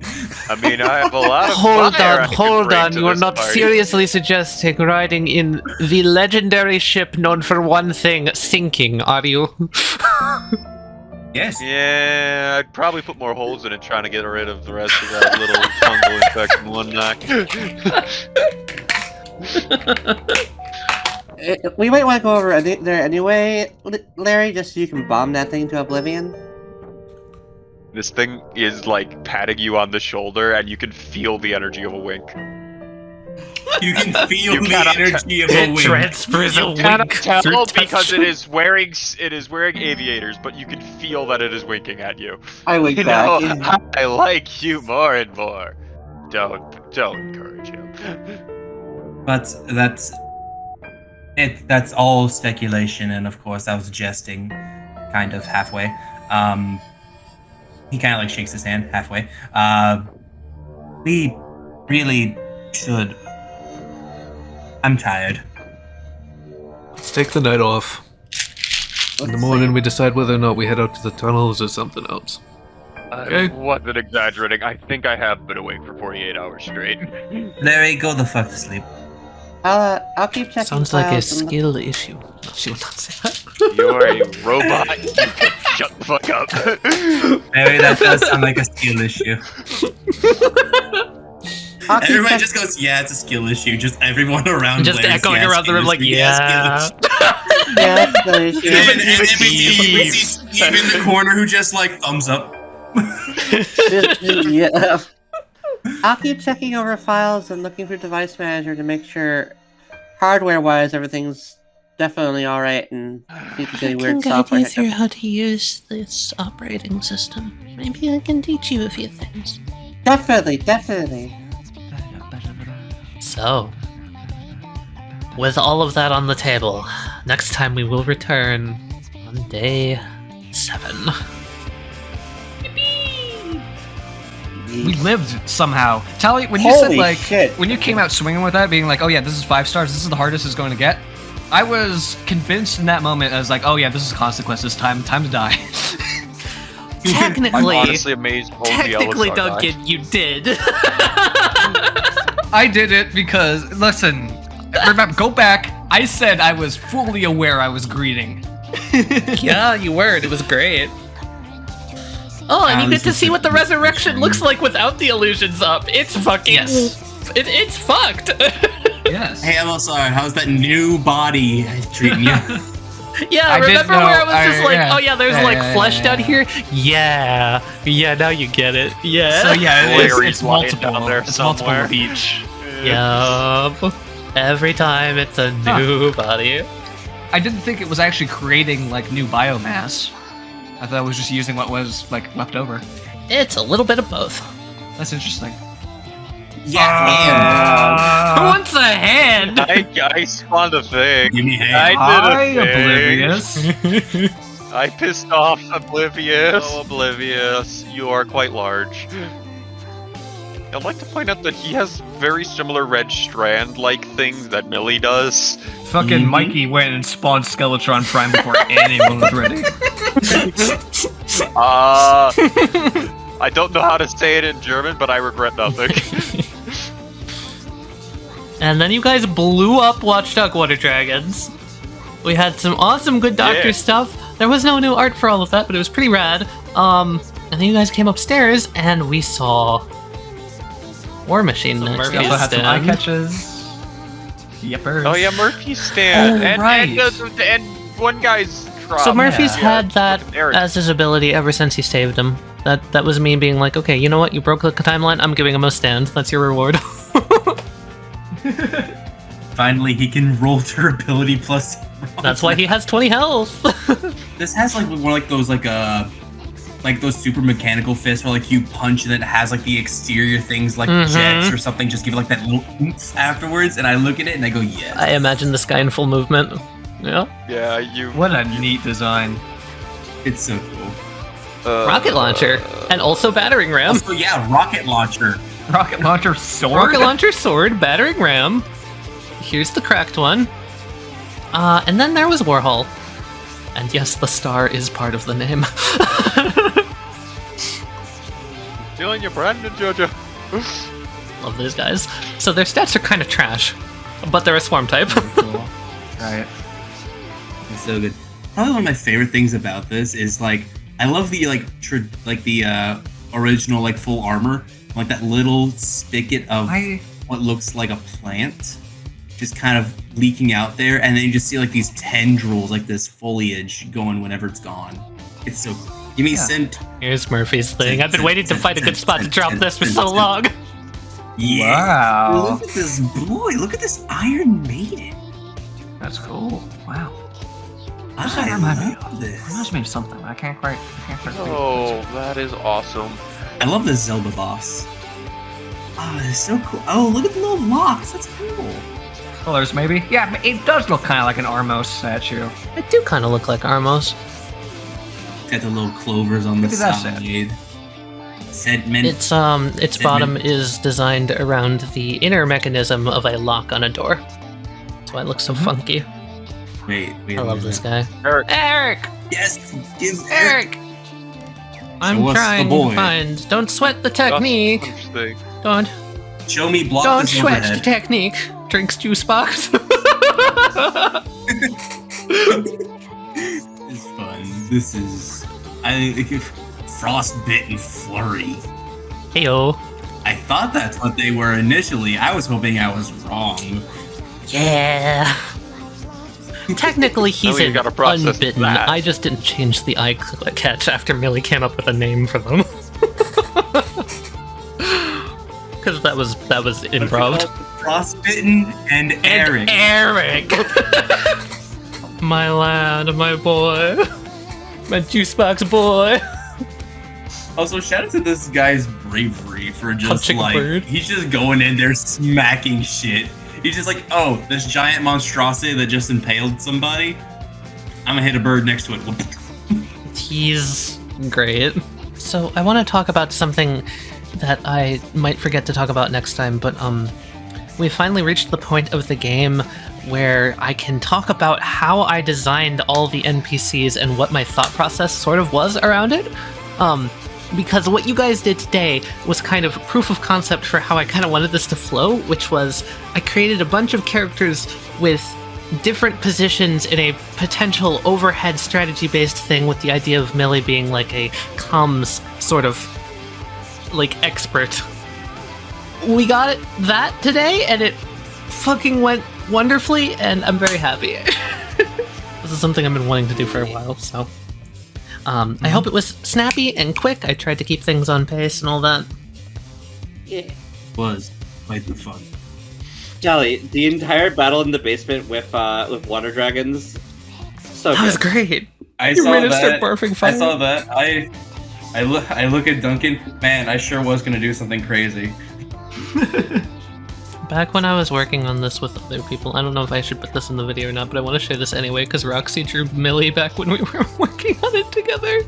I mean, I have a lot of Hold fire I on, could hold bring on. to You are this not party. seriously suggesting riding in the legendary ship known for one thing, sinking, are you? Yes. Yeah, I'd probably put more holes in it trying to get rid of the rest of that little fungal infection one knock. We might want to go over there anyway, Larry, just so you can bomb that thing to oblivion. This thing is like patting you on the shoulder, and you can feel the energy of a wink. You can feel You the cannot energy of a It wink. transfers a You cannot wink tell through because touch. it is wearing aviators, but you can feel that it is winking at you. I wink You back. know, I like you more and more. Don't encourage him. But that's it. That's all speculation, and of course, I was jesting, kind of halfway. He kind of like shakes his hand halfway. We really should. I'm tired. Let's take the night off. In the morning, we decide whether or not we head out to the tunnels or something else. Okay. I wasn't exaggerating. I think I have been awake for 48 hours straight. Larry, go the fuck to sleep. I'll keep checking. Sounds like a files and- skill issue. No, she will not say that. You're a robot. You can shut the fuck up. Larry, that does sound like a skill issue. I'll keep Everyone check- just goes, yeah, it's a skill issue. Just everyone around. Just Larry's, echoing yeah, around the skill room like, issue, yeah. skill issue. Yeah, that's the issue. And we see Steve in the corner who just like thumbs up. Yeah. I'll keep checking over files and looking through Device Manager to make sure, hardware-wise, everything's definitely all right, and see if there's any I can weird guide software you through hiccups. how to use this operating system. Maybe I can teach you a few things. Definitely. So, with all of that on the table, next time we will return on day 7. we lived somehow. Tali, when you said Holy like, shit. when you came out swinging with that, being like, oh yeah, this is 5 stars, this is the hardest it's going to get. I was convinced in that moment. I was like, "Oh yeah, this is consequences. Time to die." Technically, I'm honestly amazed. technically, Duncan, you did. I did it because, listen, remember, go back. I said I was fully aware I was greeting. Yeah, you were. It was great. Oh, and you get to see what the resurrection looks like without the illusions up. It's fucking... Yes. It's fucked. Yes. Hey, I'm sorry. How's that new body treating you? Yeah, I didn't remember know- where I was just like, yeah. oh yeah, there's flesh down here? Yeah. Yeah, now you get it. Yeah. So yeah, Larry's it's lying multiple. down there It's multiple somewhere. of each. Yup. Every time it's a new body. I didn't think it was actually creating like new biomass. I thought it was just using what was like left over. It's a little bit of both. That's interesting. Yeah, Who wants a hand? I spawned a thing. Give me hand. I did a thing. Oblivious. I pissed off Oblivious. Oh, Oblivious, you are quite large. I'd like to point out that he has very similar red strand-like things that Millie does. Fucking Mikey went and spawned Skeletron Prime before anyone was ready. I don't know how to say it in German, but I regret nothing. And then you guys blew up Watchdog Water Dragons. We had some awesome Good Doctor stuff. There was no new art for all of that, but it was pretty rad. And then you guys came upstairs, and we saw War Machine next. We also had some eye catches. Yepers. Oh yeah, Murphy's stand. Oh, right. And one guy's drop. So Murphy's Yeah. had that Eric. as his ability ever since he saved him. That was me being like, okay, you know what? You broke the timeline. I'm giving him a stand. That's your reward. Finally, he can roll durability plus. That's why he has 20 health. This has like more like those like those super mechanical fists where like you punch and then it has like the exterior things like jets or something. Just give it like that little oomph afterwards, and I look at it and I go, yes. I imagine this guy in full movement. Yeah. Yeah, you. What a neat design. It's so cool. Rocket launcher and also battering ram. Also, yeah, rocket launcher. Rocket launcher sword. Rocket launcher, sword, battering ram. Here's the cracked one. And then there was Warhol. And yes, the star is part of the name. Stealing your brand, JoJo. Love these guys. So their stats are kind of trash, but they're a swarm type. Cool. Right. It's so good. Probably one of my favorite things about this is like I love the the original like full armor, like that little spigot of what looks like a plant, just kind of leaking out there, and then you just see like these tendrils, like this foliage going whenever it's gone. It's so cool. Give me sent. Here's Murphy's thing. I've been waiting to find a good spot to drop this for so long. Yeah. Wow. Look at this boy. Look at this Iron Maiden. That's cool. Wow. I love this. Reminds me of something. I can't quite. Oh, that is awesome. I love this Zelda boss. Oh, it's so cool. Oh, look at the little locks. That's cool. Colors, maybe. Yeah, it does look kind of like an Armos statue. They do kind of look like Armos. Got the little clovers on the Maybe that's side. Sediment. Its bottom is designed around the inner mechanism of a lock on a door. That's why it looks so funky. Wait. I love this guy. Eric. Yes, give Eric! I'm Show us the trying boy. to find. Don't sweat the technique. Thing. Don't Show me block don't this sweat the overhead. technique. Drinks juice box. This is fun. This is frostbitten flurry. Heyo. I thought that's what they were initially. I was hoping I was wrong. Yeah. Technically, he's you an gotta process unbitten. that. I just didn't change the eye catch after Millie came up with a name for them. Because that was improv. Frostbitten and Eric. Eric. My lad, my boy, my juice box boy. Also, shout out to this guy's bravery for just Punching a like bird. he's just going in there smacking shit. He's just like, oh, this giant monstrosity that just impaled somebody. I'm gonna hit a bird next to it. He's great. So I want to talk about something that I might forget to talk about next time, but we finally reached the point of the game where I can talk about how I designed all the NPCs and what my thought process sort of was around it. Because what you guys did today was kind of proof of concept for how I kind of wanted this to flow, which was I created a bunch of characters with different positions in a potential overhead strategy-based thing, with the idea of Millie being like a comms sort of like expert. We got that today, and it fucking went wonderfully, and I'm very happy. This is something I've been wanting to do for a while, so I hope it was snappy and quick. I tried to keep things on pace and all that. Yeah. Was quite the fun. Tali, the entire battle in the basement with water dragons. So That was great. You saw made us that. start barfing fire. I saw that. I look at Duncan. Man, I sure was gonna do something crazy. Back when I was working on this with other people, I don't know if I should put this in the video or not, but I want to share this anyway, because Roxy drew Millie back when we were working on it together.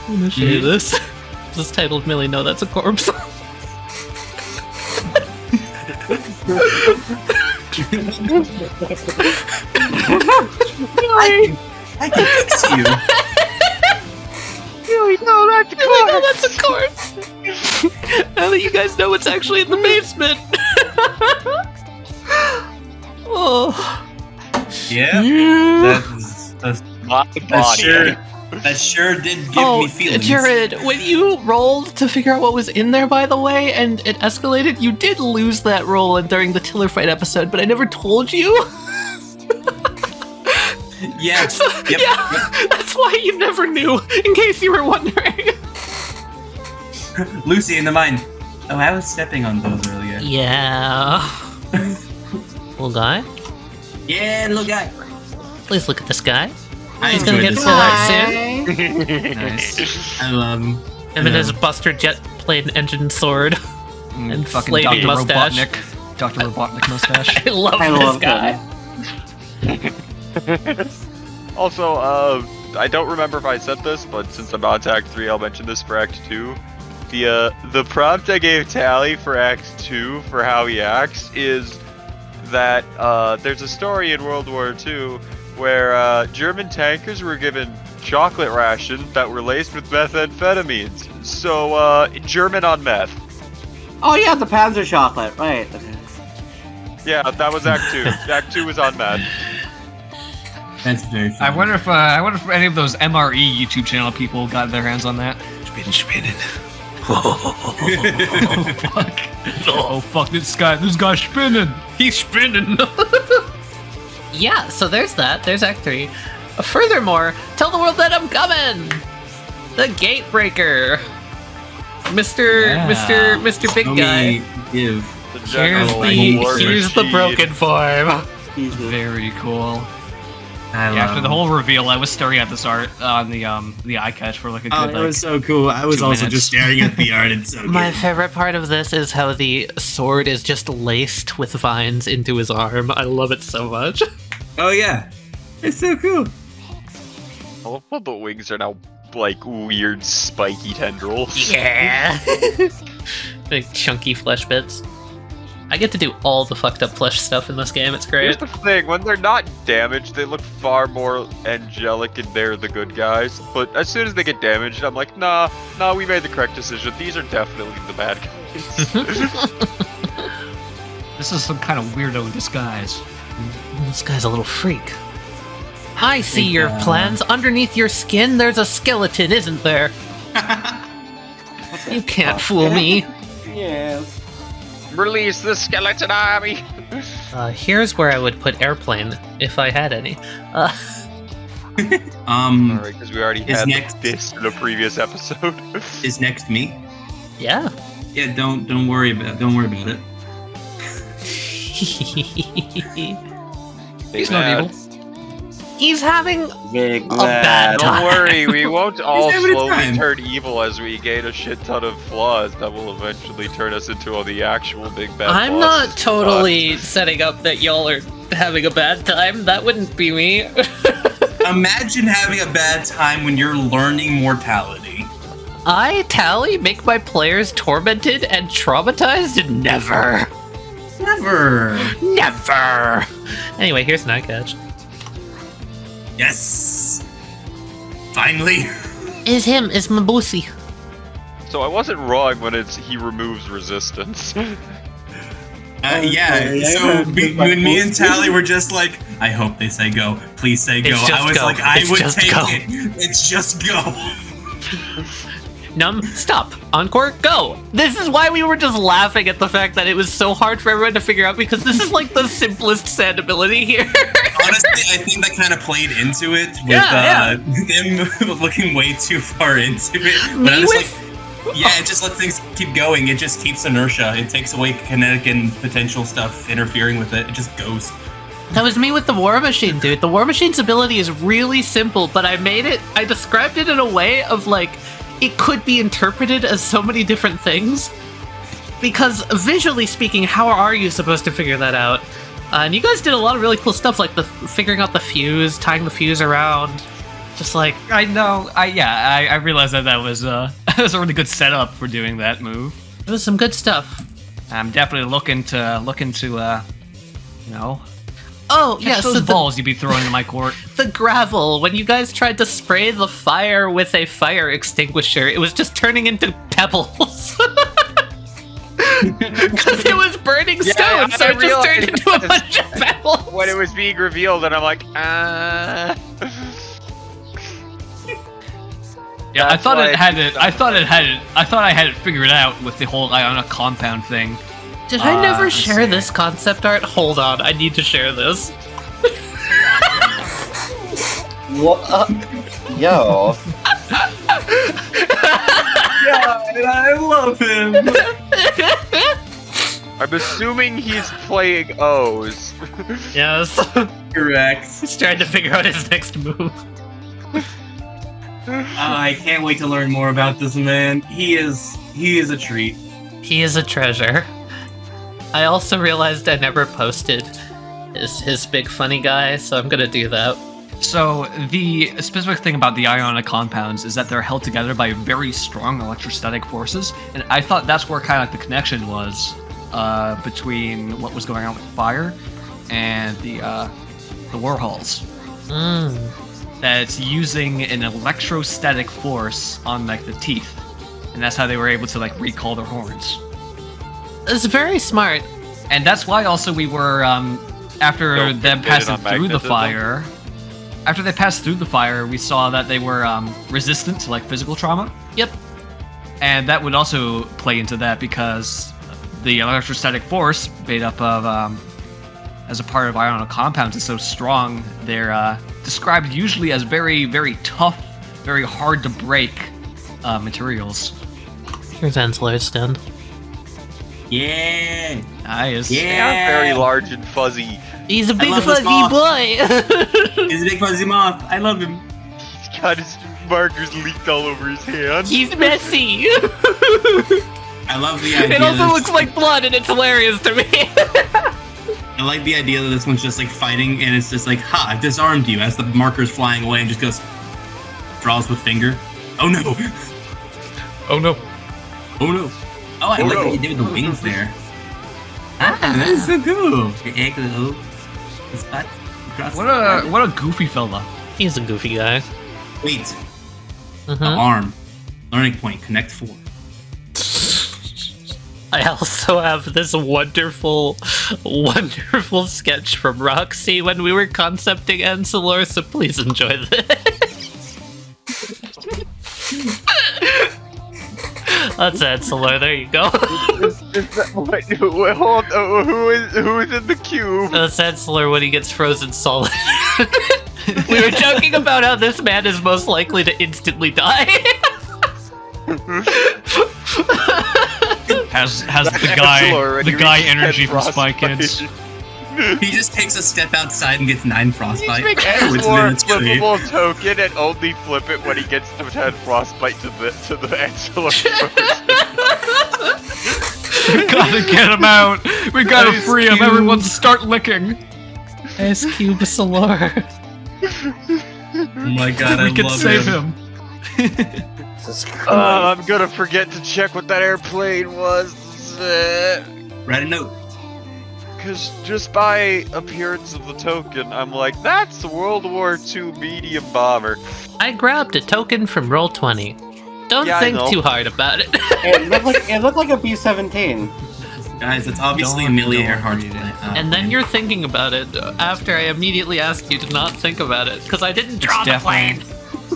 I'm gonna show you this. This is titled Millie, No, That's a Corpse. I can fix you. No, that's a corpse. Now that you guys know what's actually in the basement. Oh. Yeah. That's My that body. sure did give me feelings. Jared, when you rolled to figure out what was in there, by the way, and it escalated, you did lose that roll during the Tiller fight episode, but I never told you. Yeah. So, that's why you never knew, in case you were wondering. Lucy in the mine. Oh, I was stepping on those earlier. Yeah. Little guy. Yeah, little guy. Please look at this guy. I He's gonna enjoyed get this. full art soon. Nice. I love him. Him and his Buster Jet plane engine sword. And fucking flaming Dr. mustache. Robotnik. Dr. Robotnik mustache. I love this guy. Also, I don't remember if I said this, but since I'm on to Act 3, I'll mention this for Act 2. The prompt I gave Tali for Act 2 for how he acts is that there's a story in World War II where German tankers were given chocolate rations that were laced with methamphetamines. So, German on meth. Oh yeah, the Panzer chocolate, right? Yeah, that was Act 2. Act 2 was on meth. That's very funny. I wonder if any of those MRE YouTube channel people got their hands on that. Spinning. Oh fuck! Oh fuck! This guy's spinning. He's spinning. Yeah, so there's that. There's Act 3. Furthermore, tell the world that I'm coming! The Gatebreaker! Mr. Big Show Guy. me give. The Here's general war here's the machine. broken form. Very cool. I love After the him. whole reveal, I was staring at this art on the eye catch for like a good Oh, it was so cool. I was 2 also minutes. just staring at the art. It's so good. My favorite part of this is how the sword is just laced with vines into his arm. I love it so much. Oh yeah, it's so cool. I love how the wings are now like weird spiky tendrils. Yeah! Big chunky flesh bits. I get to do all the fucked up flesh stuff in this game, it's Here's great. the thing, when they're not damaged, they look far more angelic and they're the good guys. But as soon as they get damaged, I'm like, nah, we made the correct decision. These are definitely the bad guys. This is some kind of weirdo disguise. This guy's a little freak. I see your uh, plans. Underneath your skin, there's a skeleton, isn't there? You can't fool me. Yes. Release the skeleton army! Here's where I would put airplane, if I had any. Alright, because we already Is had next- this in a previous episode. Is next me? Yeah. Yeah, don't worry about it. He's not evil. He's having Big a bad Don't time. worry, we won't all having a slowly time. turn evil as we gain a shit ton of flaws that will eventually turn us into all the actual big bad I'm bosses. not totally setting up that y'all are having a bad time. That wouldn't be me. Imagine having a bad time when you're learning mortality. I, Tali, make my players tormented and traumatized? Never. Never. Never! Anyway, here's an eye catch. Yes. Finally. Is him, is Mabusi. So I wasn't wrong when he removes resistance. Yeah, so when me and Tali were just like, I hope they say go. Please say go. I was like, I would take it. It's just go. Num, stop. Encore, go. This is why we were just laughing at the fact that it was so hard for everyone to figure out, because this is like the simplest sand ability here. Honestly, I think that kind of played into it with him looking way too far into it. But I was like, yeah, it just lets things keep going. It just keeps inertia. It takes away kinetic and potential stuff interfering with it. It just goes. That was me with the War Machine, dude. The War Machine's ability is really simple, but I described it in a way of like, it could be interpreted as so many different things. Because visually speaking, how are you supposed to figure that out? And you guys did a lot of really cool stuff, like figuring out the fuse, tying the fuse around. Just like, I know. I realized that was that was a really good setup for doing that move. it was some good stuff. I'm definitely looking to you know, Oh, catch yeah, those so balls you'd be throwing in my court. the gravel, when you guys tried to spray the fire with a fire extinguisher, it was just turning into pebbles. Because it was burning stone, so it just turned into a bunch of pebbles. When it was being revealed, and I'm like, Yeah, I That's thought why it had it. I thought I had it figured out with the whole Iona compound thing. Did I never share this concept art? Hold on, I need to share this. What? Yo. God, I love him. I'm assuming he's playing O's. Yes. Correct. He's trying to figure out his next move. I can't wait to learn more about this man. He is a treat. He is a treasure. I also realized I never posted his big funny guy, so I'm gonna do that. So the specific thing about the Iona compounds is that they're held together by very strong electrostatic forces, and I thought that's where kind of like the connection was between what was going on with fire and the Warhols. That it's using an electrostatic force on like the teeth, and that's how they were able to like recall their horns. It's very smart. And that's why also we were after Don't them get it passing on through the magnetism. fire. After they passed through the fire, we saw that they were resistant to like physical trauma. Yep. And that would also play into that because the electrostatic force made up of as a part of Iona compounds is so strong, they're described usually as very, very tough, very hard to break materials. Here's Anselor's stand. Yeah. Nice. They are Yeah. very large and fuzzy. He's a big love this fuzzy moth. boy. He's a big fuzzy moth. I love him. He's got his markers leaked all over his hand. He's messy. I love the idea. It also that- looks like blood, and it's hilarious to me. I like the idea that this one's just like fighting, and it's just like, ha! I've disarmed you. As the marker's flying away, and just goes, draws with finger. Oh no! Oh no. Oh no! Oh, I like what you did with the wings there. Ah, that is so cool. The egg, the spot. across the- What a goofy fella. He's a goofy guy. Wait. The arm. Learning point. Connect 4. I also have this wonderful, wonderful sketch from Roxy when we were concepting Anselor, so please enjoy this. That's Anselor, there you go. Wait, hold on, who is in the cube? That's Anselor when he gets frozen solid. We were joking about how this man is most likely to instantly die. Has That's the Anselor, and guy he reaches energy 10 from Spy frostbite. Kids. He just takes a step outside and gets 9 frostbite. Make Oh, it's Anselor a military. flippable token and only flip it when he gets to 10 frostbite to the Anselor version. We gotta get him out. We gotta free him. Everyone start licking. Ice Cube Solor. Oh my god, I We can love save him. him. I'm gonna forget to check what that airplane was. Write a note. Because just by appearance of the token, I'm like, that's a World War II medium bomber. I grabbed a token from Roll20. Don't Yeah, I think know. too hard about it. It looked like a B-17. Guys, it's obviously Don't Amelia read Earhart's it. plan. And then you're thinking about it after I immediately asked you to not think about it, because I didn't draw the plane.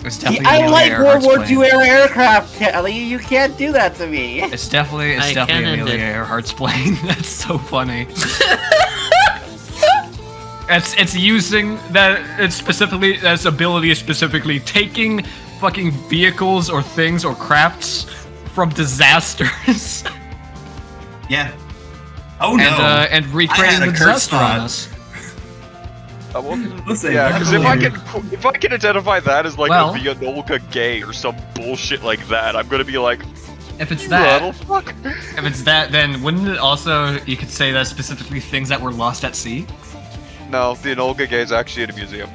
It's definitely I Amelia like World Earhart's War plane. II era aircraft, Kelly. You can't do that to me. It's definitely I can end Amelia it. Earhart's plane. That's so funny. It's using that. It's specifically that's ability is specifically taking fucking vehicles or things or crafts from disasters Yeah. Oh no. and recreating I had the a curse disaster on thought. us. Listen, Yeah, because if I luckily- can identify that as like Well- a Vianolga gay or some bullshit like that, I'm gonna be like, If it's you that, little fuck. if it's that, then wouldn't it also you could say that specifically things that were lost at sea? No, the Vianolga gay is actually in a museum.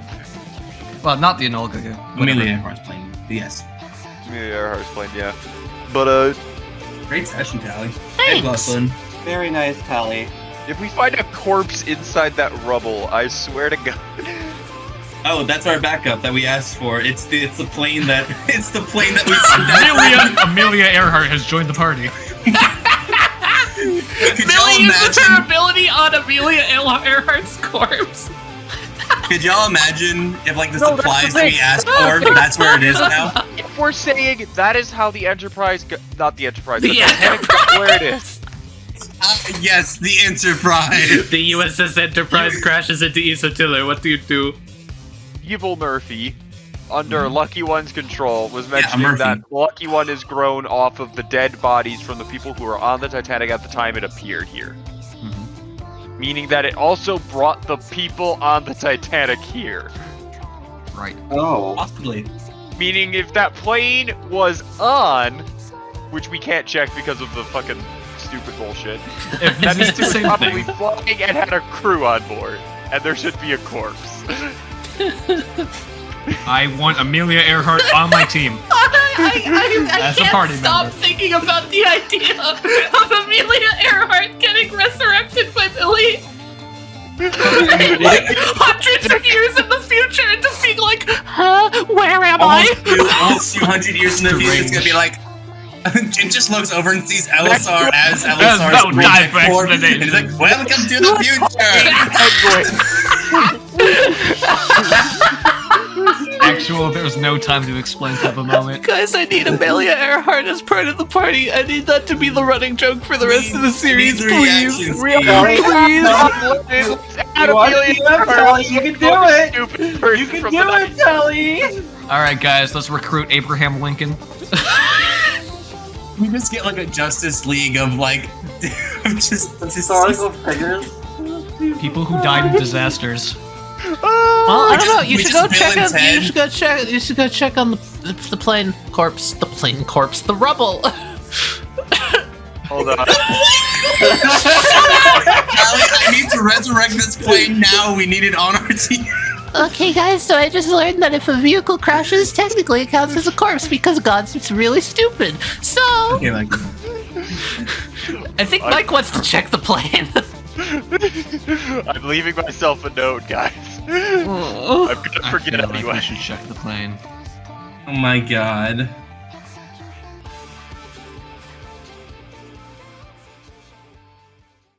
Well, not the Enolga. Amelia Earhart's plane. Yes. Amelia Earhart's plane, yeah. But Great session, Tali. Thanks. Lachlan. Very nice, Tali. if we find a corpse inside that rubble, I swear to God. Oh, that's our backup that we asked for. It's the plane that we sent out. Amelia Earhart has joined the party. Could y'all Millie uses her imagine? ability on Amelia Earhart's corpse. Could y'all imagine if like the No, that's supplies the that we thing. asked for, that's where it is now? If we're saying that is how the Enterprise, not the Enterprise, The the Titanic got where it is. Yes, the Enterprise. The USS Enterprise crashes into Eso-Tiller. What do you do? Evil Murphy, under Lucky One's control, was mentioning Murphy. that Lucky One is grown off of the dead bodies from the people who were on the Titanic at the time it appeared here. Meaning that it also brought the people on the Titanic here. Right. Oh. Possibly. Meaning if that plane was on, which we can't check because of the fucking stupid bullshit, If that this means is the it was same probably thing. flying and had a crew on board. And there should be a corpse. I want Amelia Earhart on my team. I As a can't party stop member. thinking about the idea of Amelia Earhart getting resurrected by Billy. Like hundreds of years in the future and just being like, huh, where am Almost 200 years in the future, it's gonna be like. It just looks over and sees Elisar as There's Elisar's no time for form, and explanation. he's like, "Welcome to the future." Actual, there's no time to explain type of moment. Guys, I need Amelia Earhart as part of the party. I need that to be the running joke for the rest of the series, please. Real Please. You want to do it, Tali? You can do it. You can do it, Tali. All right, guys, let's recruit Abraham Lincoln. We just get like a Justice League of like, just Historical figures. People who died in disasters. Well, I don't know. You we should just go check Bill out. and You Ted. should go check. You should go check on the plane corpse. The plane corpse. The rubble. Hold on. I need to resurrect this plane now. We need it on our team. Okay, guys, so I just learned that if a vehicle crashes, technically it counts as a corpse because God's really stupid. So, Okay, like, I think Mike wants to check the plane. I'm leaving myself a note, guys. I'm gonna I forget feel like anyway. we should check the plane. oh my god.